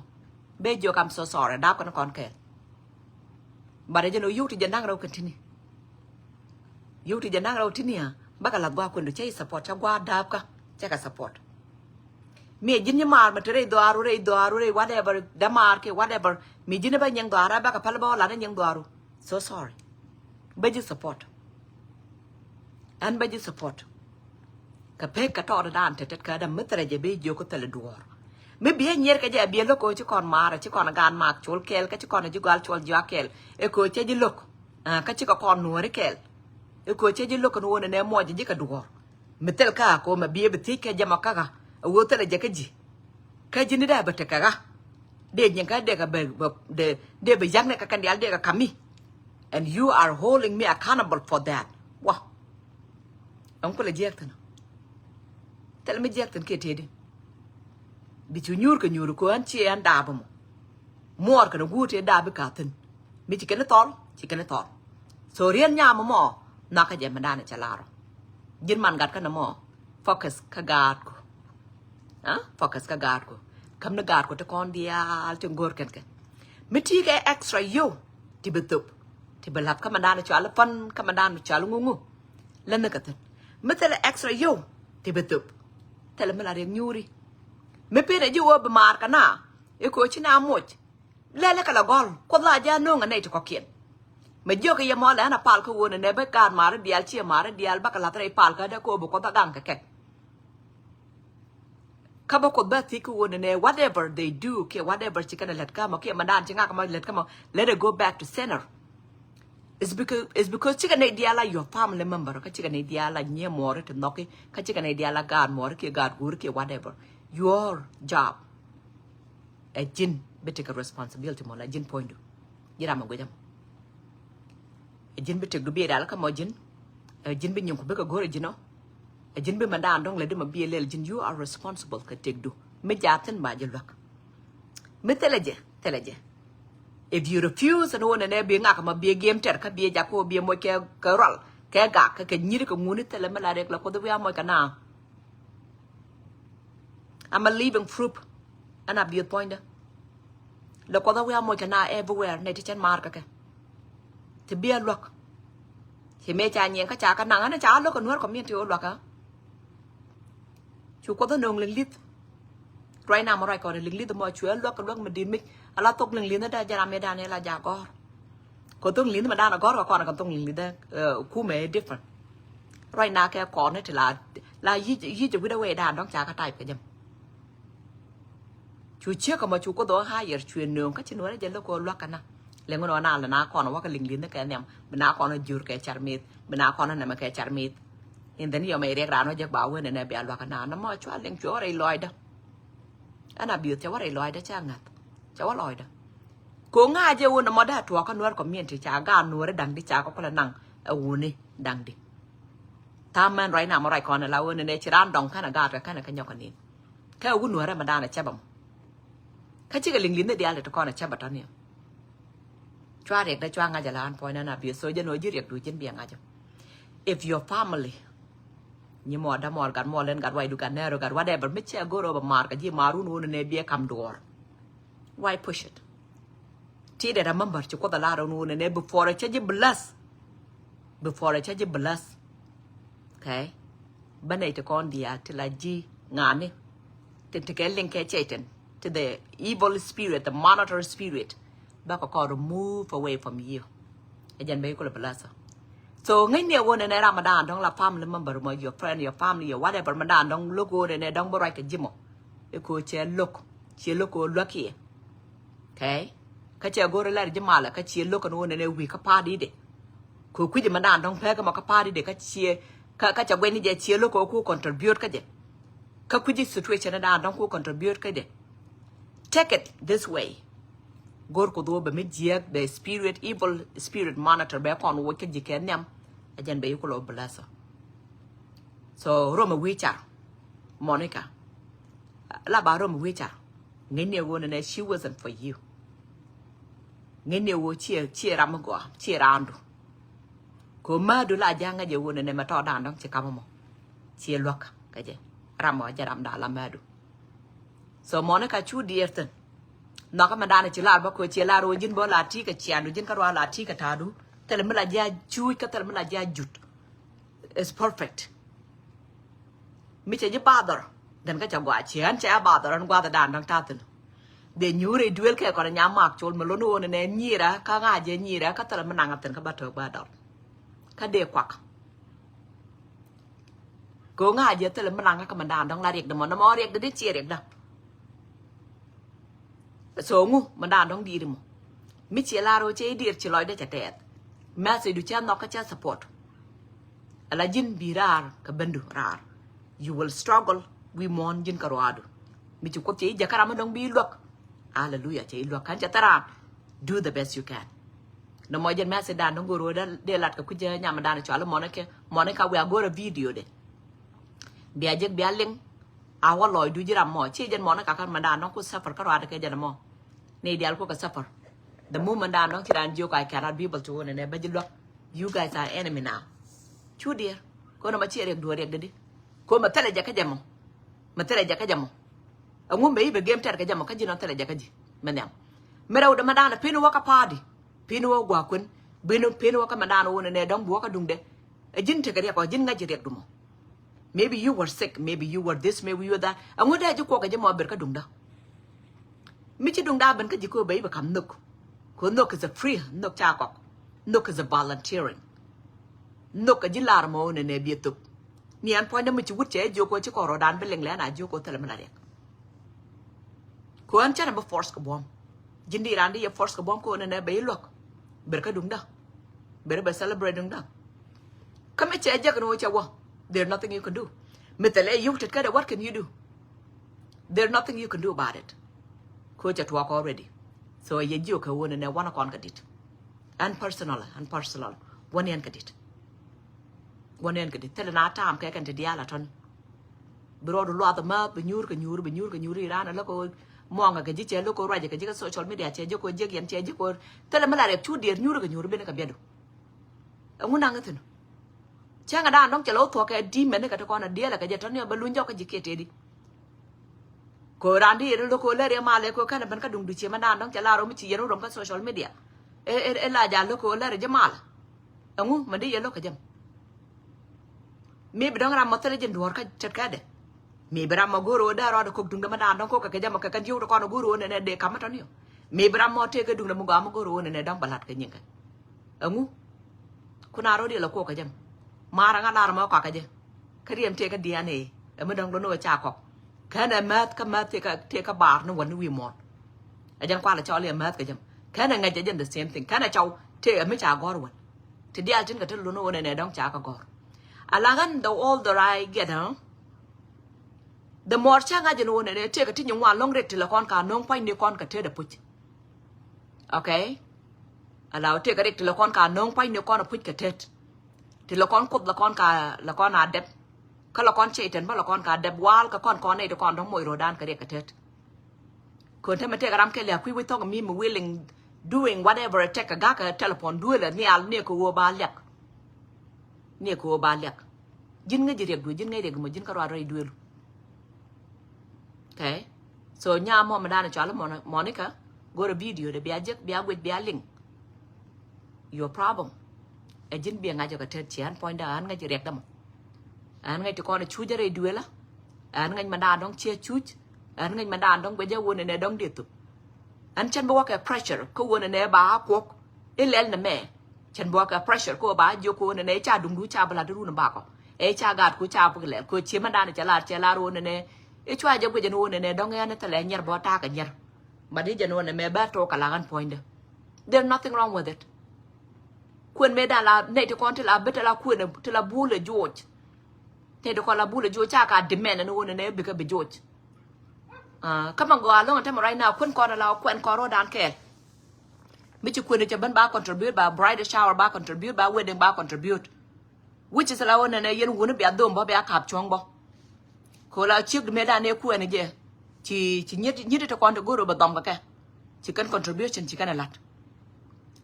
เบี้ยโยคำสอระดับกันก่อนแก่บัดนี้จะนูยุที่จะนั่งเรากันที่นี่ยุที่จะนั่งเราที่นี่บักกันหลับว่าคนดูใช้สปอร์ตชาวว่าดับก็ใช้กับสปอร์ตมียินยมาร์มันจะได้ดวารุเร whatever ดามาร์เก whatever มียินไปยังดวาระบักกับพลบอลหลานยังดวารุ so sorry ไปยึดสปอร์ตอันไปยึดสปอร์ตกับเพกกระต่อด้านเถิดกระดมไม่แต่จะไปโยกแต่ละดวาร์ไม่เบี้ยเงี้ยก็จะเบี้ยลูกโอ้ชิคอนมาร์ชิคอนการมาร์กโจลเคลก็ชิคอนจุกาลโจลจัวเคลเอโคเชจิลูกก็ชิคอนนัวริเคลเอโคเชจิลูกนัวเนี่ยมัวจะยิ่งกระดวร์ไม่เท่าก้าก็มาเบี้ยไปที่แค่จะมาก้าวัวแต่ละจะกจีนี่ได้บัตรก้าเด็กยังก็เด็กกับเด็กไปยังเนี่ยกันเดียร์เด็กกับคำมี and you are holding me accountable for that ว้าองค์ก็เลยแยกท่านแต่ละไม่แยกท่านเกตเดบิจูญูร์ก็อันเชียนดาบมัวกันกูเชียนดาบกาทันมิจิกันตอลโซเรียนยามอนักเจ็บมันได้เนี่ยจะลาร์ยินมันกัดกันนะมอ focus ขกาดกูfocus ขกาดกูคำนักกาดกูตะกอนเดียลจงกอร์กันมิจิแก extra ยูที่เบุบที่เบลับคำมันได้เนี่ยจะอะไรฟันคำมันได้เนี่ยจะอะไรงูเล่นนักกันไม่แต่ละ extra ยูที่เบุบแต่ละเมื่อไรเรียนยูริไม่เป็นไรยูว่าประมาทกันนะเอโคชินามุดเล่นกันละกอลคนละจานนุ่งอันไหนจะก็เขียนไม่เยอะก็ยังมอแล้วนะพาลเขาวนในเบการมาร์เดียลเชียมาร์เดียลบักลาตรายพาลก็ได้โคบุกตะกังกันแค่ข้าบอกคนแบบที่เขาวนใน whatever they do แค่ whatever ชิคกันเล็ดก็มาแค่มาด้านชิงก็มาเล็ดก็มา let it go back to center it's because chicken ในเดียละ your family member ก็ชิคกันในเดียละเนี่ยมอร์ถึงนอกก็ชิคกันในเดียละการมอร์แค่การกูร์แค่ whatever your job ไอ้จินไม่take a responsibility หมดเลยจิน point ดูยี่รามันก็จำไอ้จินไม่take ดูเบี้ยได้แล้วก็มอจินไอ้จินเป็นยังคนเบิกก็รู้จินเนาะไอ้จินเป็นมันด่านต้องเลยดูมาเบี้ยเลยจิน you are responsible ก็ take ดูไม่จ่ายทันบาดเจ็บหรอกไม่เท่าไรเจ if you refuse โน่นเนี่ยเบี้ยงักมาเบี้ยเกมเจ็ดก็เบี้ยจากโคเบี้ยมวยแกกระรัลแกกากแกยืดกับงูนี่แต่ละเมื่อไรเด็กเราคนตัวเบี้ยมวยกันนาI'm a living proof อันนั้นเบียด point เด้อแล้วก็ต้องว่ามวยกันนา everywhere ในที่ฉันมาร์กกันที่เบียดหรอกที่เมจ่าเงียงก็จ่ากันหนังอันนั้นจ่าลูกกันนวดของเมียที่โอหรอกอ่ะชูก็ต้องนงเลี้ยงลิดไรน้ำอะไรก่อนเลี้ยงลิดตัวมวยช่วยลูกกันลูกมันดินมิกอะไรตกเลี้ยงลิดนั่นได้จะทำไม่ได้เนี่ยละยาก็คนต้องเลี้ยงมันได้นะก็ก่อนกันต้องเลี้ยงลิดได้คู่เมย์ different ไรน้าแกก่อนนี่ถือละยี่จะวิ่งเอาไว้ด่านต้องจ่าก็ตายไปยังชูเชื่อกับมาชูก็ตัว5 year ช่วยนึงก็ชินว่าจะเลิกก็รักกันนะเลี้ยงมันนานแล้วนะก่อนว่าก็ลิงลิ้นนั่นแกเนี่ยมันน่าก่อนจูร์แกชาร์มิดมันน่าก่อนนั่นมันแกชาร์มิดอินเดียไม่เรียกร้านว่าจะบ่าวเว้ยเนี่ยเบียร์รักกันนะน้ำมันช่วยเลี้ยงช่วยอะไรลอยเด้ออันนั้นบิวจะว่าอะไรลอยเด้อจ้างัดจะว่าลอยเด้อกูง่ายจะวุ่นน้ำมันได้ถั่วก็นวดกับเมียนที่จ้าก้านนวดดังที่จ้าก็คนละนั่งวุ่นนี่ดังดิถ้ามันไรน้ำอะไรก่อนเราเนี่ยชิร้านดองข้างอากาศกับข้างกันยอกันนี่แค่วุ่นนวดอะไรมาได้เนี่ยใช่ป่ะข้าชื่อกับลิงลิ้นเดียร์เลยทุกคนนะใช่บัดตอนนี้ช่วยเด็กได้ช่วยงานจะล้านพอยนั่นนะเบียร์โซยันโนยืดเรียกดูเจนเบียงอาจจะ if your family ยี่หมอดมอดกันมอเล่นกันไว้ดูกันแน่ดูกันว่าเด็กแบบไม่เชื่อกูเราแบบมาร์กันยี่มารุ่นนู้นในเบียร์คำดอร์ why push it ที่เด็กมันแบบจุกตลาดเรานู้นใน before ฉันจะ bless okay บันไดตะกอนเดียที่ละจีงานนี่ติดตะเกียงเล่นแค่เจตันto the evil spirit, the monitor spirit, back or remove away from you. Again, be called a blesser. So, ngay near one and Ramadan, don't la family member, your friend, your family, or whatever, Ramadan, don't look good and don't break a jimo. You could look or lucky. Okay? ka che gore la jimala ka che lo kan wona ne wi ka pa di de ko ku je mandan dong pe ka ma ka pa di de ka che ka cha gwen ni je che lo ko ku contribute ka je ka ku je situation da dong ku contribute ka de take it this way gor ko do be me jiek the spirit evil spirit monitor be kon wo ke je ken nyam ajan be ko lo blessa so Roma wicha Monica la ba Roma wicha ngene wo ne she wasn't for you ngene wo chi ramago chi randu ko ma do la janga je wo ne ma to dan dong chi kamamo chi lok ka je ramo jaram da la madu so Monica chu dierten nó có mà đàn chỉ là bao cô chỉ là rồi dính bữa là chi cái chén rồi dính cái roa là chi cái thà đủ thế là mình là gia chui cái thế là mình là gia jut it's perfect mình chỉ giúp ba đợt dan cái chồng gọi chén chả ba đợt ăn qua từ đàn đang ta tin để nhú rồi duel cái còn nhà mạc trốn mà luôn luôn này nhỉ ra cái ngà gì nhỉ ra cái thế là mình năng tin cái bắt được ba đợt cái đề quạc cố ngà gì thế là mình năng cái mình đàn đang là điệp mà nó mò điệp để chia điệp đâu so ngu mandan dong di mo mi ci la ro ci dir ci loy de ca tet ma se du ci no ka ca support ala jin birar ka bendu rar you will struggle we mon jin ka roadu mi ci ko ci jakara ma dong bi lok hallelujah ci lok kan ca tara do the best you can no mo jen ma se dan dong ro de lat ka ku je nyam dan ci ala monaka we go a video de biya jek biya ling awa loy du jiram mo ci jen monaka kan mandan no ko suffer ka roadu ke jen mo ne dial ko ka suffer the moment I'm not kiran joke I cannot be able to win and but you guys are enemy now chu dear ko na ma ci rek do rek de ko ma tele jaka jamo ma tele jaka jamo ngum be be game tar ka jamo ka jino tele jaka ji menyam meraw da madana pinu waka party pinu wa gwa kun pinu waka madana wona ne dong bu ka dung de e jinte ka ko jin nga ji rek dumo maybe you were sick maybe you were this maybe you were that ngoda ji ko ka jamo ber ka dung da mi ci dung da ben ka ji ko be ba kam nuk ko nuk is a free nuk cha ko nuk is a volunteering nuk ka ji lar mo ne bi tu ni an point mi ci wut che jo ko ci ko ro dan be leng le na jo ko tele mala rek ko an cha na ba force ko bom jindi randi ya force ko bom ko ne be lok ber ka dung da ber ba celebrate dung da kame che ja ko cha wa there's nothing you can do mi tele yu tet ka da what can you do there's nothing you can do about it ko cha talk already so ye jo ka wona ne wana kon ka dit and personal one yan ka dit tele na tam ka kan te diala ton bro do lo ta ma be nyur ka nyur ran la ko mo nga ka ji che lo ko raje ka ji ka social media che jo ko je yan che ji ko tele mala re chu dir nyur be ne ka bedo nguna nga tin cha nga da ndong che lo to ka di me ne ka to ko na diala ka je ton yo ba lu njo ka ji ke te di ko randi lo ko le re male ko kana ban ka dung du che ma dan dong cha la ro mi chi yero rom ka social media e la ja lo ko le re jamal ngu ma di yelo ka jam mi bi dong ram mo tele jen dor ka chat ka de mi bi ram mo goro da ro ko dung da ma dan dong ko ka jam ka kan yu ko no goro ne de ka ma ton yo mi bi ram mo te ka dung da mo ga mo goro ne dong balat ka nyin ka ngu kuna ro di lo ko ka jam mara nga lar mo ka je ka riem te ka DNA e mo dong lo no cha ko kana mat ka mat te ka bar no wan wi mon ajan kwa la cho le mat ka jam kana nga je the same thing kana chau te me cha gor wan te dia jin ka te lo no ne dong cha ka gor alangan the older I get the more cha nga je no ne te ka tin yung wa long rek te la kon ka nong pai ni kon ka te da puch okay allow te ka rek te la kon ka nong pai ni kon puch ka te la kon kop la kon ka la kon a dep ka la kon che ten ba la kon ka deb wal ka kon ne de kon dong moy ro dan ka de ka tet ko te mate garam ke le ku wi to mi willing doing whatever it take ga ka telephone do le ni al ne ko wo ba lek jin nga jire du jin nga de mo jin ka ro ray duelu okay so nya mo ma dan cha la Monica go to video de bia jek bia gwet bia link your problem e jin bia nga jo ka tet chian point da an nga jire da mo an ngay to con chu jare duela an ngay manda dong che chuch an ngay manda dong be ja wona ne dong ditu an chan bo ka pressure ko wona ne ba ko ilel na me chan bo ka pressure ko ba jo ko wona ne cha dung du cha bala du na ba ko e cha gat ku cha bu le ko chi manda ne cha la ro ne e chwa ja ko je wona ne dong ya ne ta le nyer bo ta ka nyer But di jano ne me ba to kala gan point. There's nothing wrong with it. Kwen me da la ne to kon til a better la kwen til la bule George. Te to la bule George ka demand no one ne be ka be George. Come on go along time right now kwen kon la kwen ko ro dan ke. Mi chi kwen che ban ba contribute ba bridal shower ba contribute ba wedding ba contribute. Which is la one ne yen wonu bi adom ba ba kap chong bo. Ko la chiek me da ne kwen je. Chỉ nhít cho con được guru bật đồng cái chỉ cần contribution chỉ cần là lát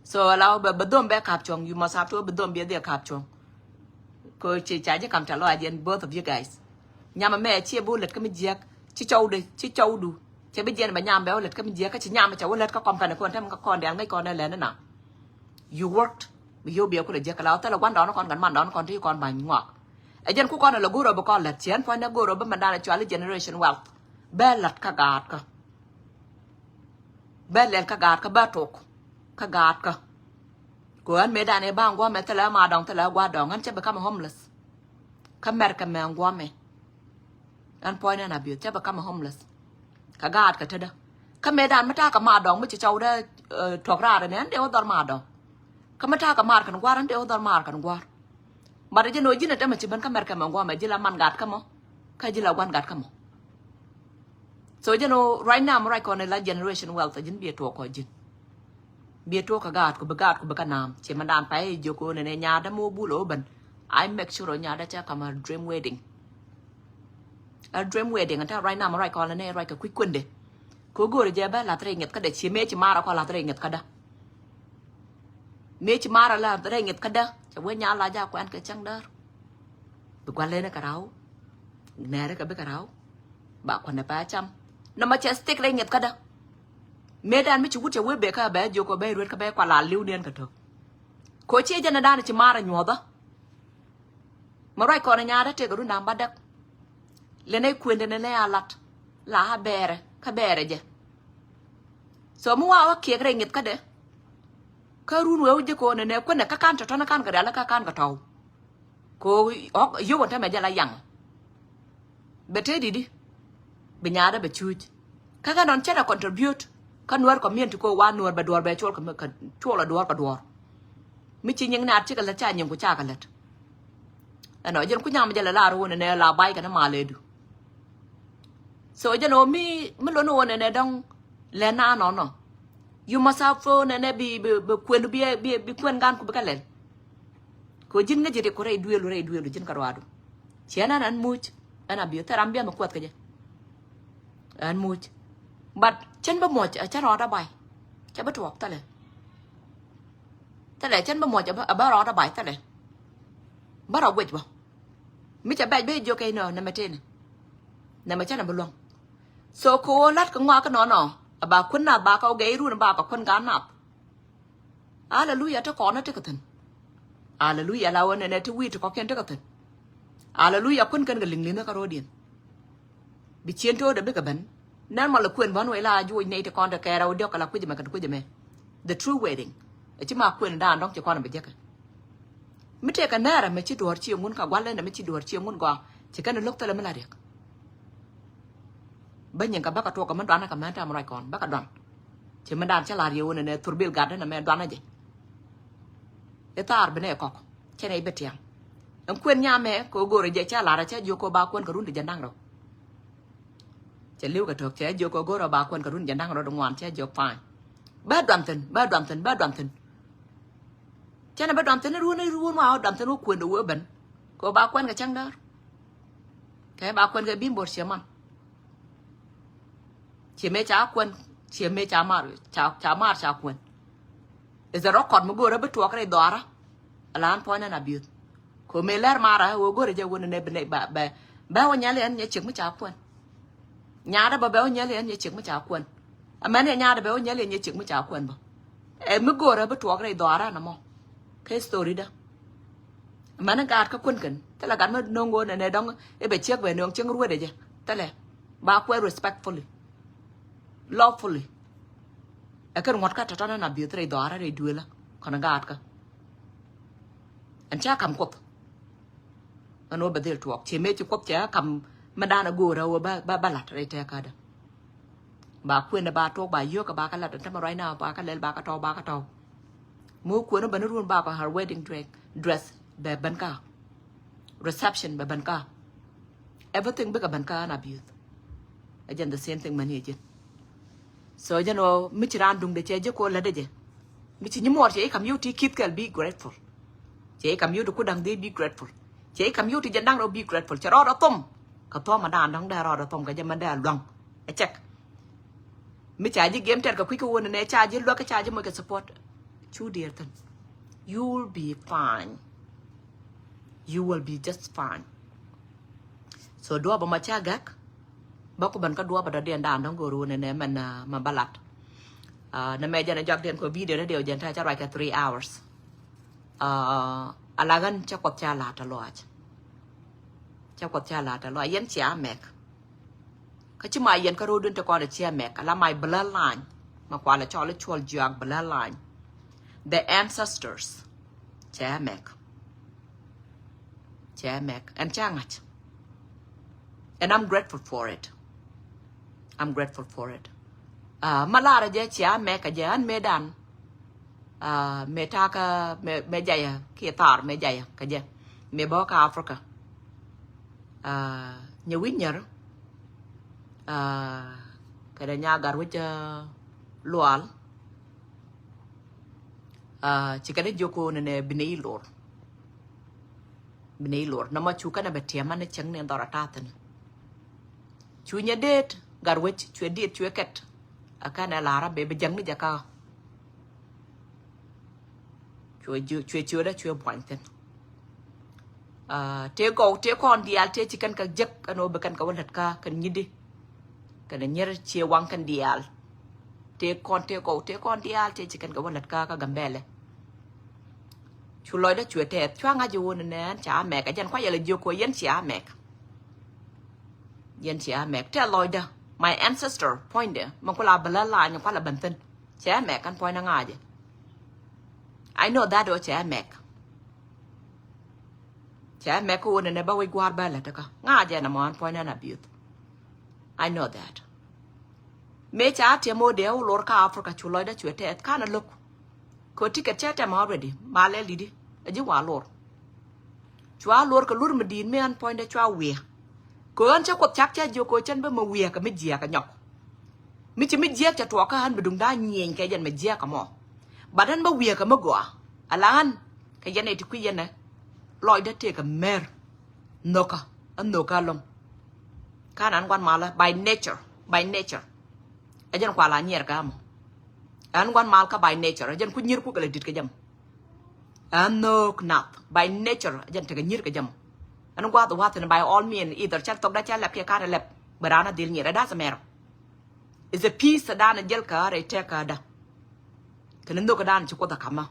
so lao bật đom bé cặp chồng you must have to bật đom bé để cặp chồng cô chỉ trả cho cầm trả lời điện both of you guys nhà mà mẹ chia bù lật cái mình giết chỉ trâu đủ chỉ bây giờ mà nhà béo lật cái mình giết cái chỉ nhà mà cháu lật có con phải là con thêm con đẻ ngay con đây là nó nào you worked bị yêu béo của lật giết cái lao tức là quán đó nó còn gắn màn đó nó còn thấy con bánh ngọt ở trên của con là guru bà con lật chén phải nó guru bà mình đang là cho generation wealth bé lật cả gạt cả bé lên cả gạt cả bé trục cả gạt cả của anh mấy đàn này bang qua mẹ tao là mà đong tao là qua đong anh chắc become homeless cái mẹ cái mẹ qua mẹ anh point anh abuse chắc become homeless cả gạt cả thế đó cái mấy đàn mới ta cả mà đong mới chỉ trâu đó thuộc ra rồi nè anh đều đòn mà đong cái mấy ta cả mà cần qua anh đều đòn mà cần qua mà để cho nói gì nữa mà chỉ bên cái mẹ cái mẹ qua mẹ chỉ là man gạt cái mỏ cái chỉ là quan gạt cái mỏ. So you know right now right con là generation wealth jin bia to ko jin bia to ka gat ko baga nam che mandan pai joko ne nya da mo bulo ban I make sure nya da cha kama dream wedding a dream wedding anta right now right con ne right ka quick kunde ko go je ba la tre nget ka da che me chi mara ko la tre nget ka da me chi mara la tre nget ka da che we nya la ja ko an ka chang dar bu kwa le na ka rau ne ra ka be ka rau ba ko na pa cham nó mà chết stick lên nhật cái đó mấy đàn mấy chú cũng chơi bé cái bé vô có bé ruột cái bé qua là lưu điên cả thôi coi chơi cho nó đàn chỉ mà ra nhọ đó mà rồi còn ở nhà đó chơi cái đứa nam bắt đất lên đây quyền đến đây à lát là bé cái bé rồi chứ số mua áo kia cái nhật cái đấy cái run nuôi chứ cô này quên là các can cho nó can cái đó là các can cái thầu cô yêu còn thế mẹ giờ là dặn bé thế đi bên nhà đó bị chui các cái non chết là contribute các nuôi có miền thì cô qua nuôi bà đuổi bé chua cái chua là đuổi cả đuổi mấy chị những nát chứ cái là cha nhiều của cha cái là nói dân của nhà bây giờ là rồi này là bay cái nó mà lên được so giờ nó mi lớn rồi này đông lên na nó you must have phone này bị quên bị quên gan của cái lên cô dân cái gì thì cô ray đuôi rồi dân cả rồi chén ăn much anh à biểu thà làm biếng mà quật cái gì anh much but chân bấm mồi chân rõ đã bài chân bắt chuột ta lại chân bấm mồi chân bắt rõ đã bài ta lại bắt rõ quệt vào mấy chân bài bây giờ cái nọ nằm trên này nằm trên là bự luôn so cô lát cái ngoa cái nọ bà khuân nào bà có ghế luôn bà có khuân gán nào Hallelujah cho con nó trước cái thằng Hallelujah là anh này tôi cho có khen trước cái thằng Hallelujah khuân cần cái linh linh nó có rồi điền bị chiến thôi để biết cái bánh nên mà là quyền vấn vậy là vui này thì con được kè đâu đeo cả là quý gì mà cần quý gì mẹ the true wedding chứ mà quyền đàn đó cho con là bị chết mấy trẻ cái này là mấy chỉ đuổi chiều muốn cả quán lên là mấy chỉ đuổi chiều muốn qua chỉ cần lúc tới là mới là được bây giờ các bác cả tua cả mấy đoán là cả mấy trăm rồi còn bác cả đoán chỉ mấy đàn chắc là điều này thổi bìl gạt đấy là mấy đoán là gì cái ta ở bên này có cái này biết chăng ông quyền nhà mẹ cô gồ rồi dạy cha là cha vô cô ba quân cả run để dân đang rồi chỉ lưu cái thuộc chế vô cô gồ rồi ba quân cả run dân đang rồi đồng ngoan chế vô phải ba đoàn tình cha này ba đoàn tình nó luôn mà đoàn tình nó quyền đủ ở bên cô ba quân cái chăng đó cái ba quân cái bim bột xíu mà chỉ mấy cháu quân chỉ mấy cháu mà cháu quân giờ đó còn một gồ đó biết thuộc cái này đó á là anh point là biểu cô mấy lát mà ra gồ rồi giờ quân này bên này bà béo nhà liền nhà chừng mấy cháu quân nhà đó bà béo nhà liền nhà chừng mấy cháu quân mà này nhà đó béo nhà liền nhà chừng mấy cháu quân bà em mới gồ rồi biết thuộc cái này đó ra nè mò cái story đó mà nó gạt các quân cần tức là gạt mà nông ngô này đông em phải check về nông chân ruồi để chứ tức là ba quay respectfully lawfully cái ngọt cả cho nó là biểu cái đó ra để đuôi là còn nó gạt cả anh cha cầm cột anh nói bây giờ thuộc chỉ mấy chục cột cha cầm mà đa nó gồ đâu ba lạt đây cha cả đó bà khuyên là bà trô bà yêu cả bà cái là đến mà right now bà cái lên bà cái trâu mua quên nó bận luôn bà có her wedding dress bè bắn cả reception bè bắn cả everything bê cả bắn cả na beaut again the same thing money again so you know mi chỉ ran dung de che ko la de je mi chỉ nhớ che kam you ti keep can be grateful che kam you ko dang de be grateful che kam you ti jan dang be grateful che ro tom ka to mà đàn dang da ro tom ka je ma da long a check mi cha ji game ter ka ku ko wona ne cha ji lo ka cha ji mo ka support chu dear then you will be fine, you will be just fine. So dua ba ma cha gak ba ko ban ka dua ba da den dan dang go ru ne man ma balat na me jana jak den ko video na dio jan ta cha ra ka 3 hours alagan cha ko cha la ta lo cha ko cha la ta lo yen cha mek ka chi ma yen ka ro dun ta ko da cha mek ala my bloodline ma kwa la cho le chol jak bloodline the ancestors cha mek and cha ngach. And I'm grateful for it. I'm grateful for it. Malara je chia me ka je an me dan. Me ta ka me jaya ki tar me jaya ka je. Me bo ka Africa. Nya winyer. Ka da nya gar wich lual. Ci ka de joko ne bini lor. Bini lor na ma chu ka na betiama ne chang ne ndora tatan. Chú nhà đết gar wech chú đết chú kẹt cái này là bé bé trắng đi chả cao chú đó chú bỏng tên thế con đi al thế chỉ cần cái giấc cái nó bị cần cái vật cả cần như đi cái này nhớ chia quăng cần đi al thế con đi al thế chỉ cần cái vật cả cái gầm bè này chú nói đó chú thế chú ngay chú nè chả mẹ cái chân khoai giờ là chú coi yên chả mẹ yen chia mek tell Lloyd my ancestor point there man ko la bala la nya ko la banten chia mek kan point na je I know that do chia mek ko ne ba we gwar ba la ta ka nga je na man point na beaut I know that me cha te mo de lor ka Africa chu Lloyd da chu te kana look ko ticket cha ta already ma le li di aji wa lor chwa lor ka lur medin me an point da chwa we cô anh chắc chắc cha vô cô chân với màu quìa cả mấy dìa cả nhọc mấy chỉ mấy dìa cho trọ cả anh bị đụng đá nhện cái dân mấy dìa cả mò bà anh màu quìa cả màu gọa là anh cái dân này thì quý dân này loại đất thì cả mer nô cả anh nô cả luôn cái anh quan mà là by nature anh dân qua là nhẹ cả mò anh quan mà cả by nature anh dân cứ nhir cái lịch cái dầm anh nô nạp by nature anh dân thì cái nhir cái dầm anh qua tụi thì by all means either chắc tóc đã chắc lẹp kia cả lẹp bữa đó nó đi nhảy ra sao mèo is a piece đó nó gel cả rồi check cả đó cái nên đâu cái đó nó chỉ có ta cầm mà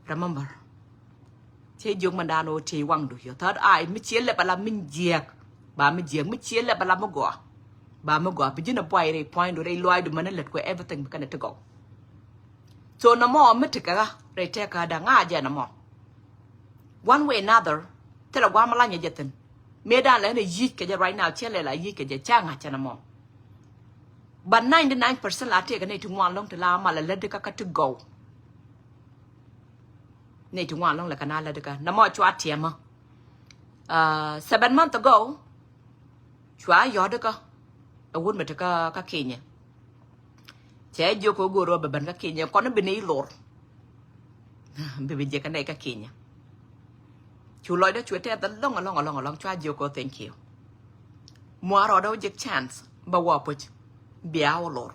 remember chế dùng mình đã nói chế quăng được hiểu thật ai mới chế lẹp là mình giặc bà mình giặc mới chế lẹp là mới gõ bà mới gõ bây giờ nó quay rồi point rồi đây loài được mình lệch của everything cái này tôi gõ so nó mò mới thực cả rồi check cả đó ngã giờ nó mò one way another thế là qua mà lại nhảy tin mẹ đã lấy này giết cái right now chết lại là giết cái cha ngã cha namo but 99% là thế cái này chúng ngoan long thì là mà là lên được các to go này chúng ngoan long là cái nào là được cái namo chua tiệm mà 7 months ago chua gió được cái ở quân mình được cái kia nhỉ chế vô cô guru bận cái kia nhỉ con nó bên này lor bây giờ cái này cái kia nhỉ chú nói đó chú thấy tận long cho anh cô thank you mua rồi đâu giật chance bao giờ bớt biao lor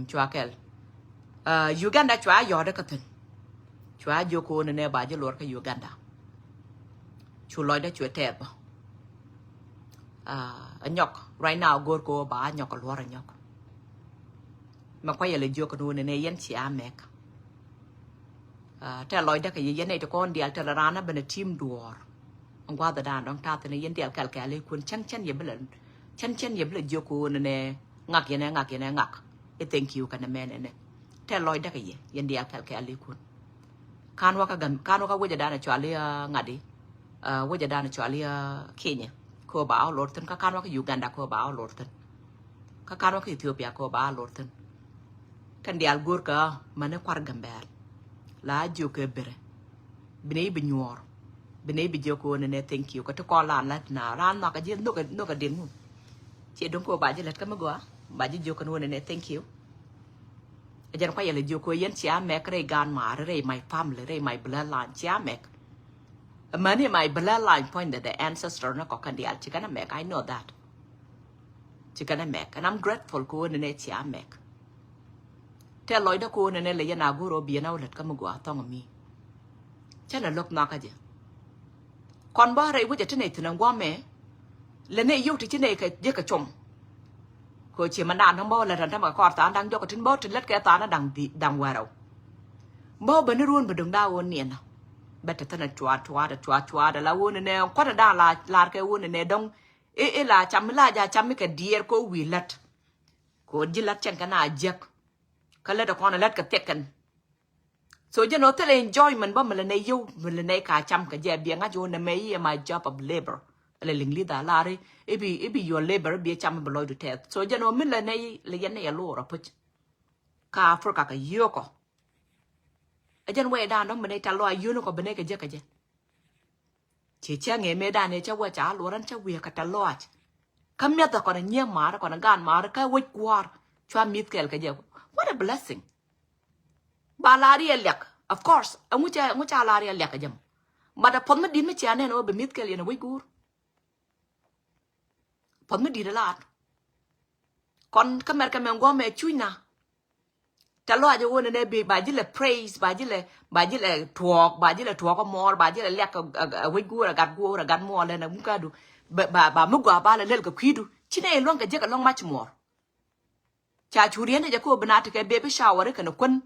chú akel Uganda chú ai đó cái thằng chú ai cô nên bà cho lor cái Uganda chú nói đó chú thấy anh nhóc right now gor cô bà nhóc cái lor anh nhóc mà quay lại vô cái nụ này yên chỉ mẹแต่ลอยได้ก็ยันในตะกอนเดียลแต่ละร้านน่ะเป็นทีมดัวองว่าแต่ด่านดองตาแต่ในยันเดียลแก่เลยคุณชั้นอย่าเปล่าชั้นอย่าเปล่าโยกูเนี่ยงักยันงักไอ้ thank you กันนะแม่เนี่ยแต่ลอยได้ก็ยันเดียลแก่เลยคุณการว่าก็ว่าจะด่านชัวร์เลยงัดดิว่าจะด่านชัวร์เลยเคนยาโคบ่าวโหลดทันการว่าก็อยู่กันดาโคบ่าวโหลดทัน Kakaro ka Ethiopia ko ba lorten. Kan dial gur ka mane kwar gamber. La jo ke bere. Bine bi nyuor. Bine bi jo ko ne thank you. Ka to ko lan lat na ran ma ka je no ka den. Chị đúng cô bà chỉ lật cái mà gua bà chỉ vô cái nuôi này thank you ajar quay lại vô cô yên chia mẹ cái gan mà rồi my family rồi my bloodline chia mẹ many my bloodline point that the ancestor nó có cái điều chỉ cái mẹ I know that chỉ cái mẹ and I'm grateful cô này chia mẹ theo lối đó cô này là yên nào guru biển nào lật cái mà gua tông mi chắc là lúc nào cái gì còn ba rồi bây giờ thế này thì nó qua mẹ lần này yêu thì trên này cái giấc cái chồng, cô chỉ mà đàn không bao là thằng mà con ta đang cho cái trên bớt trên lết cái ta nó đang qua đâu, bao bên nó luôn bên đường đào ôn niên, bây giờ thằng chua là ôn này, quá là đa là cái ôn này đông, là chăm là chăm cái deer cô vi lết, cô chỉ lết chân cái nào giấc, cái lết con lết cái tết cần, so you know thế là enjoyment bao mình lần này yêu mình lần này cả chăm cái gì biếng á chỗ này mấy my job of labor. Le lingli da lari ibi your labor be cham below the test so you know min le nay le yan ya lo raput ka africa ka yoko ajan we da no mene ta lo ayu ko bene ka je ka je che cha nge me da ne cha wa cha lo ran cha wi ka ta lo kam ya ta ko na nye ma ko na gan ma ka we kwar chwa mit kel ka je what a blessing ba lari elek of course amu cha lari elek ka jam ma da pon ma din me cha ne no be mit kel ya na we gur phần mới đi ra lạt còn cái mẹ qua mẹ chui na trả lo cho quân này bị bà chỉ là praise bà chỉ là thuộc có mò bà chỉ là lẹt cái quay gu là gạt mò lên là cũng cả đủ bà mới qua bà là lên cái khí đủ chỉ này luôn cái giấc cái long match mò cha chú riêng này cho cô bên nào thì cái baby shower đấy cái nó quân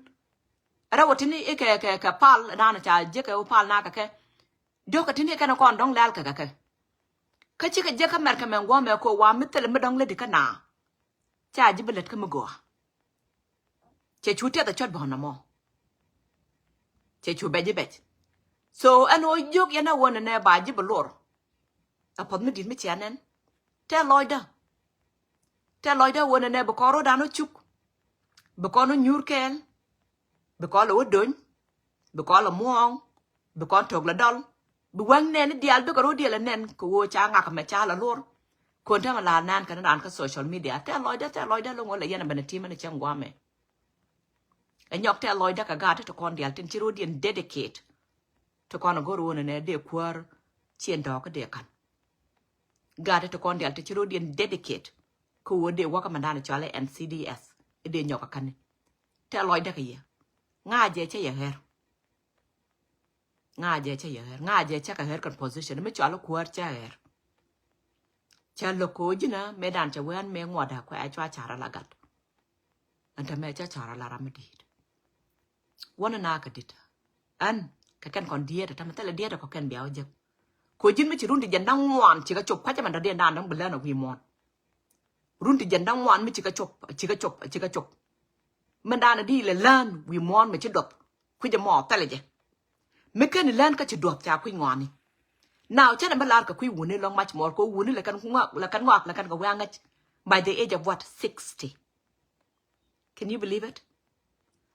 ở đâu thì cái pal na cha giấc cái pal na cái điều cái thì cái nó còn đong lal cái chiếc cái camera camera qua mẹ cô qua mít lên mới đong lên đi cái nào cha chỉ biết lật cái mưa gòa chị chú tiết là chót bỏ nằm mò chị chú bé chỉ bé so anh ơi dục anh nào quên nè bà chỉ biết lor à phần mới đi mới chán nên theo lôi đó quên nè bà có rồi đàn nó chúc bà có nó nhur kel bà có là ớt đốn bà có là muong bà có thuộc là đol buang nen dial be ko dial nen ko cha nga ka me cha la lor ko ta ma la nan ka nan ka social media ta loy da lo ngol yana ben team ne chang gwa me nyok ta loy da ka ga ta kon dial tin chiro dien dedicate to kon go ro ne de kwar chien do ka de kan ga ta kon dial tin chiro dien dedicate ko de wa ka man dan cha le NCDS de nyok ka kan ta loy da ka ye nga je che ye her nga je cha ka her kan position me chalo kuar cha her cha lo ko jina me dan cha wan me ngoda ko a cha chara lagat anta me cha chara la ramadi wana na ka dit an ka kan kon dia ta matala dia ko kan biaw je ko jin me chi run di jandang wan chi ka chop ka cha man da dia dan dang bela no wi mon run di jandang wan me chi ka chop man dan di le lan wi mon me chi dop ku je mo ta le je mấy cái này lên cái chỉ đuộc chả quy ngon này nào chắc là bắt lan cả quy uốn này long match more có uốn này là căn ngọt là căn cái quang ấy by the age of what 60 can you believe it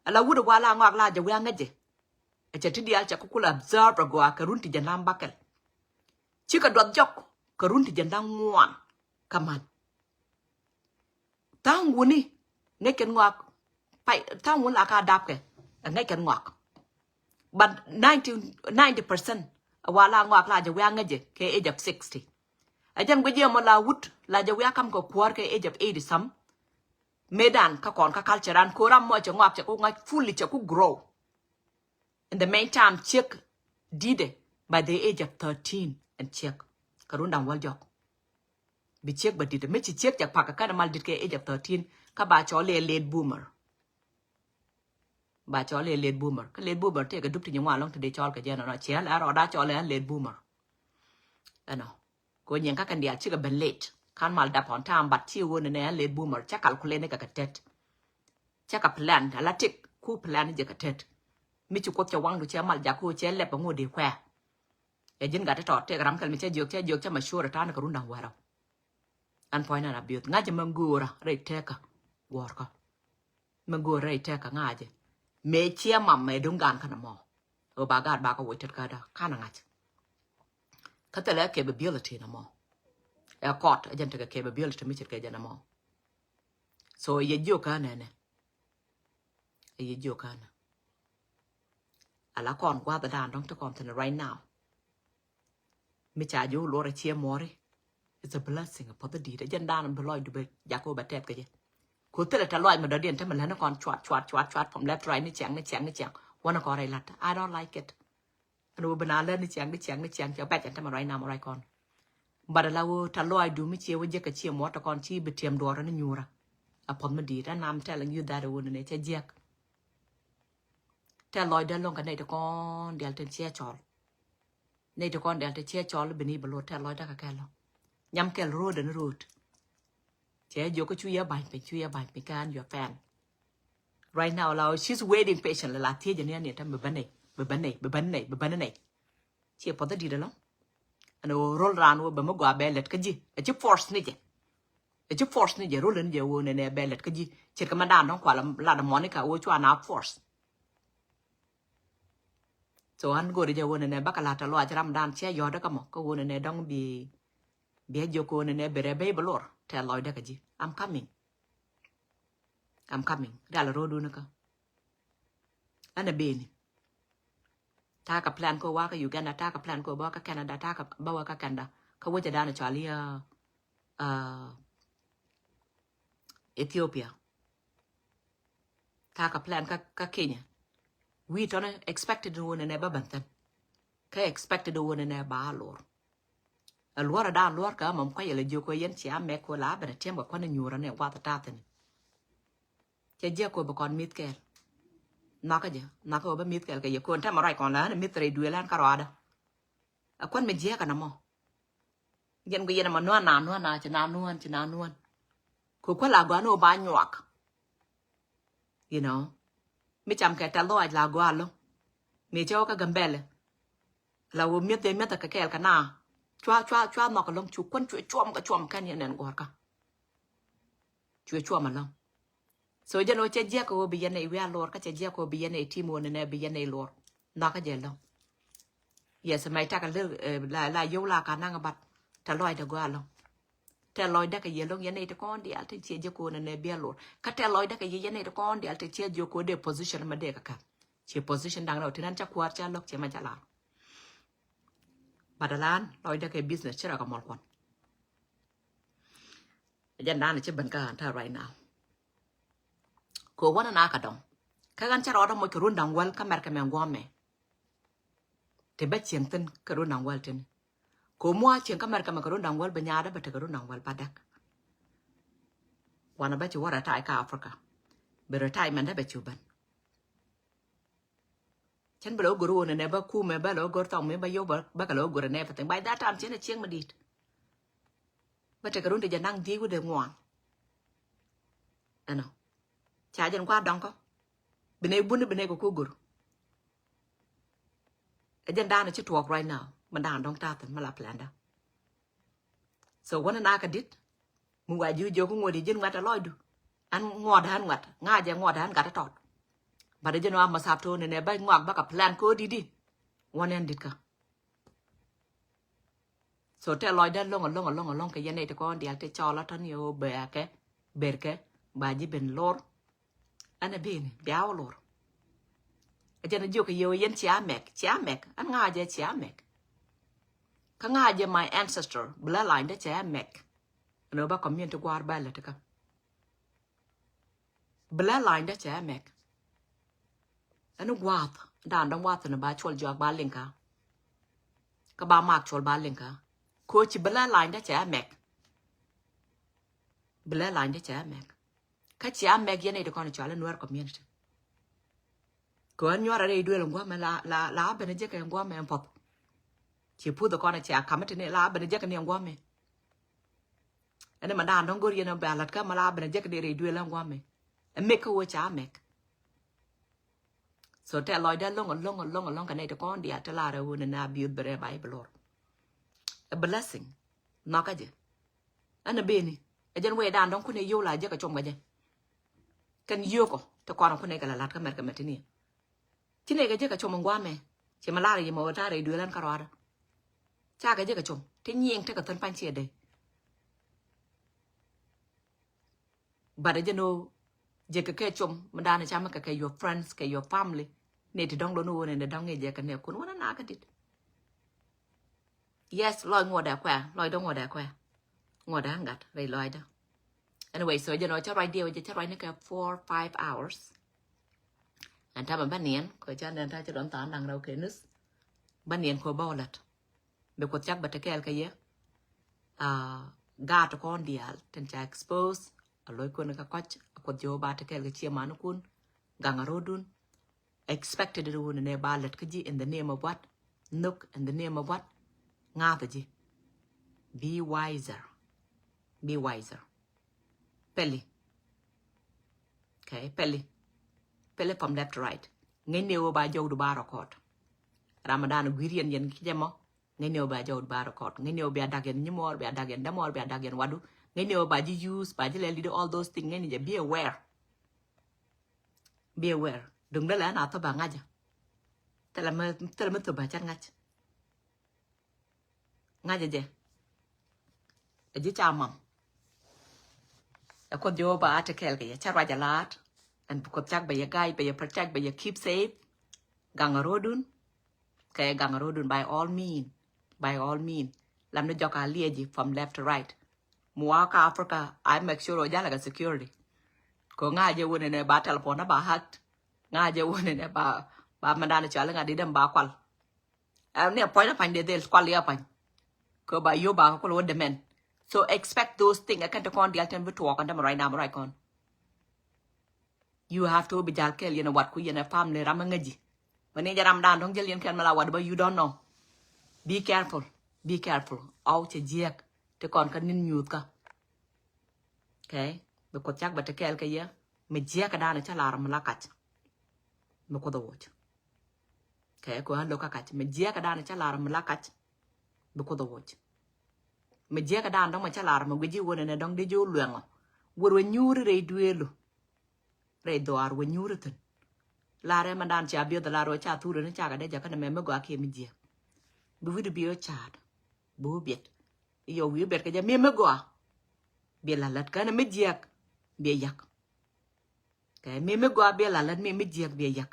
là uốn được qua là ngọt là giờ quang ấy gì chỉ đi ăn chỉ có là observe rồi qua cái run thì dân làm bắc chứ cái đuộc chọc cái run thì dân đang ngoan cầm hạt tao uốn đi ngay căn ngọt phải tao uốn là cả đáp cái ngay căn ngọt but 90% wala ngọc la jawe ngaje ke age of 60 ajan gwe mo la wut la jawe kam ko kwar ke age of 80 some medan ka kon ka culture an ko ram mo cho ngọc ko ngai fully cho ku grow in the meantime check did by the age of 13 and check karun dang wal jok bi check but did me check jak pa ka mal did ke age of 13 ka ba cho le late boomer bà cho lên late boomer cái late boomer thì cái đúc thì những ngoan long thì để cho cái gì nó chế là rồi đã cho lên late boomer anh nó có những các cái điều chỉ cái bên late kan mal đạp hòn tham bát chiu này nè late boomer chắc calculate cái tết chắc cái plan là tick khu plan cái tết mi chụp cột cho quăng được chế mal giả khu chế lẹp bằng ngôi điều khoe cái dân gạt trọt thì cái rắm cái mi chế dược cho mà sure ta nó có run đầu vào đâu an point na biot ngaje mangura re teka worka mangura re teka ngaje me chia mam me dungan kana mo o bagad ba ka witet kada kana ngaje katele capability na mo a court agent ka capability mi chirke jana mo so ye joka nene ye joka na ala kon kwa da dan dong to kon right now mi cha ju lo re chia mori. It's a blessing upon the deed. Jen dan and below do Jacob at Tepke. Could tell it a lot, but didn't tell me on chwat from left, right, ni chang. One of our lat. I don't like it. And we banana ni chang, your back and right now, right on. But allow Taloy do me cheer with Jack a cheer water con chi betium door and Nura upon the deed, and I'm telling you that I wouldn't eat a jack. Tell Lloyd the longer native con delta chair chol. Native con delta chair chol beneath below tell Lloyd a callo. Nhắm kèl road and road. Che yo ko chuya bai pe kan your fan. Right now lao she's waiting patiently la tie jenia ne tam be banai. Che pada di dalo. Ano roll ran wo be mo gwa belet ka ji. E chi force ni je. E chi force ni je roll ni je wo ne belet ka ji. Che ka madan don kwa la da Monica wo chwa na force. So an go je wo ne bakala ta lo ajram dan che yo da ka mo ko wo ne dong bi Be Joko and a berebe balor, tell Lloyd Dekaji, I'm coming. Dalla Rodunaka. And a bean. Taka plan ko waka Uganda, taka plan ko baka Canada, taka bawaka kanda, kawaja dana Charlie, Ethiopia. Taka plan ka Kenya. We don't expected to win in a babantan. Ka expected to win in a balor. A luar da luar ka mam kwai le joko yen chia me ko la ba tem ko ne nyura ne wa ta ten che je ko ba kon mit kel na ka je na ko ba mit kel ka ye ko ta ma rai kon la ne mit re du lan ka ra da a kon me je ka na mo yen go yen ma no na cha na nuan ko la gwa no ba nywak you know mi cham ka ta lo ai la gwa lo mi cho ka gambele la wo mit ta ka kel ka na chua mà cái lông chú quân chuom cái này nè quả cả chua mà lông so giờ nó chơi giặc của bây này we lor cái chơi giặc của bây này team one này bây này lor nó cái gì lông yes mai ta cái là yêu là cái năng bát ta lôi được qua lông ta lôi được cái gì lông giờ này ta con đi ăn thì chơi giặc của này bia lor cái ta lôi được cái gì giờ này ta con đi ăn thì chơi giặc của để position mà để cả chơi position đang đâu thì nên chắc qua cha lốc chơi mà cha làm Badalan, Lloyd cái business chứ là có một con. Dân đàn chứ bận cả ta right now. Cô vẫn là cả đồng. Các anh chắc ở một cái run đồng well, các mẹ mình qua mẹ. Thì bé chuyện tin cái run đồng well tin. Cô mua chuyện các mẹ mình cái run đồng well bên nhà đó, bé cái run đồng well badak. Wanna bet you what retire cả Africa. Be retirement đó bé chụp bên. Chân belo guru ne ba ku me belo gor tong me ba yo ba ka lo guru ne fa by that time chen chieng ma dit ba te karun de janang di ku de ngwan ano cha jan kwa dong ko bene bun bene ko guru e jan da na chi talk right now man dan dong ta tan mala plan da so wana na ka dit mu wa ju jo ko ngodi jin ngata loidu an ngod han ngat nga je ngod han gata tot Bà đã nói mà sạp thôi này bay ngoạc bác cả plan cô đi one ended cả so te loy da long cái này thì con đi al te cho là thân yêu bè cái bà ji ben lor anh bên béo lor cho nên cái yêu yên chia mẹ anh ngay giờ chia mẹ cái ngay giờ my ancestor bloodline đó chia mẹ nó bác comment to qua ba là thế cả bloodline đó chia mẹ anh quạt đàn đông quạt nó ba chul jog ba linka ka ba mak chul ba linka ko chi bela line da cha mek bela line da cha mek ka cha mek yene de kon chala nuar community ko an nyora re duel ngwa me la bene je ka ngwa me pop chi pu do kon cha kamati ne la bene je ka ne ngwa me ene ma đàn đông gor yene ba lat ka ma la bene je ka de re duel ngwa me mek ko cha mek so te loy da long cái này to con dia te la ra wona na bi bere bai blor a blessing nakaje ana beni Ajan we dan dong kune yo la je ka chom gaje. Kan yo ko to kono kune ka la lat ka mer ka metini. Chine ga je ka chom ngwa me. Che malari ye mo ta re du lan karwara. Cha ga je ka chom. Te nyeng te ka tan pan che de. But ajano je ka ke chom mandana chama ka your friends ka your family. Ne te dong do no ne dong e je ka ne kun wana na ka dit. Yes, loy ngwa da kwa, loy dong ngwa da kwa. Ngwa da ngat, re loy da. Anyway, so you know, cha right there, cha right ne ka 4-5 hours. And ta ban nien, ko cha nen ta cha don ta nang rau ke nus. Ban nien ko bawlat. Be ko chak batakel ka ye. Ga to kon dial, ten cha expose, a loy ko na ka kwach, ko jo batakel ka chia manu kun, gangarodun. Expected to win ne balat kaji in the name of what? Nook in the name of what? Ngataji. Be wiser. Be wiser. Peli. Okay, Peli. Peli from left to right. Ngay ba jow du barakot. Ramadan gwirian yen kijamo. Ngay ba jow du barakot. Ngay ba dagen nyimor, ba dagen damor, ba dagen wadu. Ngay ba ji use, ba ji lead all those things. Ngay be aware. Be aware. Đừng đó là nào tôi bà ngay chứ. Tức là mới tôi bà chắc ngay. Ngay chứ gì. Ở dưới chào mầm. Ở con dô bà át kèl kìa. Chắc ra chả lát. Anh có chắc bà gai, bà protect, bà keep safe. Gang ở đun. Kaya gang ở đun by all means. By all means. Làm nó cho cả lia gì from left to right. Mua cả Africa. I make sure rồi giá là cái security. Có ngay chứ quên này bà telephone nó bà hacked. Nga je wone ne ba mandana chala nga didam ba kwal ne point up and del kwal ya pan ko ba yo ba ko lo de men so expect those things I can't con deal ten to walk and right now right con you have to be jal kel you know what ku yena family ram ngaji woni jaram dan dong jel yen ken mala wad ba you don't know be careful au che jiek te kon ka nin nyut ka okay be ko chak ba te kel ka ye me jiek ka dan cha lar mala kat me ko do watch okay ko hando ka kat me jiek ka dan cha lar mala kat be ko do watch me jiek ka dan dong ma cha lar me gji wona ne dong de jo luengo wor we nyuri re duelu re doar we nyuri ten lare mandan cha bio da laro cha tu ne cha ga de ja ka me go ake mi jiek bu wi bio cha bu biet yo wi bet ka ja me go bi la lat ka na me jiek bi yak cái me go be la lat me jiek be yak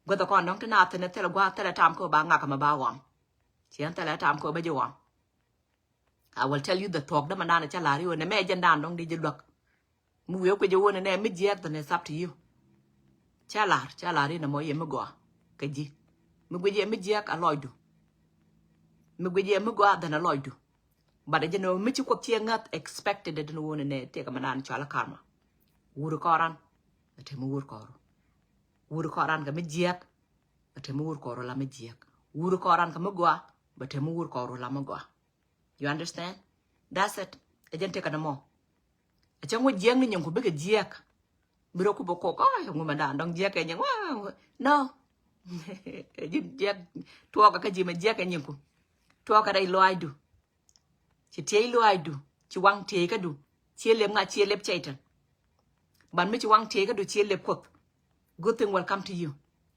go da kon dong tana tana tela gwa tela tam ko ba nga ka ma ba wam chian tela tam ko ba jo wam I will tell you the talk da manana cha la ri ne me jan dan dong di jilok mu yo ko jo wona ne me jiek to ne up to you cha la ri na mo ye me go ka ji me go je me jiek a loidu me go je me go da na loidu ba da jeno me chi ko tiengat expected da no wona ne te ka manana cha la karma wuru koran te mu wuru koran ka me jiek te mu wuru koro la me jiek wuru koran ka me go ba te mu wuru koro la me go you understand that's it agente ka mo a chango jieng ni nyong ko be ka jiek biro ko boko ko ngo manda dong jiek ke nyang no jiek to ka ji me jiek ke nyang ko to ka dai loidu ci tey loidu ci wang te ka du ci lem nga ci lep chaitan ban mi ci wang te ka du ci lep ko good thing will come to you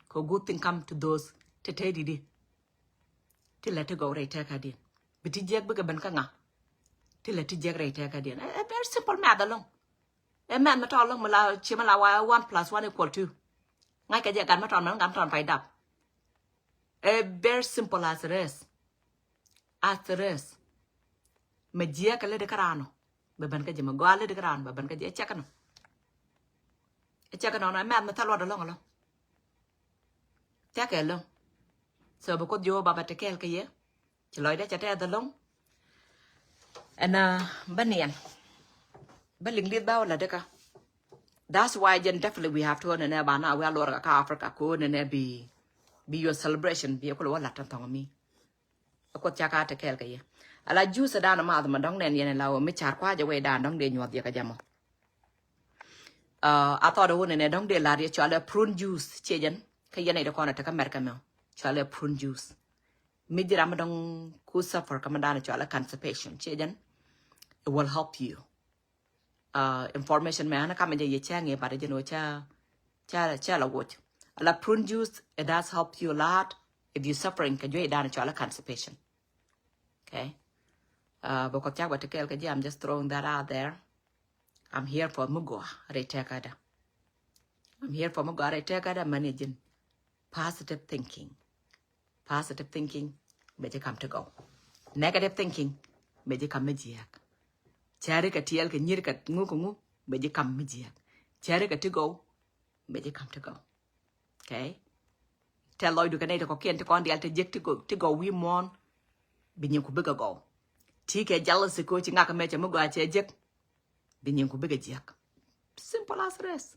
ko good thing come to those te te di ti let go right ta ka din biti jiek be ka ban ka nga ti let jiek right ta ka din a very simple math along a man ma to long ma la chi ma la 1 + 1 = 2 ngay ka je gan ma ton man gan ton phải đập a very simple as it is ma jiek ka le de karano be ban ka je ma go le de karano be ban ka je check no check no na man ma ta lo da long lo check lo so ba ko jo ba ba te kel ka ye ci loy da cha te da long ana banian baling liet bao la de ka that's why then definitely we have to on na ba na we alora ka Africa ko na be your celebration be ko lo la tan tong mi ko cha ka te kel ka ye ala ju sa da na ma dong nen yen la o mi char kwa je we da dong de nyot ye ka jamo I thought one ne dong de la ri cho la prune juice che jen ka ye ne de ko na ta ka mer ka me cho la prune juice mi dira ma dong ku suffer ka ma da na cho la constipation che jen It will help you. Information man kama je yechange para jeno cha la watch. La prune juice, it does help you a lot if you're suffering ka jwe dan chola constipation. Okay? Because I'm just throwing that out there. I'm here for Mugwa Retekada. I'm here for Mugwa Retekada managing positive thinking. Positive thinking, may come to go. Negative thinking, may come mijiak. Charika tiel ka nyirka ngukungu, may come mijiak. Charika to go, may come to go. Okay? Tell Lloyd to Canada cocaine to con the altajik to go we mon, binyaku bigger go. Tika jealousy coaching aka mecha Mugwa chejik, binyaku bigger jack. Simple as rest.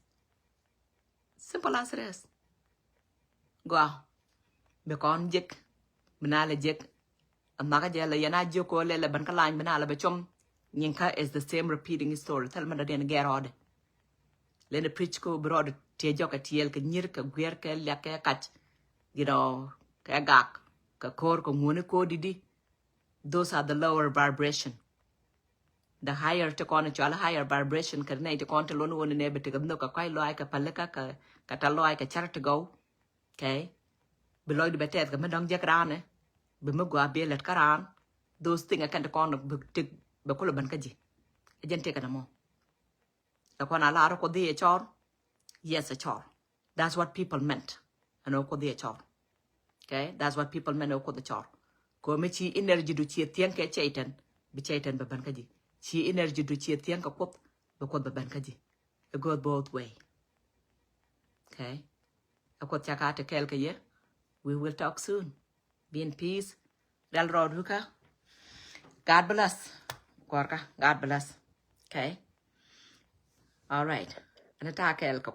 Simple as rest. Go. Bekon jik, benala jik, and Nakajala Yana Joko Lele Bankaline Benala Bechum, Yinka is the same repeating story. Tell me that in get odd. Let the preach go broad Tejoka Tiel, Nirka, Guerka, Laka Kat, Kagak, Kakor, Komuniko Didi. Those are the lower vibration. The higher to con a higher vibration, can to con to loan one neighbor to no quite like a paleka, cataloic a chart to go. Okay? Below the better, the Madame Jackrane, Bimugua Bill at Karan, those things I can't con of Bakula Bankaji. I didn't take it more. Upon a lot of the HR, yes, a chore. That's what people meant. And oko the HR. Okay, that's what people meant oko the chore. Komichi energy do chi tianke chaitan, be chaitan babankaji. Chi energy do chi tianka pop, bakot babankaji. It goes both way. Okay, I got Chakata Kelka ye. We will talk soon. Be in peace. Del Rodhuka. God bless. Gorka. God bless. Okay. All right. And attack Elka.